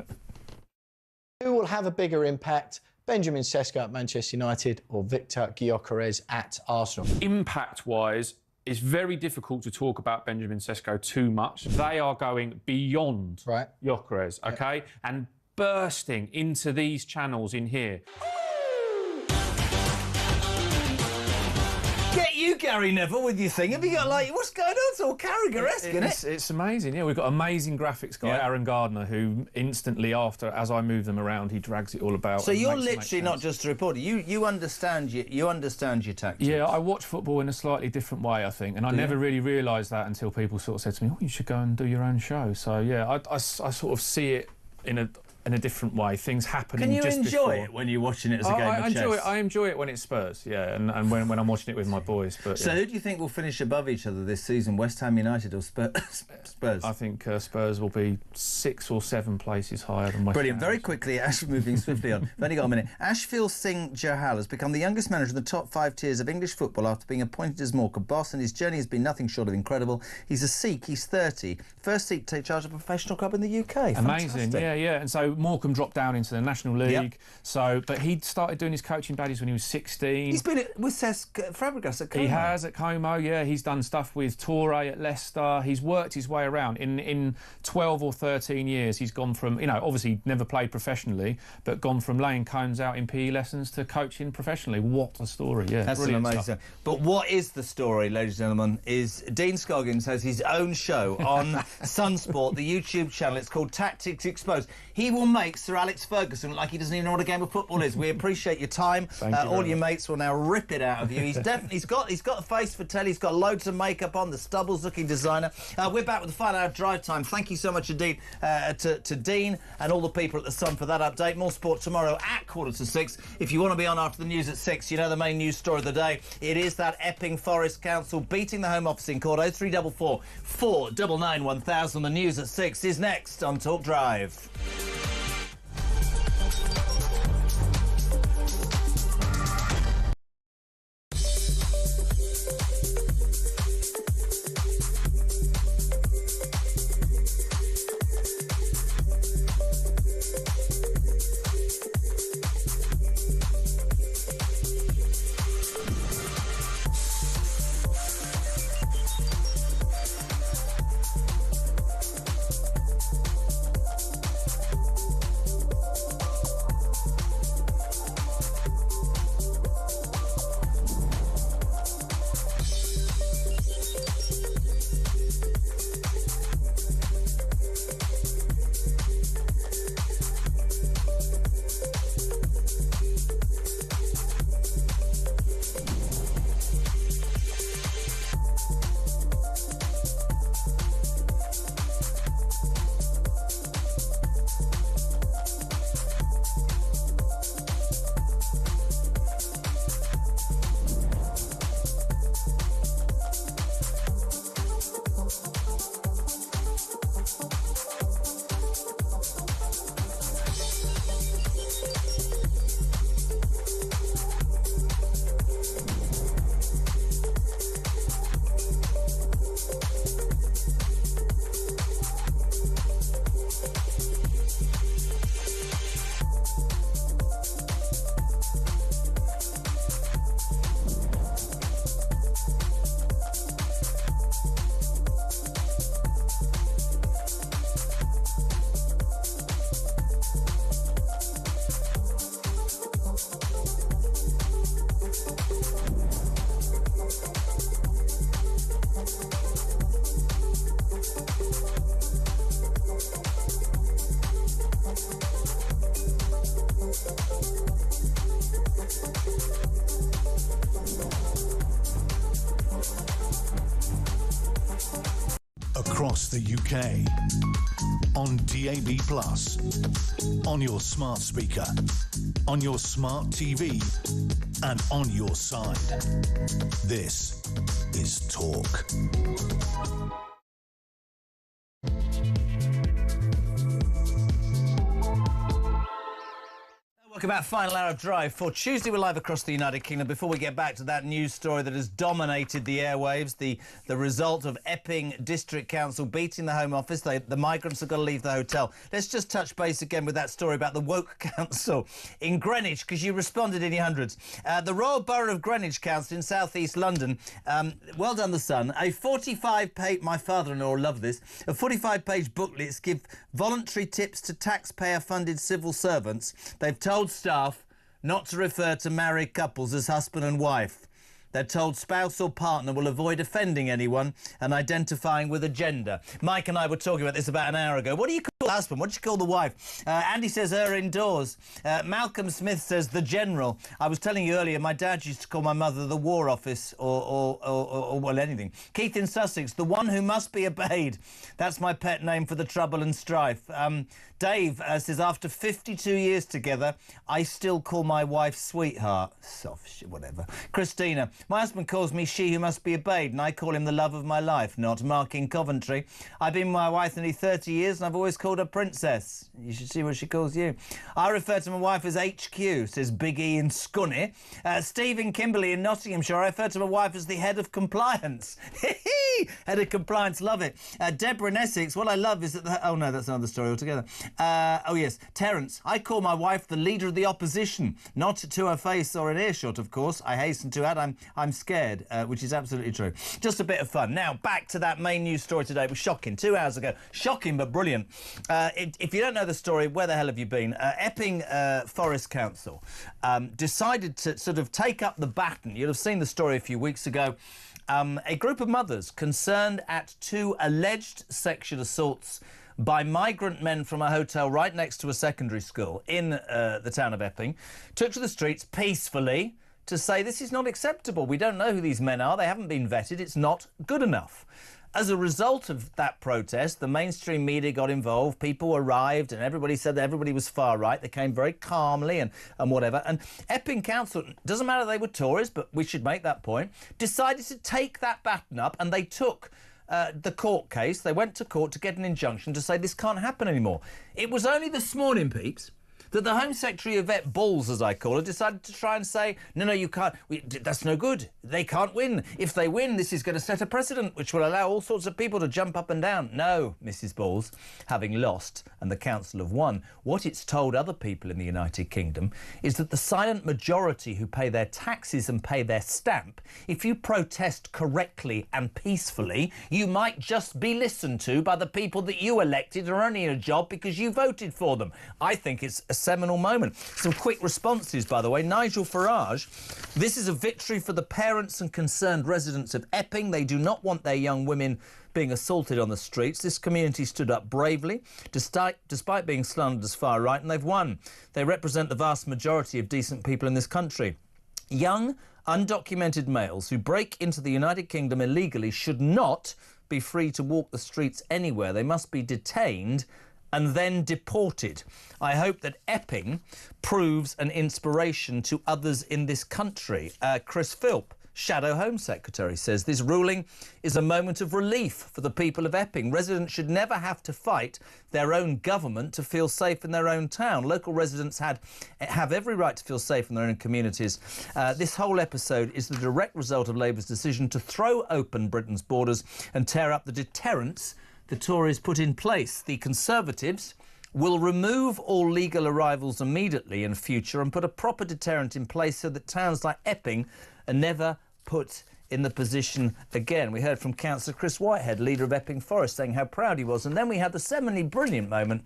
Speaker 6: Who will have a bigger impact? Benjamin Sesko at Manchester United or Victor Gyökeres at Arsenal?
Speaker 3: Impact-wise, it's very difficult to talk about Benjamin Sesko too much. They are going beyond Gyökeres, okay? And bursting into these channels in here.
Speaker 2: Get you, Gary Neville, with your thing. Have you got, what's going on? It's all Carragher-esque, isn't it?
Speaker 3: It's amazing, yeah. We've got amazing graphics guy, Aaron Gardner, who instantly after, as I move them around, he drags it all about.
Speaker 2: So you're literally not just a reporter. You understand your tactics.
Speaker 3: Yeah, I watch football in a slightly different way, I think, and I never really realised that until people sort of said to me, "Oh, you should go and do your own show." So yeah, I sort of see it in a different way. Things happening.
Speaker 2: Can you
Speaker 3: just
Speaker 2: enjoy
Speaker 3: before.
Speaker 2: it when you're watching it as a game of chess?
Speaker 3: I enjoy it when it's Spurs, yeah, and when I'm watching it with my boys. But
Speaker 2: so who do you think will finish above each other this season, West Ham United or Spurs?
Speaker 3: I think Spurs will be 6 or 7 places higher than West
Speaker 2: Brilliant.
Speaker 3: Ham.
Speaker 2: Very quickly, Ash, moving swiftly on. We've only got a minute. Ashfield Singh Johal has become the youngest manager in the top 5 tiers of English football after being appointed as Morecambe boss, and his journey has been nothing short of incredible. He's a Sikh, he's 30. First Sikh to take charge of a professional club in the UK.
Speaker 3: Amazing,
Speaker 2: Fantastic.
Speaker 3: yeah. And so Morecambe dropped down into the National League. But he started doing his coaching baddies when he was 16.
Speaker 2: He's been with Cesc Fabregas at Como.
Speaker 3: He has at Como, yeah. He's done stuff with Toure at Leicester. He's worked his way around. In 12 or 13 years, he's gone from, obviously never played professionally, but gone from laying cones out in PE lessons to coaching professionally. What a story, yeah.
Speaker 2: That's an amazing stuff. But what is the story, ladies and gentlemen, is Dean Scoggins has his own show on Sunsport, the YouTube channel. It's called Tactics Exposed. He will make Sir Alex Ferguson look like he doesn't even know what a game of football is. We appreciate your time. All your mates will now rip it out of you. He's got the face for telly. He's got loads of makeup on. The Stubbles looking designer. We're back with the final hour of drive time. Thank you so much indeed to Dean and all the people at the Sun for that update. More sport tomorrow at 5:45. If you want to be on after the news at 6, you know the main news story of the day. It is that Epping Forest Council beating the Home Office in court. 0344 499 1000. The news at 6 is next on Talk Drive.
Speaker 1: across the UK. On DAB+, on your smart speaker, on your smart TV, and on your side. This is Talk.
Speaker 2: Welcome back, final hour of Drive for Tuesday. We're live across the United Kingdom. Before we get back to that news story that has dominated the airwaves, the result of Epping District Council beating the Home Office, the migrants have got to leave the hotel. Let's just touch base again with that story about the woke council in Greenwich, because you responded in your hundreds. The Royal Borough of Greenwich Council in South East London, well done, the Sun, a 45-page, my father-in-law will love this, a 45-page booklets give voluntary tips to taxpayer-funded civil servants. They've told staff not to refer to married couples as husband and wife. They're told spouse or partner will avoid offending anyone and identifying with a gender. Mike and I were talking about this about an hour ago. What do you call the husband? What do you call the wife? Andy says her indoors. Malcolm Smith says the general. I was telling you earlier, my dad used to call my mother the War Office or well, anything. Keith in Sussex, the one who must be obeyed. That's my pet name for the trouble and strife. Dave says, after 52 years together, I still call my wife sweetheart. Soft shit, whatever. Christina, my husband calls me she who must be obeyed, and I call him the love of my life. Not Mark in Coventry. I've been with my wife nearly 30 years, and I've always called her princess. You should see what she calls you. I refer to my wife as HQ, says Big E in Scunny. Stephen Kimberley in Nottinghamshire, I refer to my wife as the head of compliance. Head of compliance, love it. Deborah in Essex, what I love is that... oh, no, that's another story altogether. Oh, yes, Terence, I call my wife the leader of the opposition. Not to her face or an earshot, of course. I hasten to add, I'm scared, which is absolutely true. Just a bit of fun. Now, back to that main news story today. It was shocking, 2 hours ago. Shocking, but brilliant. If you don't know the story, where the hell have you been? Epping Forest Council decided to sort of take up the baton. You'll have seen the story a few weeks ago. A group of mothers concerned at 2 alleged sexual assaults by migrant men from a hotel right next to a secondary school in the town of Epping took to the streets peacefully to say this is not acceptable. We don't know who these men are. They haven't been vetted. It's not good enough. As a result of that protest, the mainstream media got involved. People arrived and everybody said that everybody was far right. They came very calmly and whatever. And Epping Council, doesn't matter they were Tories, but we should make that point, decided to take that baton up, and they took the court case. They went to court to get an injunction to say this can't happen anymore. It was only this morning, peeps, that the Home Secretary, Yvette Balls, as I call her, decided to try and say, no, you can't, that's no good. They can't win. If they win, this is going to set a precedent which will allow all sorts of people to jump up and down. No, Mrs Balls, having lost and the council have won, what it's told other people in the United Kingdom is that the silent majority who pay their taxes and pay their stamp, if you protest correctly and peacefully, you might just be listened to by the people that you elected are only in a job because you voted for them. I think it's a seminal moment. Some quick responses, by the way. Nigel Farage, this is a victory for the parents and concerned residents of Epping. They do not want their young women being assaulted on the streets. This community stood up bravely, despite being slandered as far right, and they've won. They represent the vast majority of decent people in this country. Young, undocumented males who break into the United Kingdom illegally should not be free to walk the streets anywhere. They must be detained and then deported. I hope that Epping proves an inspiration to others in this country. Chris Philp, Shadow Home Secretary, says this ruling is a moment of relief for the people of Epping. Residents should never have to fight their own government to feel safe in their own town. Local residents have every right to feel safe in their own communities. This whole episode is the direct result of Labour's decision to throw open Britain's borders and tear up the deterrents the Tories put in place. The Conservatives will remove all legal arrivals immediately in future and put a proper deterrent in place so that towns like Epping are never put in the position again. We heard from Councillor Chris Whitehead, leader of Epping Forest, saying how proud he was. And then we had the seminally brilliant moment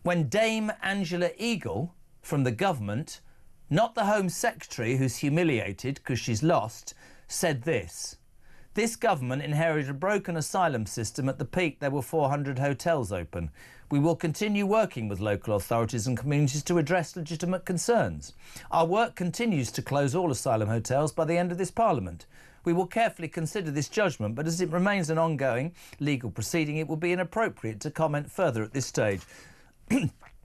Speaker 2: when Dame Angela Eagle from the government, not the Home Secretary who's humiliated because she's lost, said this. This government inherited a broken asylum system. At the peak, there were 400 hotels open. We will continue working with local authorities and communities to address legitimate concerns. Our work continues to close all asylum hotels by the end of this Parliament. We will carefully consider this judgment, but as it remains an ongoing legal proceeding, it would be inappropriate to comment further at this stage.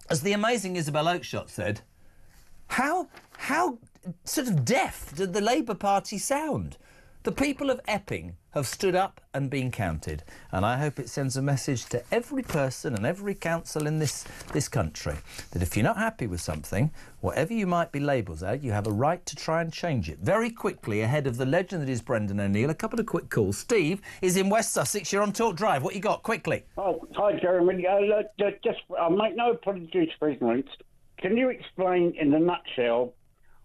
Speaker 2: As the amazing Isabel Oakeshott said, how sort of deaf did the Labour Party sound? The people of Epping have stood up and been counted, and I hope it sends a message to every person and every council in this country that if you're not happy with something, whatever you might be labelled as, you have a right to try and change it. Very quickly, ahead of the legend that is Brendan O'Neill, a couple of quick calls. Steve is in West Sussex. You're on Talk Drive. What you got? Quickly.
Speaker 4: Oh, hi, Jeremy. I'll make no apologies for ignorance. Can you explain in a nutshell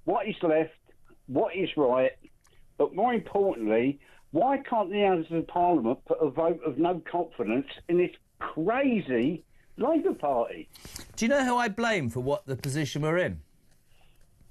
Speaker 4: what is left, what is right, but more importantly, why can't the Houses of Parliament put a vote of no confidence in this crazy Labour Party?
Speaker 2: Do you know who I blame for what the position we're in?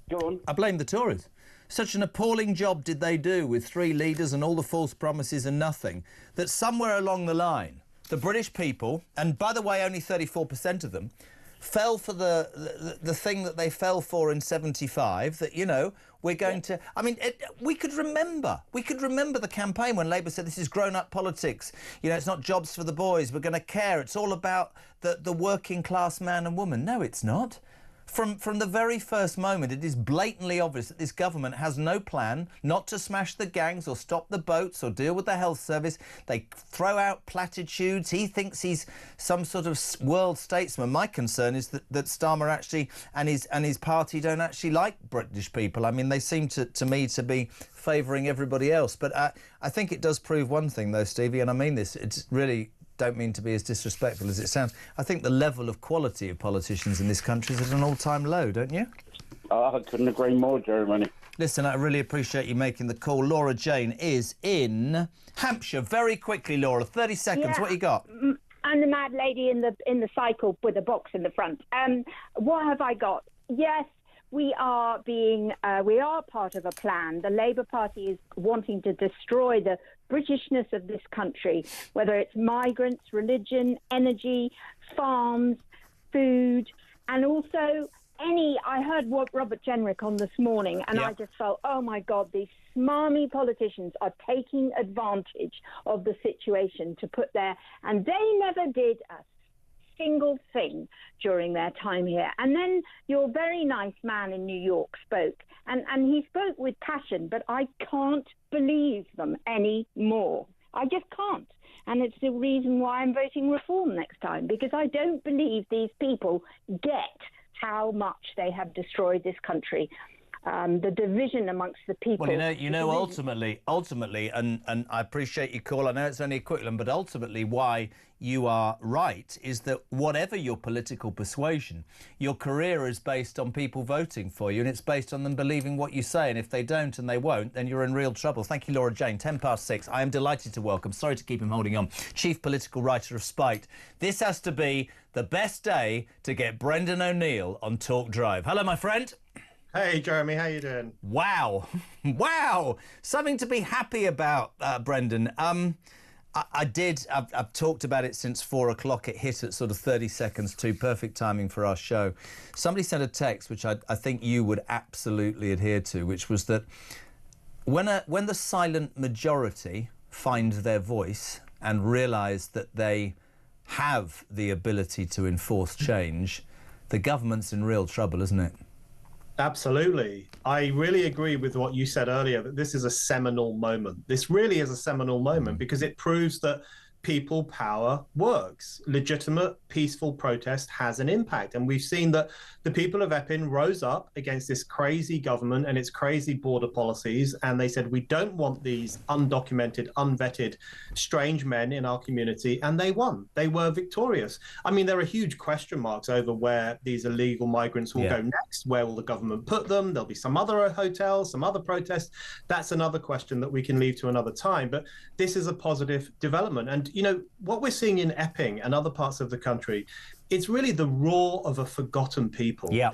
Speaker 4: Go on.
Speaker 2: I blame the Tories. Such an appalling job did they do with 3 leaders and all the false promises and nothing, that somewhere along the line, the British people, and by the way, only 34% of them, fell for the thing that they fell for in 75, that, you know, we're going to... I mean, we could remember the campaign when Labour said this is grown-up politics. You know, it's not jobs for the boys. We're going to care. It's all about the working-class man and woman. No, it's not. From the very first moment, it is blatantly obvious that this government has no plan not to smash the gangs or stop the boats or deal with the health service. They throw out platitudes. He thinks he's some sort of world statesman. My concern is that Starmer actually and his party don't actually like British people. I mean, they seem to me to be favouring everybody else. But I think it does prove one thing, though, Stevie, and I mean this. It's really... don't mean to be as disrespectful as it sounds. I think the level of quality of politicians in this country is at an all-time low, don't you?
Speaker 4: I couldn't agree more, Jeremy.
Speaker 2: Listen, I really appreciate you making the call. Laura Jane is in Hampshire. Very quickly, Laura, 30 seconds.
Speaker 10: Yeah.
Speaker 2: What you got?
Speaker 10: I'm the mad lady in the cycle with a box in the front. What have I got? Yes, we are part of a plan. The Labour Party is wanting to destroy the Britishness of this country, whether it's migrants, religion, energy, farms, food, and also I heard Robert Jenrick on this morning, and I just felt, oh my God, these smarmy politicians are taking advantage of the situation to put there, and they never did a single thing during their time here. And then your very nice man in New York spoke, and he spoke with passion, but I can't believe them anymore. I just can't. And it's the reason why I'm voting Reform next time, because I don't believe these people get how much they have destroyed this country. The division amongst the people.
Speaker 2: Well, you know, ultimately, and I appreciate your call. I know it's only a quick one, but ultimately why you are right is that whatever your political persuasion, your career is based on people voting for you, and it's based on them believing what you say. And if they don't and they won't, then you're in real trouble. Thank you, Laura Jane. 6:10. I am delighted to welcome, sorry to keep him holding on, Chief Political Writer of Spite. This has to be the best day to get Brendan O'Neill on Talk Drive. Hello, my friend.
Speaker 11: Hey, Jeremy, how you doing?
Speaker 2: Wow. Wow. Something to be happy about, Brendan. I've talked about it since 4 o'clock. It hit at sort of 30 seconds to perfect timing for our show. Somebody sent a text, which I think you would absolutely adhere to, which was that when the silent majority find their voice and realise that they have the ability to enforce change, the government's in real trouble, isn't it?
Speaker 11: Absolutely. I really agree with what you said earlier, that this is a seminal moment. This really is a seminal moment because it proves that people power works. Legitimate, peaceful protest has an impact. And we've seen that the people of Epping rose up against this crazy government and its crazy border policies. And they said, we don't want these undocumented, unvetted, strange men in our community. And they won. They were victorious. I mean, there are huge question marks over where these illegal migrants will go next. Where will the government put them? There'll be some other hotels, some other protests. That's another question that we can leave to another time. But this is a positive development. And you know, what we're seeing in Epping and other parts of the country it's really the roar of a forgotten people.
Speaker 2: Yeah.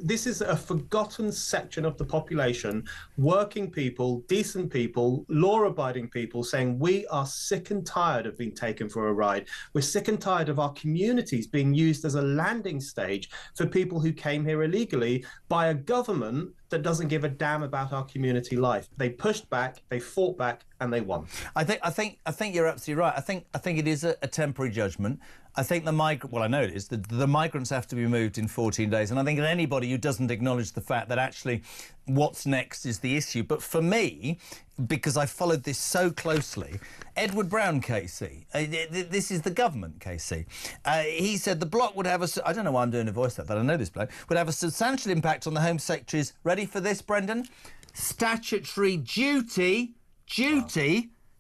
Speaker 11: This is a forgotten section of the population, working people, decent people, law-abiding people, saying we are sick and tired of being taken for a ride. We're sick and tired of our communities being used as a landing stage for people who came here illegally by a government that doesn't give a damn about our community life. They pushed back, they fought back, and they won.
Speaker 2: I think you're absolutely right. I think it is a temporary judgment. I think the I know it is. The migrants have to be moved in 14 days. And I think that anybody who doesn't acknowledge the fact that actually what's next is the issue. But for me, because I followed this so closely, Edward Brown, KC, this is the government, KC. He said the block would have I don't know why I'm doing a voice like that, I know this bloke, would have a substantial impact on the Home Secretary's, ready for this, Brendan? Statutory duty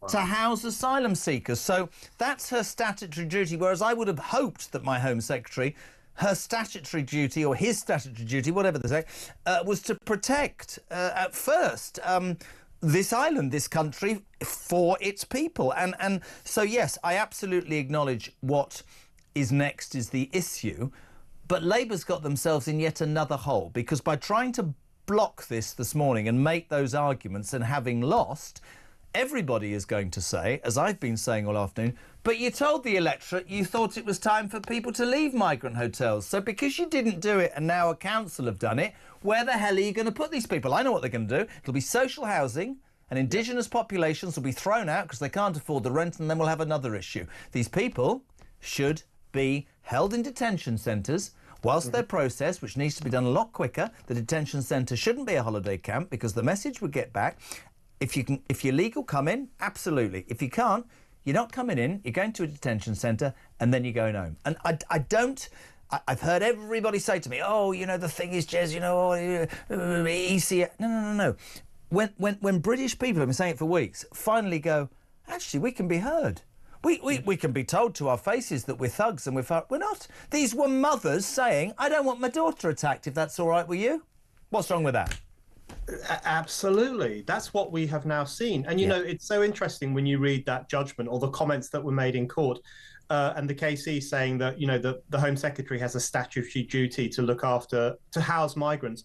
Speaker 2: to house asylum seekers. So that's her statutory duty, whereas I would have hoped that my Home Secretary, her statutory duty, or his statutory duty, whatever they say, was to protect, at first, this island, this country, for its people. And so, yes, I absolutely acknowledge what is next is the issue, but Labour's got themselves in yet another hole, because by trying to block this morning and make those arguments and having lost, everybody is going to say, as I've been saying all afternoon, but you told the electorate you thought it was time for people to leave migrant hotels. So because you didn't do it and now a council have done it, where the hell are you going to put these people? I know what they're going to do. It'll be social housing, and indigenous populations will be thrown out because they can't afford the rent, and then we'll have another issue. These people should be held in detention centres whilst they're processed, which needs to be done a lot quicker. The detention centre shouldn't be a holiday camp, because the message would get back, if you're legal, come in, absolutely. If you can't, you're not coming in, you're going to a detention centre, and then you're going home. And I've heard everybody say to me, oh, you know, the thing is, Jez, you know, EC... No. When British people, I've been saying it for weeks, finally go, actually, we can be heard. We can be told to our faces that we're thugs and we're not. These were mothers saying, I don't want my daughter attacked, if that's all right with you. What's wrong with that?
Speaker 11: Absolutely. That's what we have now seen. And, you know, it's so interesting when you read that judgment or the comments that were made in court, and the KC saying that, you know, the Home Secretary has a statutory duty to look after, to house migrants.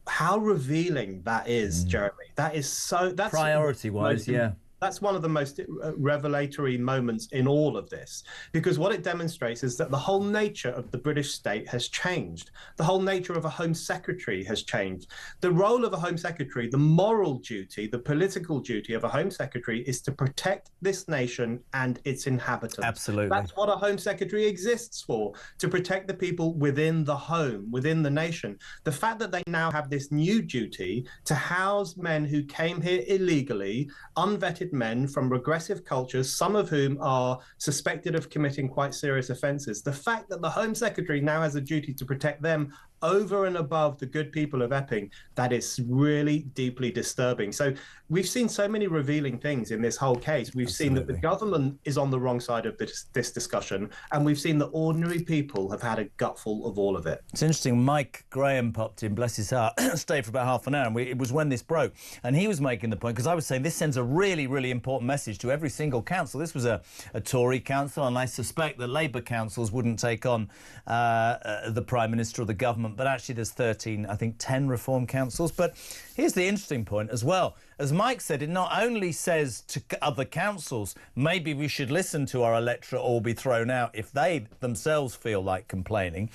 Speaker 11: How revealing that is, Jeremy. That is so... That's
Speaker 2: priority-wise, yeah.
Speaker 11: That's one of the most revelatory moments in all of this, because what it demonstrates is that the whole nature of the British state has changed. The whole nature of a Home Secretary has changed. The role of a Home Secretary, the moral duty, the political duty of a Home Secretary is to protect this nation and its inhabitants.
Speaker 2: Absolutely.
Speaker 11: That's what a Home Secretary exists for, to protect the people within the home, within the nation. The fact that they now have this new duty to house men who came here illegally, unvetted men from regressive cultures, some of whom are suspected of committing quite serious offences. The fact that the Home Secretary now has a duty to protect them over and above the good people of Epping, that is really deeply disturbing. So we've seen so many revealing things in this whole case. We've seen that the government is on the wrong side of this discussion, and we've seen that ordinary people have had a gutful of all of it.
Speaker 2: It's interesting, Mike Graham popped in, bless his heart, stayed for about half an hour, and it was when this broke, and he was making the point, because I was saying this sends a really, really important message to every single council. This was a Tory council, and I suspect that Labour councils wouldn't take on the Prime Minister or the government, but actually there's 13, I think 10 reform councils. But here's the interesting point as well. As Mike said, it not only says to other councils, maybe we should listen to our electorate or be thrown out if they themselves feel like complaining,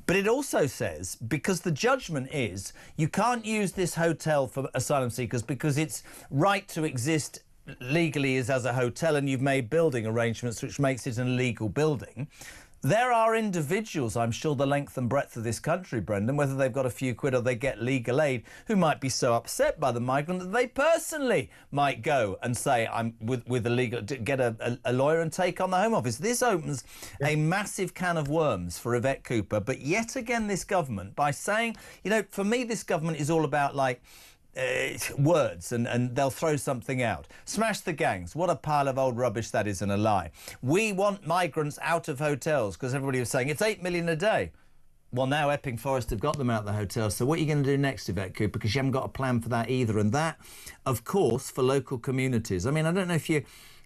Speaker 2: but it also says, because the judgment is, you can't use this hotel for asylum seekers because its right to exist legally is as a hotel, and you've made building arrangements which makes it an illegal building. There are individuals, I'm sure, the length and breadth of this country, Brendan, whether they've got a few quid or they get legal aid, who might be so upset by the migrant that they personally might go and say, I'm with a legal, get a lawyer and take on the Home Office. This opens a massive can of worms for Yvette Cooper. But yet again, this government, by saying, you know, for me, this government is all about, like, words, and they'll throw something out. Smash the gangs. What a pile of old rubbish that is, and a lie. We want migrants out of hotels, because everybody was saying it's 8 million a day. Well, now Epping Forest have got them out of the hotels, so what are you going to do next, Yvette Cooper? Because you haven't got a plan for that either. And that, of course, for local communities. I mean, I don't know if you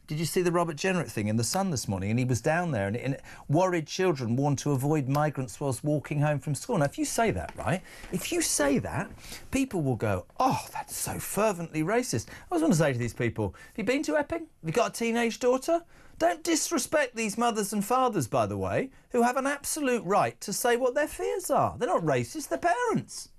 Speaker 2: Did you see the Robert Jenrick thing in The Sun this morning? And he was down there, and worried children warned to avoid migrants whilst walking home from school. Now, if you say that, right, if you say that, people will go, oh, that's so fervently racist. I was going to say to these people, have you been to Epping? Have you got a teenage daughter? Don't disrespect these mothers and fathers, by the way, who have an absolute right to say what their fears are. They're not racist, they're parents.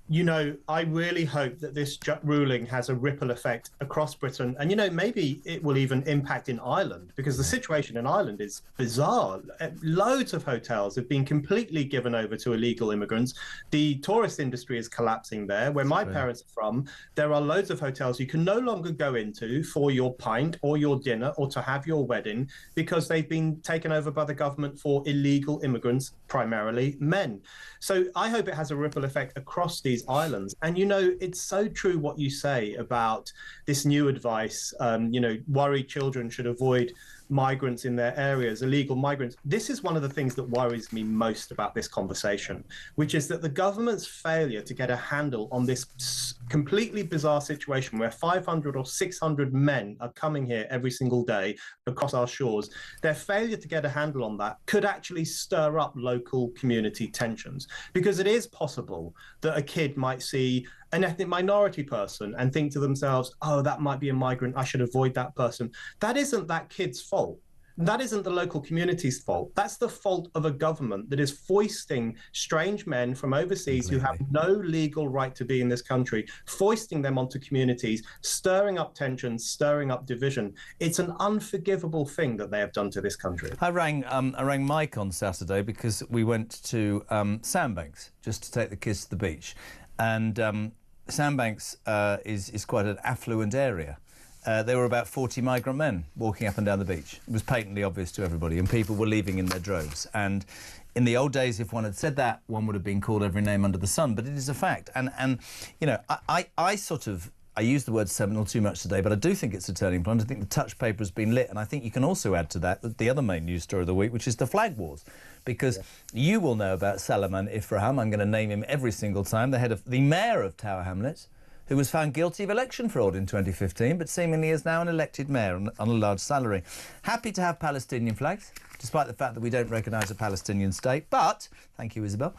Speaker 11: You know, I really hope that this ruling has a ripple effect across Britain. And, you know, maybe it will even impact in Ireland, because the situation in Ireland is bizarre. Loads of hotels have been completely given over to illegal immigrants. The tourist industry is collapsing there. Where my parents are from, there are loads of hotels you can no longer go into for your pint or your dinner or to have your wedding, because they've been taken over by the government for illegal immigrants, primarily men. So I hope it has a ripple effect across these islands. And, you know, it's so true what you say about this new advice, you know, worried children should avoid migrants in their areas, illegal migrants. This is one of the things that worries me most about this conversation, which is that the government's failure to get a handle on this completely bizarre situation where 500 or 600 men are coming here every single day across our shores, their failure to get a handle on that could actually stir up local community tensions, because it is possible that a kid might see an ethnic minority person and think to themselves, oh, that might be a migrant, I should avoid that person. That isn't that kid's fault. That isn't the local community's fault. That's the fault of a government that is foisting strange men from overseas who have no legal right to be in this country, foisting them onto communities, stirring up tensions, stirring up division. It's an unforgivable thing that they have done to this country.
Speaker 2: I rang Mike on Saturday because we went to Sandbanks just to take the kids to the beach. And Sandbanks is quite an affluent area. There were about 40 migrant men walking up and down the beach. It was patently obvious to everybody, and people were leaving in their droves. And in the old days, if one had said that, one would have been called every name under the sun. But it is a fact. And you know, I use the word seminal too much today, but I do think it's a turning point. I think the touch paper has been lit, and I think you can also add to that the other main news story of the week, which is the flag wars. Because you will know about Salman Ifrahim. I'm going to name him every single time. The mayor of Tower Hamlets, who was found guilty of election fraud in 2015, but seemingly is now an elected mayor on a large salary. Happy to have Palestinian flags, despite the fact that we don't recognise a Palestinian state. But, thank you, Isabel,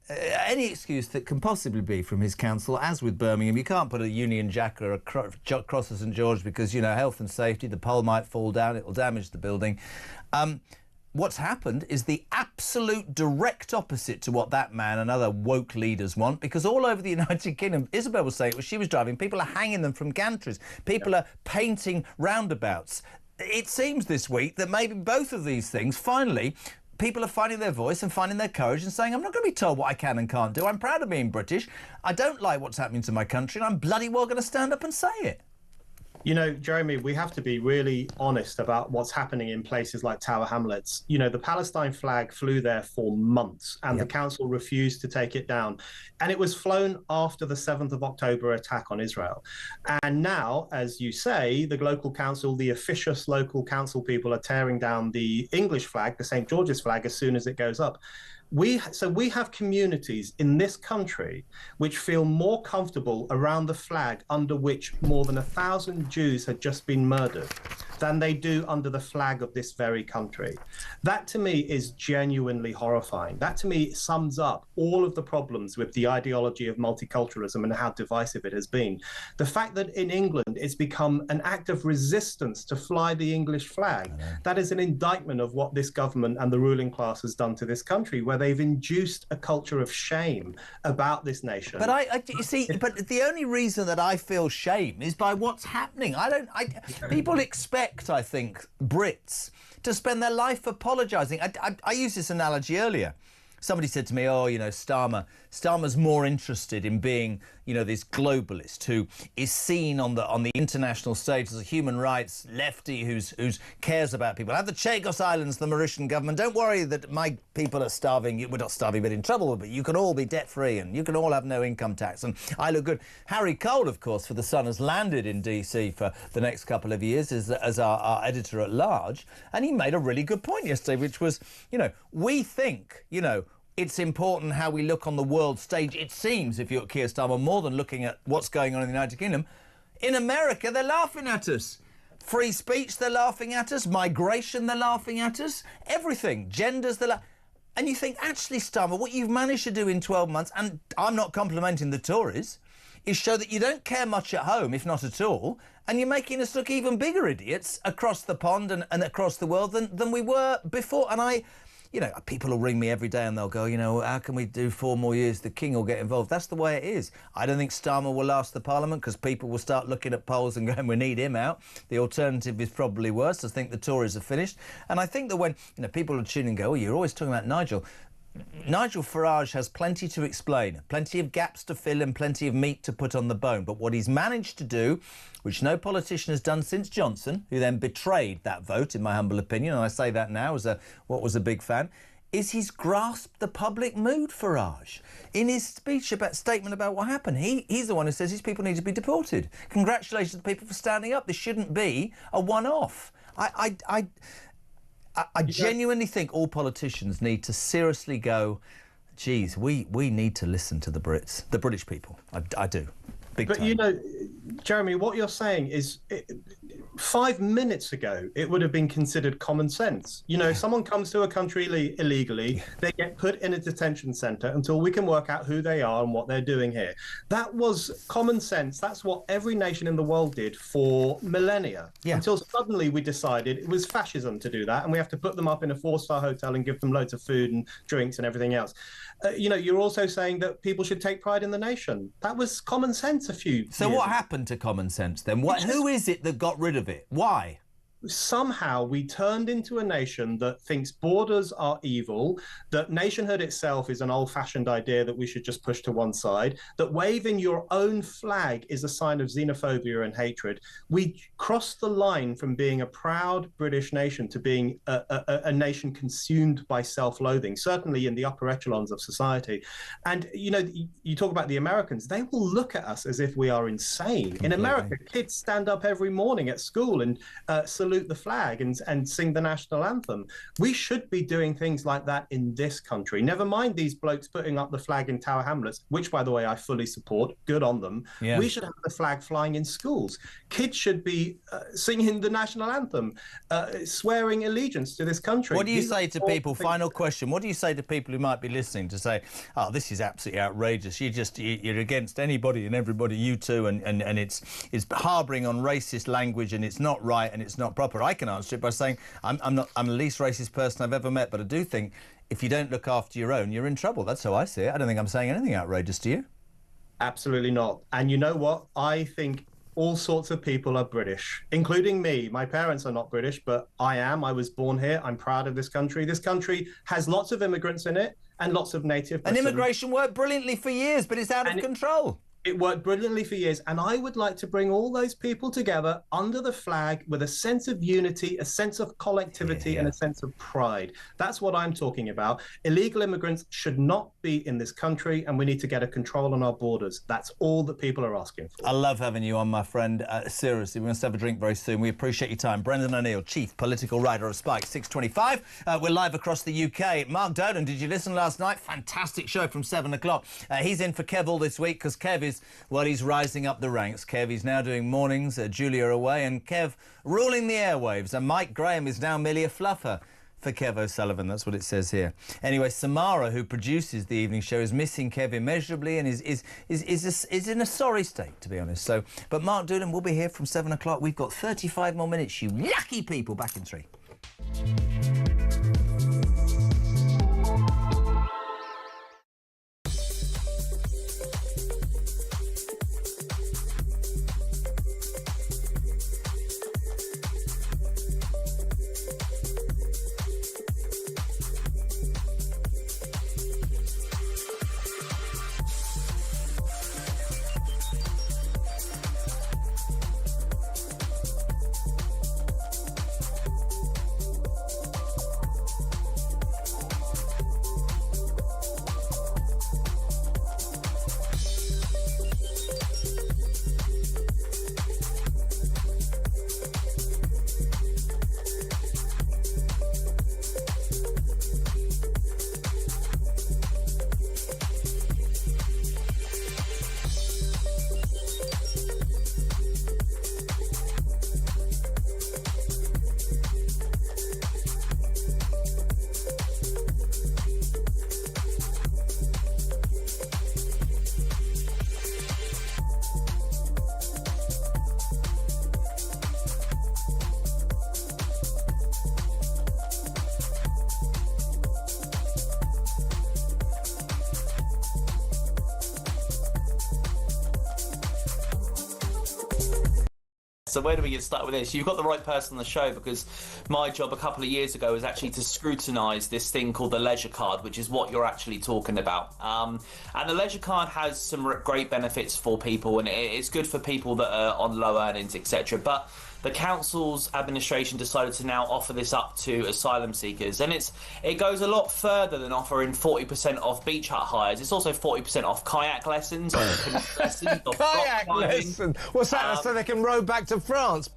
Speaker 2: any excuse that can possibly be from his council, as with Birmingham, you can't put a Union Jack or a cross of St George because, you know, health and safety, the pole might fall down, it will damage the building. What's happened is the absolute direct opposite to what that man and other woke leaders want, because all over the United Kingdom, Isabel was saying, when she was driving, people are hanging them from gantries, people are painting roundabouts. It seems this week that maybe both of these things, finally, people are finding their voice and finding their courage and saying, I'm not going to be told what I can and can't do. I'm proud of being British. I don't like what's happening to my country, and I'm bloody well going to stand up and say it.
Speaker 11: You know, Jeremy, we have to be really honest about what's happening in places like Tower Hamlets. You know, the Palestine flag flew there for months and the council refused to take it down. And it was flown after the 7th of October attack on Israel. And now, as you say, the local council, the officious local council people are tearing down the English flag, the St. George's flag, as soon as it goes up. We have communities in this country which feel more comfortable around the flag under which more than 1,000 Jews had just been murdered than they do under the flag of this very country. That to me is genuinely horrifying. That to me sums up all of the problems with the ideology of multiculturalism and how divisive it has been. The fact that in England it's become an act of resistance to fly the English flag, that is an indictment of what this government and the ruling class has done to this country, where they've induced a culture of shame about this nation.
Speaker 2: But you see, but the only reason that I feel shame is by what's happening. People expect, I think, Brits to spend their life apologising. I used this analogy earlier. Somebody said to me, oh, you know, Starmer's more interested in being, you know, this globalist who is seen on the international stage as a human rights lefty who's cares about people. Have the Chagos Islands, the Mauritian government. Don't worry that my people are starving. We're not starving, but in trouble. But you can all be debt-free and you can all have no income tax. And I look good. Harry Cole, of course, for The Sun, has landed in DC for the next couple of years as our editor at large. And he made a really good point yesterday, which was, you know, we think, you know, it's important how we look on the world stage, it seems, if you're Keir Starmer, more than looking at what's going on in the United Kingdom. In America, they're laughing at us. Free speech, they're laughing at us. Migration, they're laughing at us. Everything. Genders, and you think, actually, Starmer, what you've managed to do in 12 months, and I'm not complimenting the Tories, is show that you don't care much at home, if not at all, and you're making us look even bigger idiots across the pond and across the world than we were before. And people will ring me every day and they'll go, how can we do 4 more years? The King will get involved. That's the way it is. I don't think Starmer will last the Parliament because people will start looking at polls and going, we need him out. The alternative is probably worse. I think the Tories are finished. And I think that when people are tuning and go, you're always talking about Nigel. Nigel Farage has plenty to explain, plenty of gaps to fill and plenty of meat to put on the bone. But what he's managed to do, which no politician has done since Johnson, who then betrayed that vote, in my humble opinion, and I say that now as what was a big fan, is he's grasped the public mood, Farage. In his statement about what happened, he's the one who says these people need to be deported. Congratulations to the people for standing up. This shouldn't be a one-off. I genuinely think all politicians need to seriously go, geez, we need to listen to the Brits, the British people. I do. Big time.
Speaker 11: Jeremy, what you're saying is 5 minutes ago, it would have been considered common sense. If someone comes to a country illegally, they get put in a detention centre until we can work out who they are and what they're doing here. That was common sense. That's what every nation in the world did for millennia. Yeah. Until suddenly we decided it was fascism to do that, and we have to put them up in a 4-star hotel and give them loads of food and drinks and everything else. You're also saying that people should take pride in the nation. That was common sense a few years ago.
Speaker 2: What happened to common sense then? Who is it that got rid of it? Why?
Speaker 11: Somehow we turned into a nation that thinks borders are evil, that nationhood itself is an old-fashioned idea that we should just push to one side, that waving your own flag is a sign of xenophobia and hatred. We crossed the line from being a proud British nation to being a nation consumed by self-loathing, certainly in the upper echelons of society. And, you talk about the Americans, they will look at us as if we are insane. Completely. In America, kids stand up every morning at school and salute the flag and sing the national anthem. We should be doing things like that in this country. Never mind these blokes putting up the flag in Tower Hamlets, which, by the way, I fully support. Good on them. Yeah. We should have the flag flying in schools. Kids should be singing the national anthem, swearing allegiance to this country.
Speaker 2: What do you say to people? Final question. What do you say to people who might be listening to say, oh, this is absolutely outrageous. You're against anybody and everybody, you too, and it's harbouring on racist language and it's not right and it's not proper. I can answer it by saying I'm the least racist person I've ever met, but I do think if you don't look after your own, you're in trouble. That's how I see it. I don't think I'm saying anything outrageous to you.
Speaker 11: Absolutely not. And you know what? I think all sorts of people are British, including me. My parents are not British, but I am. I was born here. I'm proud of this country. This country has lots of immigrants in it and lots of native.
Speaker 2: And immigration worked brilliantly for years, but it's out of control.
Speaker 11: It worked brilliantly for years, and I would like to bring all those people together under the flag with a sense of unity, a sense of collectivity, and a sense of pride. That's what I'm talking about. Illegal immigrants should not be in this country, and we need to get a control on our borders. That's all that people are asking for.
Speaker 2: I love having you on, my friend. Seriously, we must have a drink very soon. We appreciate your time. Brendan O'Neill, Chief Political Writer of Spike, 6:25. We're live across the UK. Mark Dolan, did you listen last night? Fantastic show from 7 o'clock. He's in for Kev all this week because Kev is, well, he's rising up the ranks. Kev, he's now doing mornings, Julia away, and Kev ruling the airwaves. And Mike Graham is now merely a fluffer for Kev O'Sullivan. That's what it says here. Anyway, Samara, who produces the evening show, is missing Kev immeasurably and is in a sorry state, to be honest. So, but Mark Doolan will be here from 7 o'clock. We've got 35 more minutes, you lucky people. Back in 3.
Speaker 7: So where do we get started with this? You've got the right person on the show, because my job a couple of years ago was actually to scrutinise this thing called the leisure card, which is what you're actually talking about. And the leisure card has some great benefits for people, and it's good for people that are on low earnings, etc. But the council's administration decided to now offer this up to asylum seekers, and it goes a lot further than offering 40% off beach hut hires. It's also 40% off kayak lessons, lessons,
Speaker 19: kayak lesson. What's that? So they can row back to France.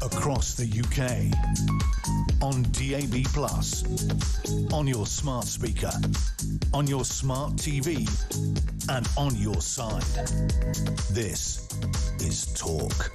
Speaker 1: Across the UK, on DAB+, on your smart speaker, on your smart TV, and on your side. This is Talk.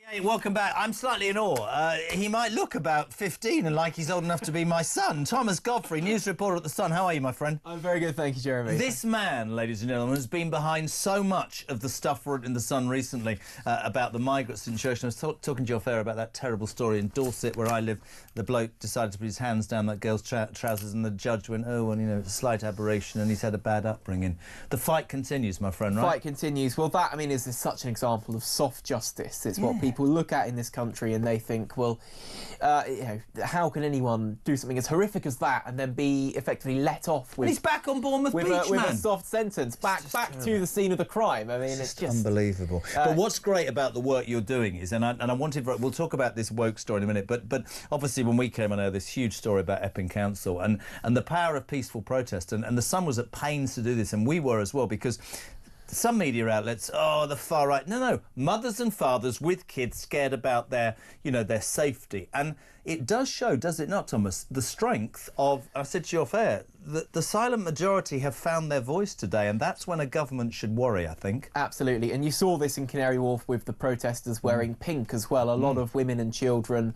Speaker 2: Hey, welcome back. I'm slightly in awe. He might look about 15 and like he's old enough to be my son. Thomas Godfrey, news reporter at The Sun. How are you, my friend?
Speaker 12: I'm very good, thank you, Jeremy.
Speaker 2: This man, ladies and gentlemen, has been behind so much of the stuff written in The Sun recently about the migrant situation. I was talking to your affair about that terrible story in Dorset, where I live. The bloke decided to put his hands down that girl's trousers, and the judge went, oh, well, you know, it's a slight aberration, and he's had a bad upbringing. The fight continues, my friend, right?
Speaker 12: The fight continues. Well, that, I mean, is such an example of soft justice. It's what people look at in this country and they think, well, you know, how can anyone do something as horrific as that and then be effectively let off with...
Speaker 2: And he's back on Bournemouth Beach, man.
Speaker 12: With a soft sentence, back to the scene of the crime. I mean, it's just...
Speaker 2: unbelievable. But what's great about the work you're doing is, and I wanted... We'll talk about this woke story in a minute, but obviously when we came, I know this huge story about Epping Council and the power of peaceful protest, and the Sun was at pains to do this, and we were as well, because... some media outlets, oh, the far right. No, mothers and fathers with kids scared about their, you know, their safety. And it does show, does it not, Thomas, the strength of, I said to you off air, the silent majority have found their voice today, and that's when a government should worry, I think.
Speaker 12: Absolutely, and you saw this in Canary Wharf with the protesters wearing pink as well. A lot of women and children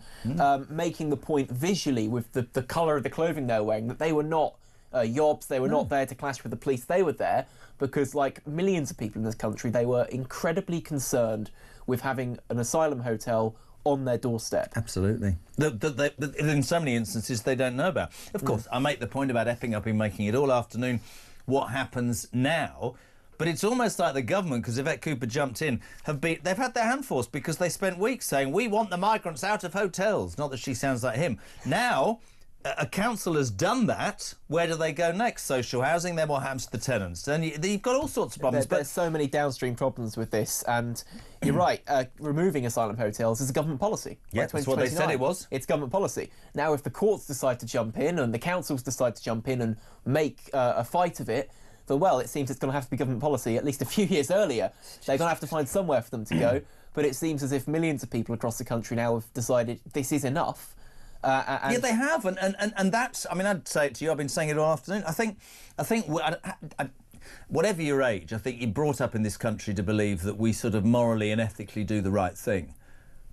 Speaker 12: making the point visually with the colour of the clothing they were wearing, that they were not yobs, they were not there to clash with the police. They were there because, like millions of people in this country, they were incredibly concerned with having an asylum hotel on their doorstep.
Speaker 2: Absolutely. In so many instances they don't know about. Of course, I make the point about Epping. I've been making it all afternoon. What happens now? But it's almost like the government, because Yvette Cooper jumped in, they've had their hand forced because they spent weeks saying, we want the migrants out of hotels. Not that she sounds like him. Now... a council has done that. Where do they go next? Social housing, then what happens to the tenants? Then you've got all sorts of problems.
Speaker 12: There's so many downstream problems with this, and you're right, removing asylum hotels is a government policy.
Speaker 2: Yeah, that's what they said it was.
Speaker 12: It's government policy. Now, if the courts decide to jump in and the councils decide to jump in and make a fight of it, then, well, it seems it's going to have to be government policy at least a few years earlier. They're going to have to find somewhere for them to go, but it seems as if millions of people across the country now have decided this is enough.
Speaker 2: Yeah, they have, and that's. I mean, I'd say it to you. I've been saying it all afternoon. I think, whatever your age, I think you're brought up in this country to believe that we sort of morally and ethically do the right thing,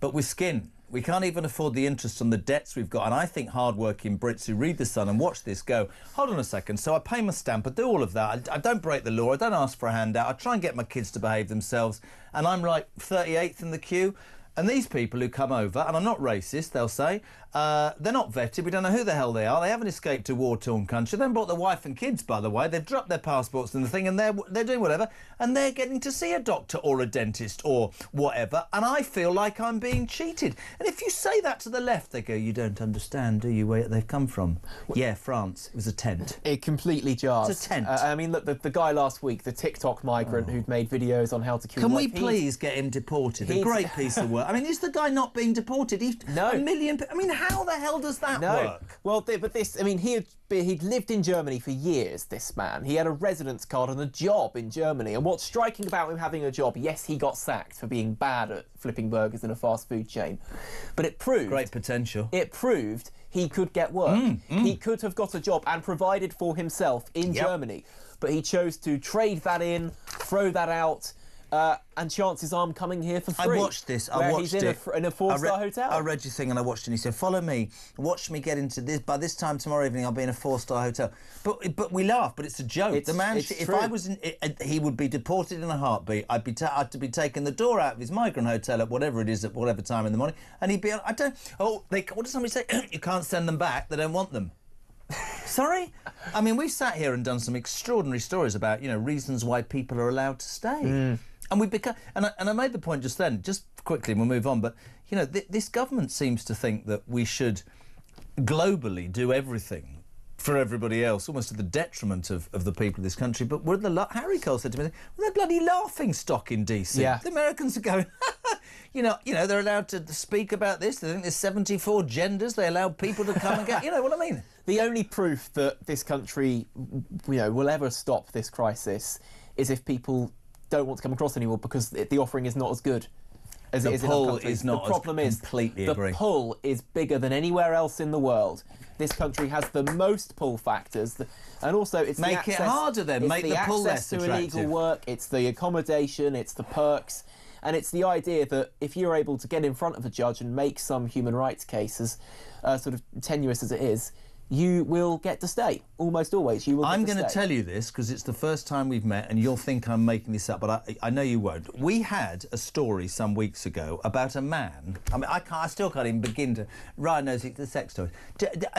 Speaker 2: but we're skin. We can't even afford the interest on the debts we've got. And I think hard-working Brits who read The Sun and watch this go, hold on a second, so I pay my stamp, I do all of that, I don't break the law, I don't ask for a handout, I try and get my kids to behave themselves, and I'm like 38th in the queue. And these people who come over, and I'm not racist, they'll say, they're not vetted, we don't know who the hell they are, they haven't escaped a war-torn country, they haven't brought their wife and kids, by the way, they've dropped their passports and the thing, and they're doing whatever, and they're getting to see a doctor or a dentist or whatever, and I feel like I'm being cheated. And if you say that to the left, they go, you don't understand, do you, where they've come from? Yeah, France, it was a tent.
Speaker 12: It completely jars.
Speaker 2: It's a tent.
Speaker 12: I mean, look, the guy last week, the TikTok migrant who'd made videos on how to kill
Speaker 2: Can we please get him deported? A great piece of work. I mean, is the guy not being deported?
Speaker 12: No.
Speaker 2: A million... I mean, how the hell does that work?
Speaker 12: Well, but this... I mean, he'd lived in Germany for years, this man. He had a residence card and a job in Germany. And what's striking about him having a job, yes, he got sacked for being bad at flipping burgers in a fast food chain. But it proved...
Speaker 2: Great potential.
Speaker 12: It proved he could get work. He could have got a job and provided for himself in Germany. But he chose to trade that in, throw that out, and chances are I'm coming here for free.
Speaker 2: I watched this.
Speaker 12: He's in a four-star hotel.
Speaker 2: I read your thing and I watched it and he said, follow me, watch me get into this. By this time tomorrow evening, I'll be in a four-star hotel. But we laugh, but it's a joke. The man, if I was in, he would be deported in a heartbeat. I'd to be taking the door out of his migrant hotel at whatever it is, at whatever time in the morning, and he'd be, what does somebody say? You can't send them back, they don't want them. Sorry? I mean, we've sat here and done some extraordinary stories about, reasons why people are allowed to stay. And we've become, and I made the point just then, just quickly, and we'll move on, but, this government seems to think that we should globally do everything for everybody else, almost to the detriment of the people of this country. But Harry Cole said to me, we're the bloody laughing stock in DC.
Speaker 12: Yeah.
Speaker 2: The Americans are going, they're allowed to speak about this. They think there's 74 genders. They allow people to come and get, you know what I mean?
Speaker 12: The only proof that this country, will ever stop this crisis is if people don't want to come across anymore, because the offering is not as good as it is in other countries. The problem is the pull is bigger than anywhere else in the world. This country has the most pull factors, and also it's
Speaker 2: make it harder then. Make the pull less attractive.
Speaker 12: It's the access to illegal work, it's the accommodation, it's the perks, and it's the idea that if you're able to get in front of a judge and make some human rights cases, sort of tenuous as it is, you will get to stay. Almost always, you will get to stay.
Speaker 2: I'm going to tell you this because it's the first time we've met, and you'll think I'm making this up, but I know you won't. We had a story some weeks ago about a man. I mean, I still can't even begin to. Ryan knows it's the sex toy.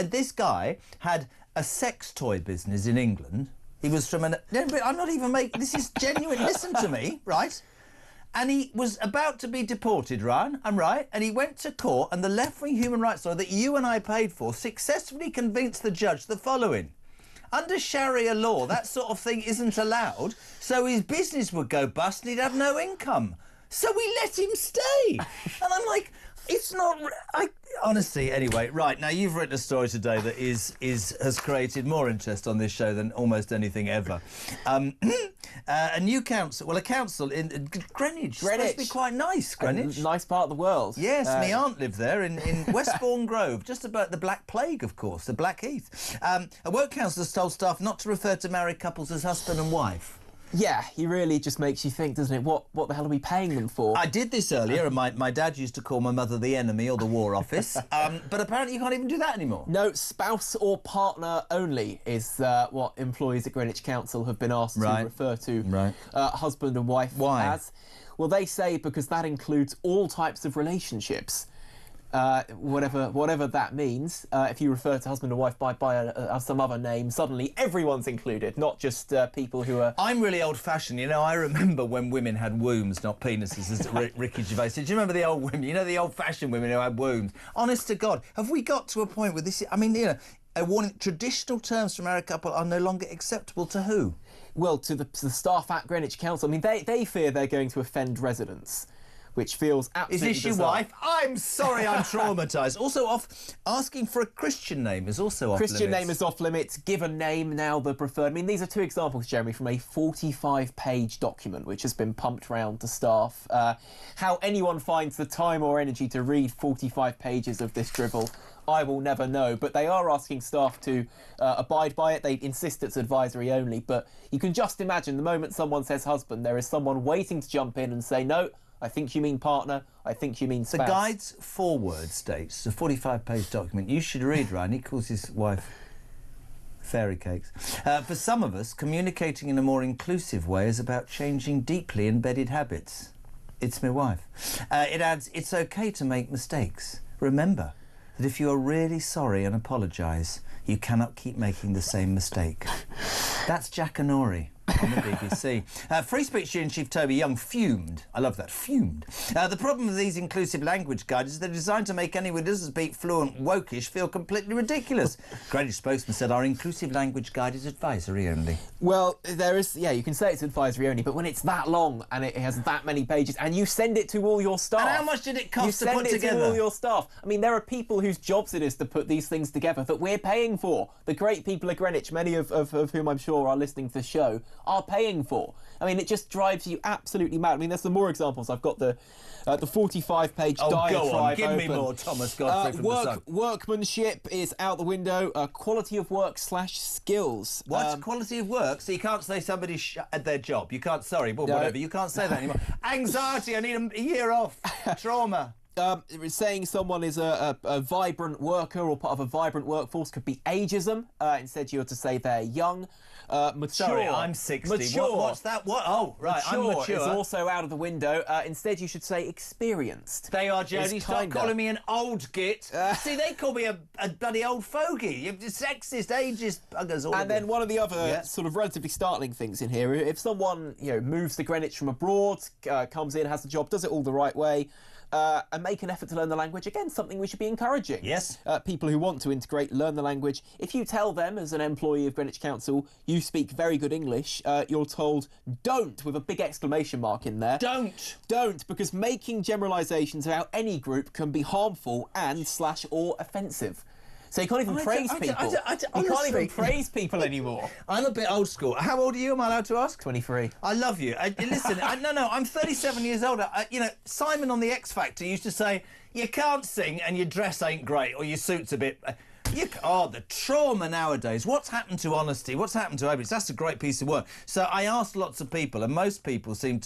Speaker 2: This guy had a sex toy business in England. He was from an. I'm not even making. This is genuine. Listen to me, right? And he was about to be deported, Ryan, I'm right, and he went to court, and the left-wing human rights lawyer that you and I paid for successfully convinced the judge the following. Under Sharia law, that sort of thing isn't allowed, so his business would go bust and he'd have no income. So we let him stay. And I'm like, it's not... honestly, anyway, right, now you've written a story today that has created more interest on this show than almost anything ever. A new council, a council in Greenwich. Supposed to be quite nice, Greenwich.
Speaker 12: Nice part of the world.
Speaker 2: Yes, my aunt lived there in Westbourne Grove, just about the Black Plague, of course, the Blackheath. A work council has told staff not to refer to married couples as husband and wife.
Speaker 12: Yeah, he really just makes you think, doesn't it? What the hell are we paying them for?
Speaker 2: I did this earlier, and my dad used to call my mother the enemy or the War Office, but apparently you can't even do that anymore.
Speaker 12: No, spouse or partner only is what employees at Greenwich Council have been asked to refer to husband and wife as. Well, they say because that includes all types of relationships. Whatever that means. If you refer to husband and wife by some other name, suddenly everyone's included, not just people who are...
Speaker 2: I'm really old-fashioned. I remember when women had wombs, not penises, as Ricky Gervais said. Do you remember the old women? The old-fashioned women who had wombs? Honest to God, have we got to a point where this... I mean, a warning, traditional terms for married couple are no longer acceptable to who?
Speaker 12: Well, to the staff at Greenwich Council. I mean, they fear they're going to offend residents, which feels absolutely
Speaker 2: Is this your
Speaker 12: bizarre.
Speaker 2: wife? I'm sorry, I'm traumatised. Also, asking for a Christian name is also off limits.
Speaker 12: Christian name is off limits. Given name now the preferred. I mean, these are two examples, Jeremy, from a 45-page document which has been pumped round to staff. How anyone finds the time or energy to read 45 pages of this drivel, I will never know. But they are asking staff to abide by it. They insist it's advisory only. But you can just imagine the moment someone says husband, there is someone waiting to jump in and say, no, I think you mean partner, I think you mean spouse.
Speaker 2: The guide's foreword states, it's a 45-page document, you should read, Ryan. He calls his wife fairy cakes. For some of us, communicating in a more inclusive way is about changing deeply embedded habits. It's my wife. It adds, it's okay to make mistakes. Remember that if you are really sorry and apologise, you cannot keep making the same mistake. That's Jack Anori on the BBC. Free Speech Union Chief Toby Young fumed. I love that, fumed. The problem with these inclusive language guides is they're designed to make anyone who doesn't speak fluent wokish feel completely ridiculous. Greenwich spokesman said our inclusive language guide is advisory only.
Speaker 12: Well, there is, you can say it's advisory only, but when it's that long and it has that many pages and you send it to all your staff...
Speaker 2: And how much did it cost to put together?
Speaker 12: You send it to all your staff. I mean, there are people whose jobs it is to put these things together that we're paying for. The great people of Greenwich, many of whom I'm sure are listening to the show, are paying for. I mean, it just drives you absolutely mad. I mean, there's some more examples. I've got the 45-page diatribe.
Speaker 2: Go on, give me
Speaker 12: open.
Speaker 2: more, Thomas Godfrey from the Sun.
Speaker 12: Workmanship is out the window. Quality of work / skills.
Speaker 2: What? Quality of work? So you can't say somebody's at their job. You can't, whatever. You can't say that anymore. Anxiety, I need a year off. Trauma.
Speaker 12: Saying someone is a vibrant worker or part of a vibrant workforce could be ageism. Instead, you're to say they're young. Mature.
Speaker 2: Sorry, I'm 60.
Speaker 12: Mature.
Speaker 2: What's that? What? Oh, right, I'm mature.
Speaker 12: Is also out of the window. Instead, you should say experienced.
Speaker 2: They are, Jodie. Stop calling me an old git. See, they call me a bloody old fogey. You're sexist, ageist buggers. All
Speaker 12: and then one of the other sort of relatively startling things in here, if someone moves to Greenwich from abroad, comes in, has the job, does it all the right way, and make an effort to learn the language. Again, something we should be encouraging.
Speaker 2: Yes.
Speaker 12: People who want to integrate, learn the language. If you tell them, as an employee of Greenwich Council, you speak very good English, you're told, don't, with a big exclamation mark in there. Don't, because making generalisations about any group can be harmful and / or offensive. So you can't even praise people. You can't even praise people anymore.
Speaker 2: I'm a bit old school. How old are you? Am I allowed to ask?
Speaker 12: 23.
Speaker 2: I love you. Listen, no, I'm 37 years older. Simon on the X Factor used to say, you can't sing and your dress ain't great or your suit's a bit... the trauma nowadays. What's happened to honesty? What's happened to openness? That's a great piece of work. So I asked lots of people, and most people seem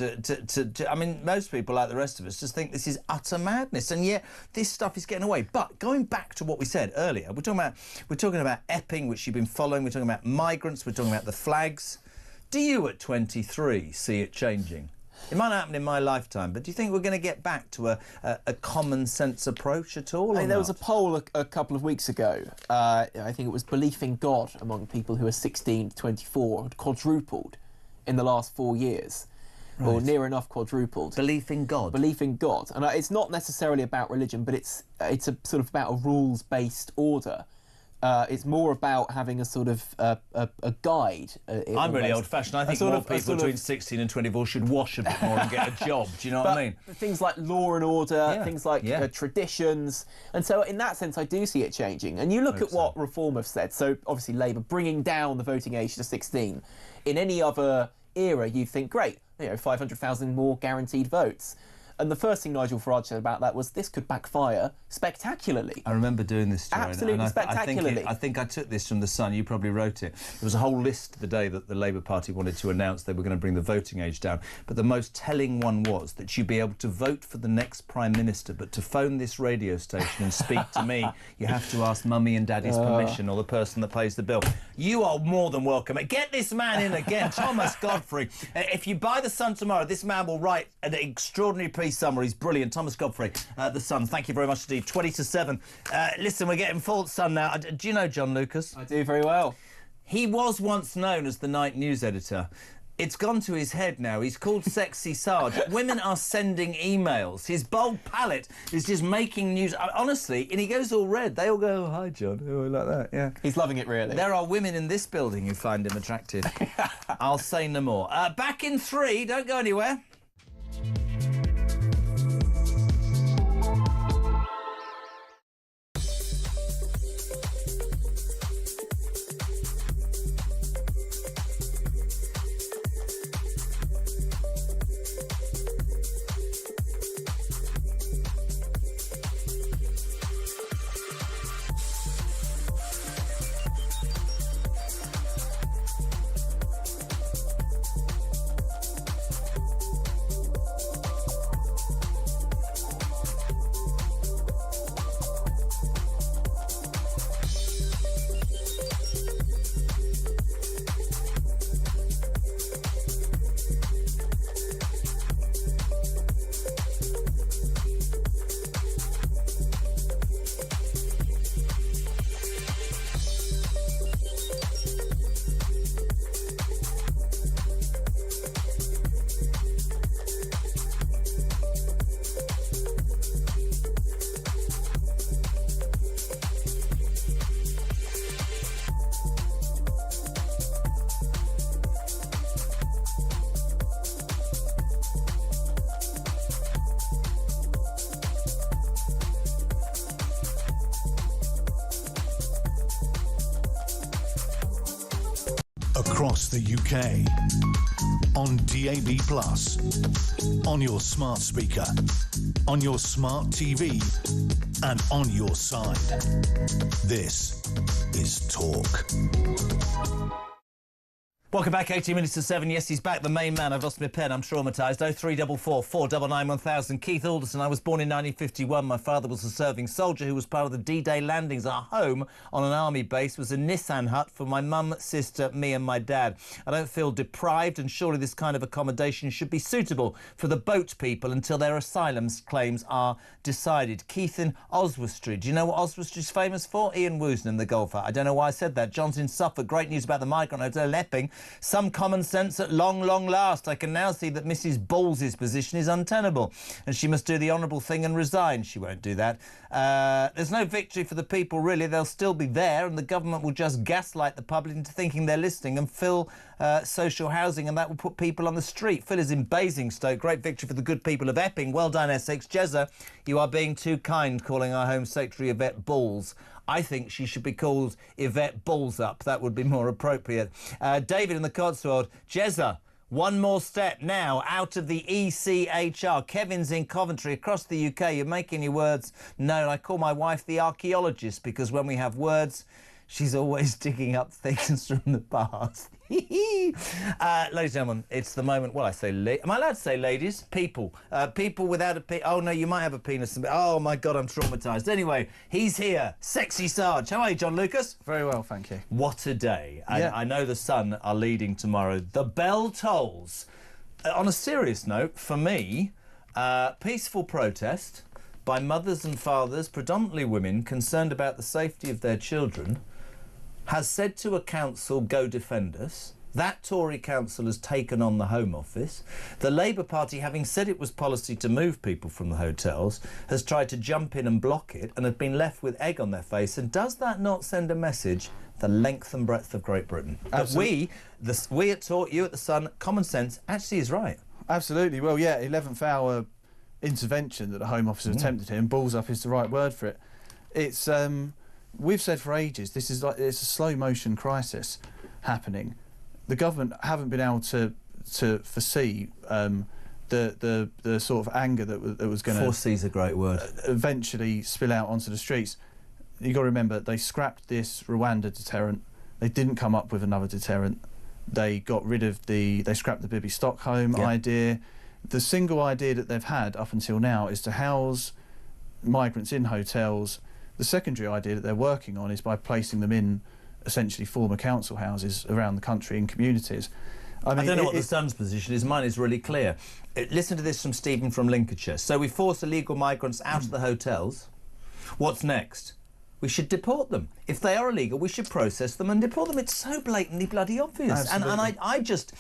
Speaker 2: most people, like the rest of us, just think this is utter madness, and yet this stuff is getting away. But going back to what we said earlier, we're talking about Epping, which you've been following. We're talking about migrants. We're talking about the flags. Do you, at 23, see it changing? It might not happen in my lifetime, but do you think we're going to get back to a common sense approach at all?
Speaker 12: There was a poll a couple of weeks ago. I think it was belief in God among people who are 16 to 24 had quadrupled in the last 4 years. Right. Or near enough quadrupled.
Speaker 2: Belief in God.
Speaker 12: Belief in God. And it's not necessarily about religion, but it's a sort of about a rules-based order. It's more about having a sort of a guide.
Speaker 2: I'm really old-fashioned. I think more people between 16 and 24 should wash a bit more and get a job. Do you know what I mean?
Speaker 12: Things like law and order, things like traditions. And so in that sense, I do see it changing. And you look at what Reform have said. So obviously Labour bringing down the voting age to 16. In any other era, you'd think, great, 500,000 more guaranteed votes. And the first thing Nigel Farage said about that was this could backfire spectacularly.
Speaker 2: I remember doing this, Joanne.
Speaker 12: Absolutely spectacularly.
Speaker 2: I think I took this from The Sun. You probably wrote it. There was a whole list the day that the Labour Party wanted to announce they were going to bring the voting age down. But the most telling one was that you'd be able to vote for the next Prime Minister, but to phone this radio station and speak to me, you have to ask Mummy and Daddy's permission, or the person that pays the bill. You are more than welcome. Get this man in again, Thomas Godfrey. If you buy The Sun tomorrow, this man will write an extraordinary piece somewhere. He's brilliant. Thomas Godfrey, The Sun. Thank you very much indeed. 20 to 7. Listen, we're getting full Sun now. Do you know John Lucas?
Speaker 12: I do very well.
Speaker 2: He was once known as the night news editor. It's gone to his head now. He's called Sexy Sarge. Women are sending emails. His bold palette is just making news. Honestly, and he goes all red. They all go, oh, hi, John. Oh, like that, yeah.
Speaker 12: He's loving it, really.
Speaker 2: There are women in this building who find him attractive. I'll say no more. Back in 3. Don't go anywhere.
Speaker 1: across the UK. On DAB+, on your smart speaker, on your smart TV, and on your side. This is Talk.
Speaker 2: Welcome back, 18 minutes to 7. Yes, he's back, the main man. I've lost my pen, I'm traumatised. 0344 499 1000. Keith Alderson. I was born in 1951. My father was a serving soldier who was part of the D-Day landings. Our home on an army base was a Nissan hut for my mum, sister, me and my dad. I don't feel deprived, and surely this kind of accommodation should be suitable for the boat people until their asylum claims are decided. Keith in Oswestry. Do you know what Oswestry's famous for? Ian Woosnam, the golfer. I don't know why I said that. John's in Suffolk. Great news about the Migrant Hotel Epping. Some common sense at long, long last. I can now see that Mrs. Balls's position is untenable and she must do the honourable thing and resign. She won't do that. There's no victory for the people, really. They'll still be there and the government will just gaslight the public into thinking they're listening and fill social housing, and that will put people on the street. Phil is in Basingstoke. Great victory for the good people of Epping. Well done, Essex. Jezza, you are being too kind calling our Home Secretary Yvette Balls. I think she should be called Yvette Balls Up. That would be more appropriate. David in the Cotswold. Jezza, one more step now out of the ECHR. Kevin's in Coventry. Across the UK, you're making your words known. I call my wife the archaeologist because when we have words, she's always digging up things from the past. Ladies and gentlemen, it's the moment. Well, I say, am I allowed to say ladies? People. People without a penis. Oh, no, you might have a penis. Oh, my God, I'm traumatised. Anyway, he's here. Sexy Sarge. How are you, John Lucas?
Speaker 13: Very well, thank you.
Speaker 2: What a day. And I know the Sun are leading tomorrow. The bell tolls. On a serious note, for me, peaceful protest by mothers and fathers, predominantly women, concerned about the safety of their children, has said to a council, go defend us. That Tory council has taken on the Home Office. The Labour Party, having said it was policy to move people from the hotels, has tried to jump in and block it and have been left with egg on their face. And does that not send a message the length and breadth of Great Britain?
Speaker 13: Absolutely.
Speaker 2: That we at Talk, you at The Sun, common sense actually is right.
Speaker 13: Absolutely. Well, yeah, 11th hour intervention that the Home Office attempted here, and balls up is the right word for it. It's... we've said for ages, this is like it's a slow motion crisis happening. The government haven't been able to foresee the sort of anger that was going to...
Speaker 2: Foresee's a great word.
Speaker 13: Eventually spill out onto the streets. You've got to remember, they scrapped this Rwanda deterrent. They didn't come up with another deterrent. They got rid of they scrapped the Bibi Stockholm idea. The single idea that they've had up until now is to house migrants in hotels. The secondary idea that they're working on is by placing them in essentially former council houses around the country in communities. I mean,
Speaker 2: I don't know what the Sun's position is. Mine is really clear. Listen to this from Stephen from Lincolnshire. So we force illegal migrants out of the hotels. What's next? We should deport them. If they are illegal, we should process them and deport them. It's so blatantly bloody obvious.
Speaker 13: Absolutely.
Speaker 2: And I just...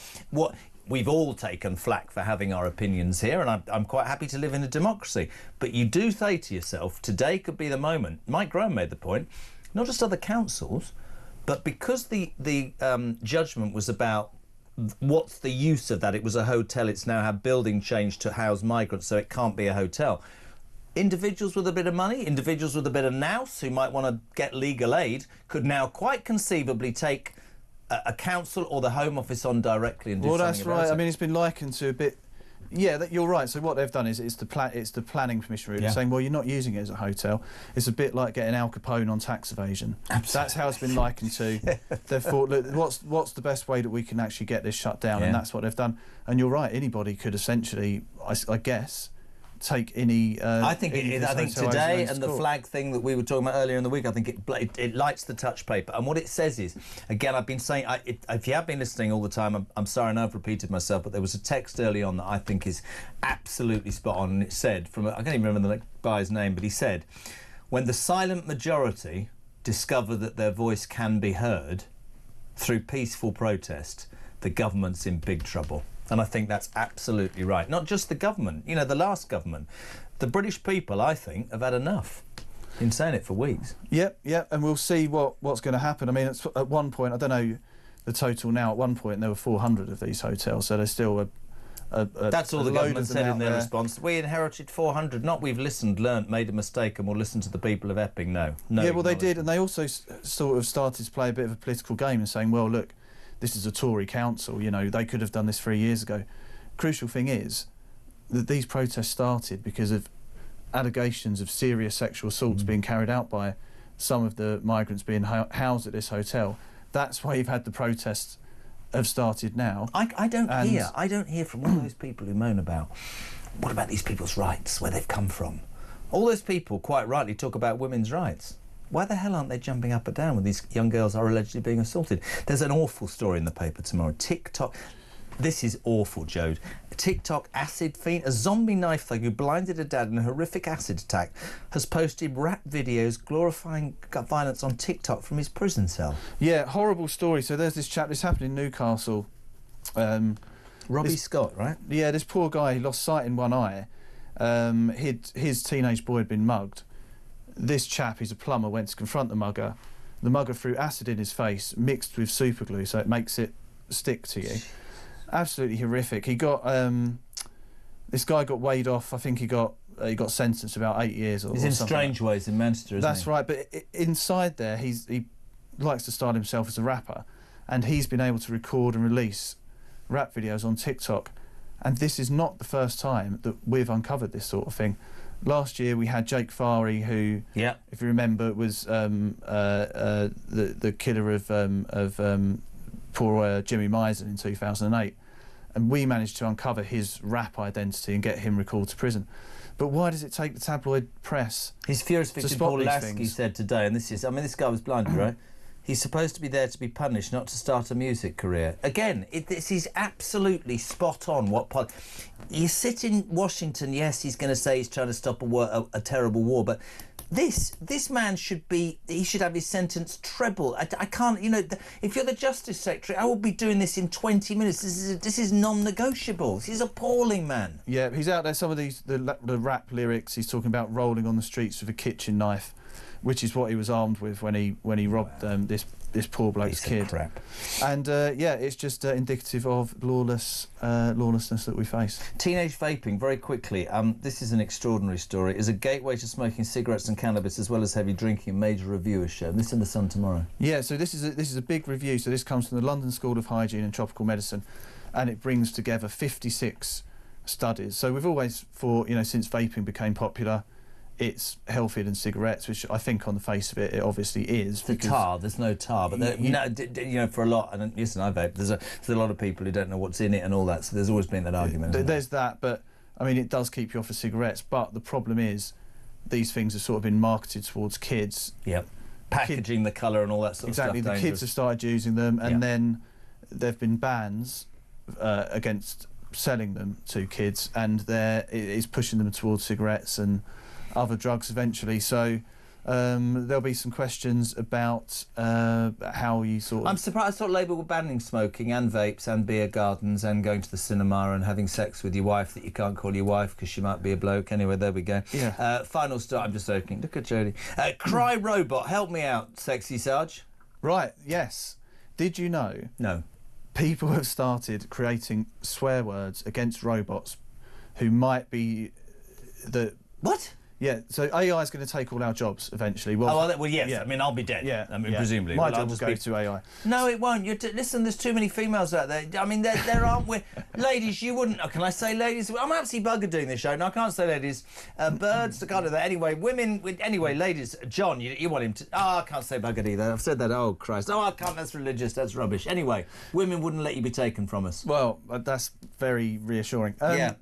Speaker 2: We've all taken flack for having our opinions here, and I'm quite happy to live in a democracy. But you do say to yourself, today could be the moment. Mike Graham made the point, not just other councils, but because the judgment was about what's the use of that, it was a hotel, it's now had building change to house migrants, so it can't be a hotel. Individuals with a bit of money, individuals with a bit of nous who might want to get legal aid could now quite conceivably take a council or the Home Office on directly and do something about it.
Speaker 13: Well, that's right. I mean, it's been likened to a bit... Yeah, you're right. So what they've done is it's the planning permission route, saying, well, you're not using it as a hotel. It's a bit like getting Al Capone on tax evasion. Absolutely. That's how it's been likened to. They've thought, look, what's the best way that we can actually get this shut down? And that's what they've done. And you're right. Anybody could essentially, I guess, take any...
Speaker 2: I think today and the flag thing that we were talking about earlier in the week, I think it lights the touch paper. And what it says is, again, I've been saying, if you have been listening all the time, I'm sorry, and I've repeated myself, but there was a text early on that I think is absolutely spot on. And it said, I can't even remember the guy's name, but he said, when the silent majority discover that their voice can be heard through peaceful protest, the government's in big trouble. And I think that's absolutely right. Not just the government, you know, the last government. The British people, I think, have had enough. Been saying it for weeks.
Speaker 13: Yep, and we'll see what's going to happen. I mean, at one point, I don't know the total now, at one point there were 400 of these hotels, so there's still
Speaker 2: that's all the government said in their response. We inherited 400, not we've listened, learnt, made a mistake and we'll listen to the people of Epping. No.
Speaker 13: Yeah, well, they did, and they also sort of started to play a bit of a political game and saying, well, look, this is a Tory council, you know, they could have done this 3 years ago. Crucial thing is that these protests started because of allegations of serious sexual assaults being carried out by some of the migrants being housed at this hotel. That's why you've had the protests have started now.
Speaker 2: I don't hear from all those people who moan about, what about these people's rights, where they've come from? All those people quite rightly talk about women's rights. Why the hell aren't they jumping up and down when these young girls are allegedly being assaulted? There's an awful story in the paper tomorrow. TikTok. This is awful, Jode. TikTok acid fiend, a zombie knife thug who blinded a dad in a horrific acid attack, has posted rap videos glorifying violence on TikTok from his prison cell.
Speaker 13: Yeah, horrible story. So there's this chap, this happened in Newcastle.
Speaker 2: Robbie Scott, right?
Speaker 13: Yeah, this poor guy, he lost sight in one eye. His teenage boy had been mugged. This chap, he's a plumber, went to confront the mugger. The mugger threw acid in his face, mixed with super glue, so it makes it stick to you. Absolutely horrific. He got this guy got weighed off. I think he got sentenced to about 8 years or
Speaker 2: He's in
Speaker 13: something.
Speaker 2: Strangeways in Manchester, isn't
Speaker 13: That's
Speaker 2: he?
Speaker 13: right. But inside there, he likes to style himself as a rapper, and he's been able to record and release rap videos on TikTok. And this is not the first time that we've uncovered this sort of thing. Last year we had Jake Fahey, who, if you remember, was the killer of poor Jimmy Meisen in 2008, and we managed to uncover his rap identity and get him recalled to prison. But why does it take the tabloid press?
Speaker 2: His furious
Speaker 13: to
Speaker 2: victim
Speaker 13: spot
Speaker 2: Paul
Speaker 13: these
Speaker 2: Lasky
Speaker 13: things?
Speaker 2: said today, and this guy was blinded, right? He's supposed to be there to be punished, not to start a music career. Again, this is absolutely spot on. You sit in Washington, yes, he's going to say he's trying to stop a terrible war, but this man he should have his sentence trebled. I can't, you know, if you're the Justice Secretary, I will be doing this in 20 minutes. This is non-negotiable. He's appalling, man.
Speaker 13: Yeah, he's out there. Some of the rap lyrics, he's talking about rolling on the streets with a kitchen knife, which is what he was armed with when he robbed this poor bloke's kid.
Speaker 2: Crap.
Speaker 13: And yeah, it's just indicative of lawlessness that we face.
Speaker 2: Teenage vaping, very quickly. This is an extraordinary story. Is a gateway to smoking cigarettes and cannabis, as well as heavy drinking. A major review is shown. This in the Sun tomorrow.
Speaker 13: Yeah, so this is a big review. So this comes from the London School of Hygiene and Tropical Medicine, and it brings together 56 studies. So we've always thought, you know, since vaping became popular, it's healthier than cigarettes, which I think on the face of it, it obviously is.
Speaker 2: The tar, there's no tar, but you know, for a lot, and listen, I vape, there's a lot of people who don't know what's in it and all that, so there's always been that argument.
Speaker 13: There's that, but I mean, it does keep you off of cigarettes, but the problem is these things have sort of been marketed towards kids.
Speaker 2: Yep. Packaging, the colour and all that sort of stuff.
Speaker 13: Exactly, the kids have started using them, and then there have been bans against selling them to kids, and it is pushing them towards cigarettes and other drugs eventually. So there'll be some questions about how you sort of...
Speaker 2: I'm surprised. I thought Labour were banning smoking and vapes and beer gardens and going to the cinema and having sex with your wife that you can't call your wife because she might be a bloke. Anyway, there we go.
Speaker 13: Yeah.
Speaker 2: Final start. I'm just opening. Look at Jodie. Cry Robot. Help me out, Sexy Sarge.
Speaker 13: Right, yes. Did you know?
Speaker 2: No.
Speaker 13: People have started creating swear words against robots who might be the...
Speaker 2: What?
Speaker 13: Yeah, so AI is going to take all our jobs eventually. Well,
Speaker 2: yes.
Speaker 13: Yeah.
Speaker 2: I mean, I'll be dead.
Speaker 13: Yeah,
Speaker 2: I mean, presumably.
Speaker 13: My job will go to AI.
Speaker 2: No, it won't. Listen, there's too many females out there. I mean, there aren't... ladies, you wouldn't... Can I say ladies? I'm absolutely buggered doing this show. No, I can't say ladies. Birds, I can't do that. Anyway, women... Anyway, ladies, John, you want him to... Oh, I can't say buggered either. I've said that. Oh, Christ. Oh, I can't. That's religious. That's rubbish. Anyway, women wouldn't let you be taken from us.
Speaker 13: Well, that's very reassuring.
Speaker 2: Yeah.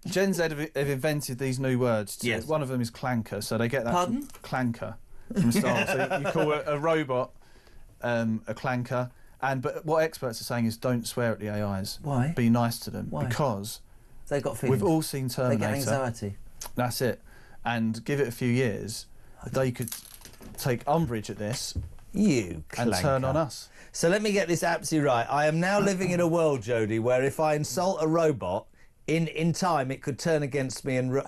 Speaker 13: Gen Z have invented these new words.
Speaker 2: Yes.
Speaker 13: One of them is clanker, so they get that
Speaker 2: Pardon?
Speaker 13: from clanker from Star Wars. So you call a robot a clanker. But what experts are saying is don't swear at the AIs.
Speaker 2: Why?
Speaker 13: Be nice to them.
Speaker 2: Why?
Speaker 13: Because
Speaker 2: they've got feelings.
Speaker 13: we've all seen Terminator.
Speaker 2: They get anxiety.
Speaker 13: That's it. And give it a few years, they could take umbrage at this and turn on us.
Speaker 2: So let me get this absolutely right. I am now living in a world, Jodie, where if I insult a robot, in time it could turn against me and...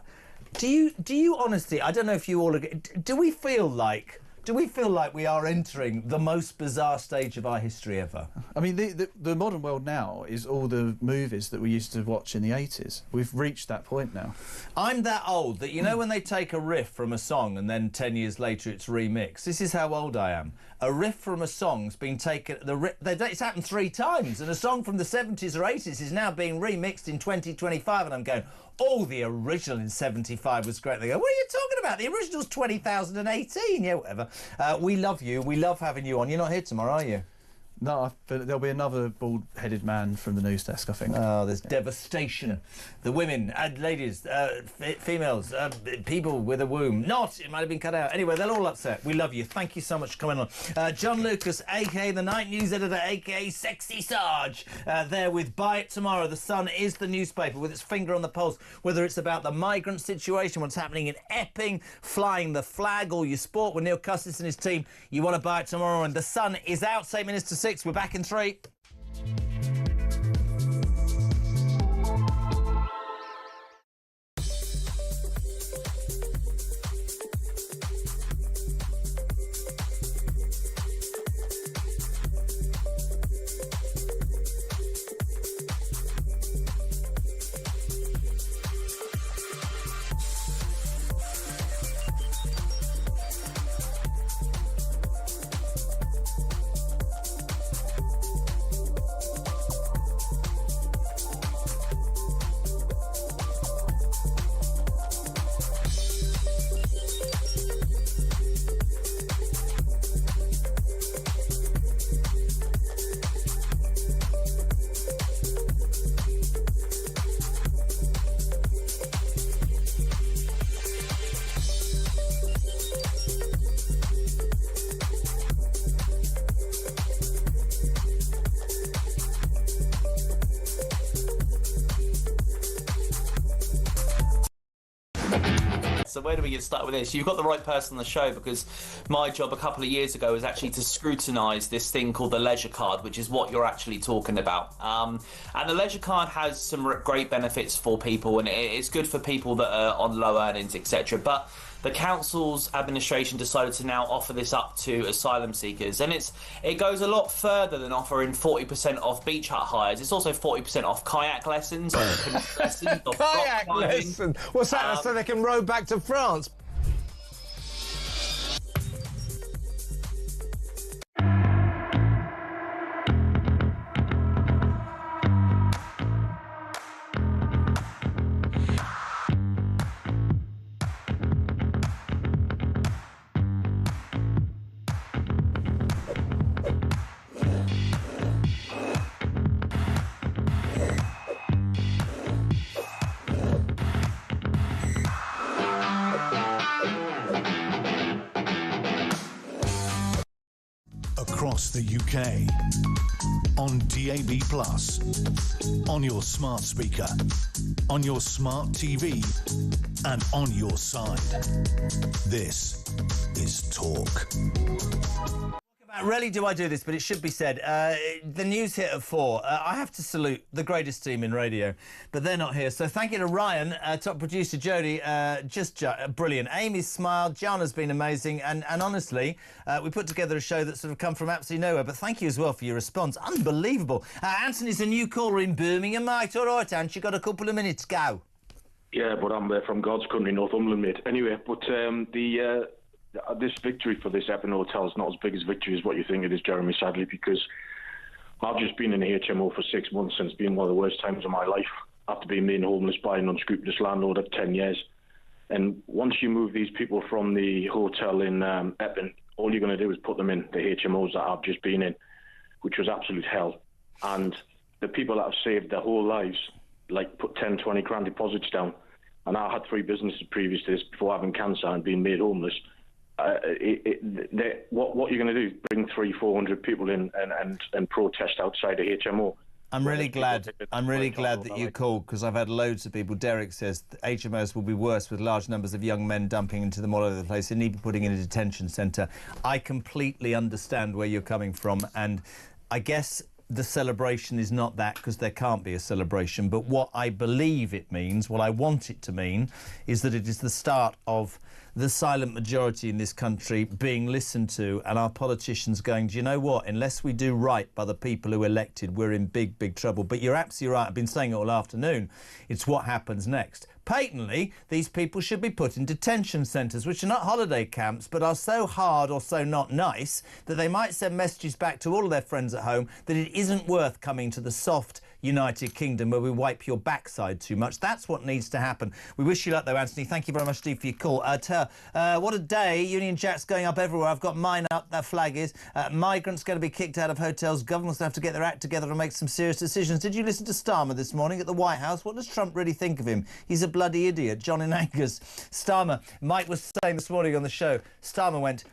Speaker 2: Do you honestly, I don't know if you all agree, do we feel like Do we feel like we are entering the most bizarre stage of our history ever?
Speaker 13: I mean, the modern world now is all the movies that we used to watch in the 80s. We've reached that point now.
Speaker 2: I'm that old that, you know, when they take a riff from a song and then 10 years later it's remixed. This is how old I am. A riff from a song's been taken... It's happened 3 times, and a song from the 70s or 80s is now being remixed in 2025, and I'm going, oh, the original in 75 was great. They go, what are you talking about? The original's 2018. Yeah, whatever. We love you. We love having you on. You're not here tomorrow, are you?
Speaker 13: No, but there'll be another bald-headed man from the news desk, I think.
Speaker 2: Oh, there's devastation. The women and ladies, females, people with a womb. It might have been cut out. Anyway, they're all upset. We love you. Thank you so much for coming on. John Lucas, a.k.a. the Night News Editor, a.k.a. Sexy Sarge, there with Buy It Tomorrow. The Sun is the newspaper with its finger on the pulse, whether it's about the migrant situation, what's happening in Epping, flying the flag, all your sport with Neil Custis and his team. You want to buy it tomorrow, and The Sun is out 8 minutes to 6. We're back in 3.
Speaker 7: So where do we get started with this? You've got the right person on the show, because my job a couple of years ago was actually to scrutinise this thing called the leisure card, which is what you're actually talking about. And the leisure card has some great benefits for people, and it's good for people that are on low earnings, etc. But the council's administration decided to now offer this up to asylum seekers, and it goes a lot further than offering 40% off beach hut hires. It's also 40% off kayak lessons, lessons, off
Speaker 19: kayak lesson. What's that? So they can row back to France.
Speaker 1: Across the UK, on DAB+, on your smart speaker, on your smart TV, and on your side. This is Talk.
Speaker 2: Rarely do I do this, but it should be said. The news hit at 4. I have to salute the greatest team in radio, but they're not here. So thank you to Ryan, top producer Jodie, just brilliant. Amy's smiled, Jana's been amazing, and honestly, we put together a show that's sort of come from absolutely nowhere, but thank you as well for your response. Unbelievable. Anthony's a new caller in Birmingham, mate. All right, Ant, you got a couple of minutes, go.
Speaker 14: Yeah, but I'm from God's country, Northumberland, mate. Anyway, but this victory for this Epping Hotel is not as big as victory as what you think it is, Jeremy, sadly, because I've just been in the HMO for 6 months, and it's been one of the worst times of my life after being made homeless by an unscrupulous landlord of 10 years. And once you move these people from the hotel in Epping, all you're going to do is put them in the HMOs that I've just been in, which was absolute hell. And the people that have saved their whole lives, like put 10, 20 grand deposits down, and I had 3 businesses previous to this before having cancer and being made homeless. What you're going to do is bring 300-400 people in and protest outside a HMO.
Speaker 2: I'm really glad that you called, because I've had loads of people. Derek says HMOs will be worse with large numbers of young men dumping into them all over the place. They need to be putting in a detention centre. I completely understand where you're coming from, and I guess the celebration is not that, because there can't be a celebration. But what I believe it means, what I want it to mean, is that it is the start of the silent majority in this country being listened to, and our politicians going, do you know what, unless we do right by the people who elected, we're in big, big trouble. But you're absolutely right, I've been saying it all afternoon, it's what happens next. Patently, these people should be put in detention centres, which are not holiday camps, but are so hard or so not nice that they might send messages back to all of their friends at home that it isn't worth coming to the soft United Kingdom where we wipe your backside too much. That's what needs to happen. We wish you luck, though, Anthony. Thank you very much, Steve, for your call. What a day. Union Jack's going up everywhere. I've got mine up. That flag is. Migrants going to be kicked out of hotels. Government's going to have to get their act together and make some serious decisions. Did you listen to Starmer this morning at the White House? What does Trump really think of him? He's a bloody idiot. John in Angus. Starmer. Mike was saying this morning on the show, Starmer went,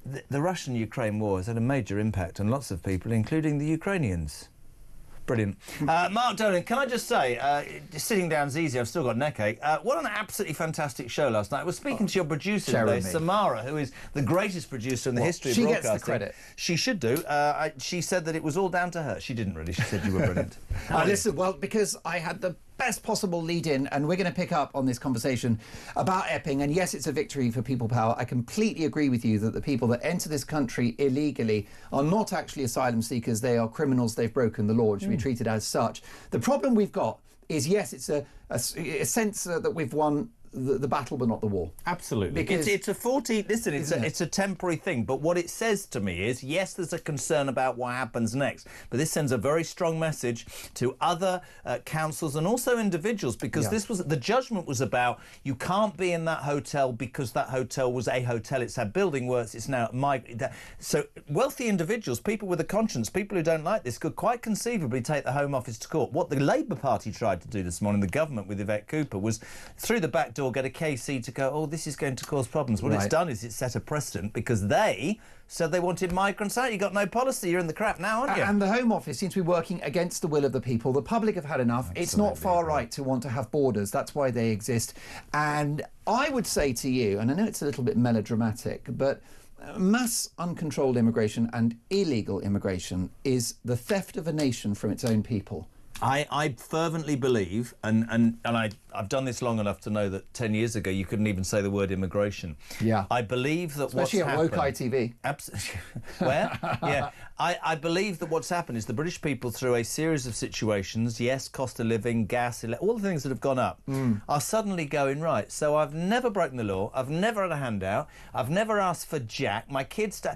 Speaker 2: the Russian-Ukraine war has had a major impact on lots of people, including the Ukrainians. Brilliant. Mark Dolan, can I just say, sitting down's easy, I've still got neck ache. What an absolutely fantastic show last night. I was speaking to your producer today, Samara, who is the greatest producer in the history of broadcasting.
Speaker 15: She gets the credit.
Speaker 2: She should do. She said that it was all down to her. She didn't really. She said you were brilliant.
Speaker 15: Listen, well, because I had the best possible lead in, and we're going to pick up on this conversation about Epping. And yes, it's a victory for people power. I completely agree with you that the people that enter this country illegally are not actually asylum seekers. They are criminals. They've broken the law and should be treated as such. The problem we've got is, yes, it's a sense that we've won the battle but not the war.
Speaker 2: Absolutely. Because it's a 40... Listen, it's a temporary thing, but what it says to me is, yes, there's a concern about what happens next, but this sends a very strong message to other councils and also individuals, because this was... The judgment was about, you can't be in that hotel because that hotel was a hotel. It's had building works, it's now... So wealthy individuals, people with a conscience, people who don't like this, could quite conceivably take the Home Office to court. What the Labour Party tried to do this morning, the government with Yvette Cooper, was through the back door get a KC to go, oh, this is going to cause problems. What it's done is it's set a precedent, because they said they wanted migrants out. You got no policy, you're in the crap now, aren't you?
Speaker 15: And the Home Office seems to be working against the will of the people. The public have had enough. It's not far right to want to have borders. That's why they exist. And I would say to you, and I know it's a little bit melodramatic, but mass uncontrolled immigration and illegal immigration is the theft of a nation from its own people.
Speaker 2: I fervently believe, and I've done this long enough to know that 10 years ago you couldn't even say the word immigration.
Speaker 15: Yeah.
Speaker 2: I believe that
Speaker 15: especially
Speaker 2: what's
Speaker 15: at
Speaker 2: happened...
Speaker 15: Woke ITV.
Speaker 2: Absolutely. Where? Yeah. I believe that what's happened is the British people, through a series of situations, yes, cost of living, gas, all the things that have gone up, are suddenly going, right, so I've never broken the law, I've never had a handout, I've never asked for jack, my kids...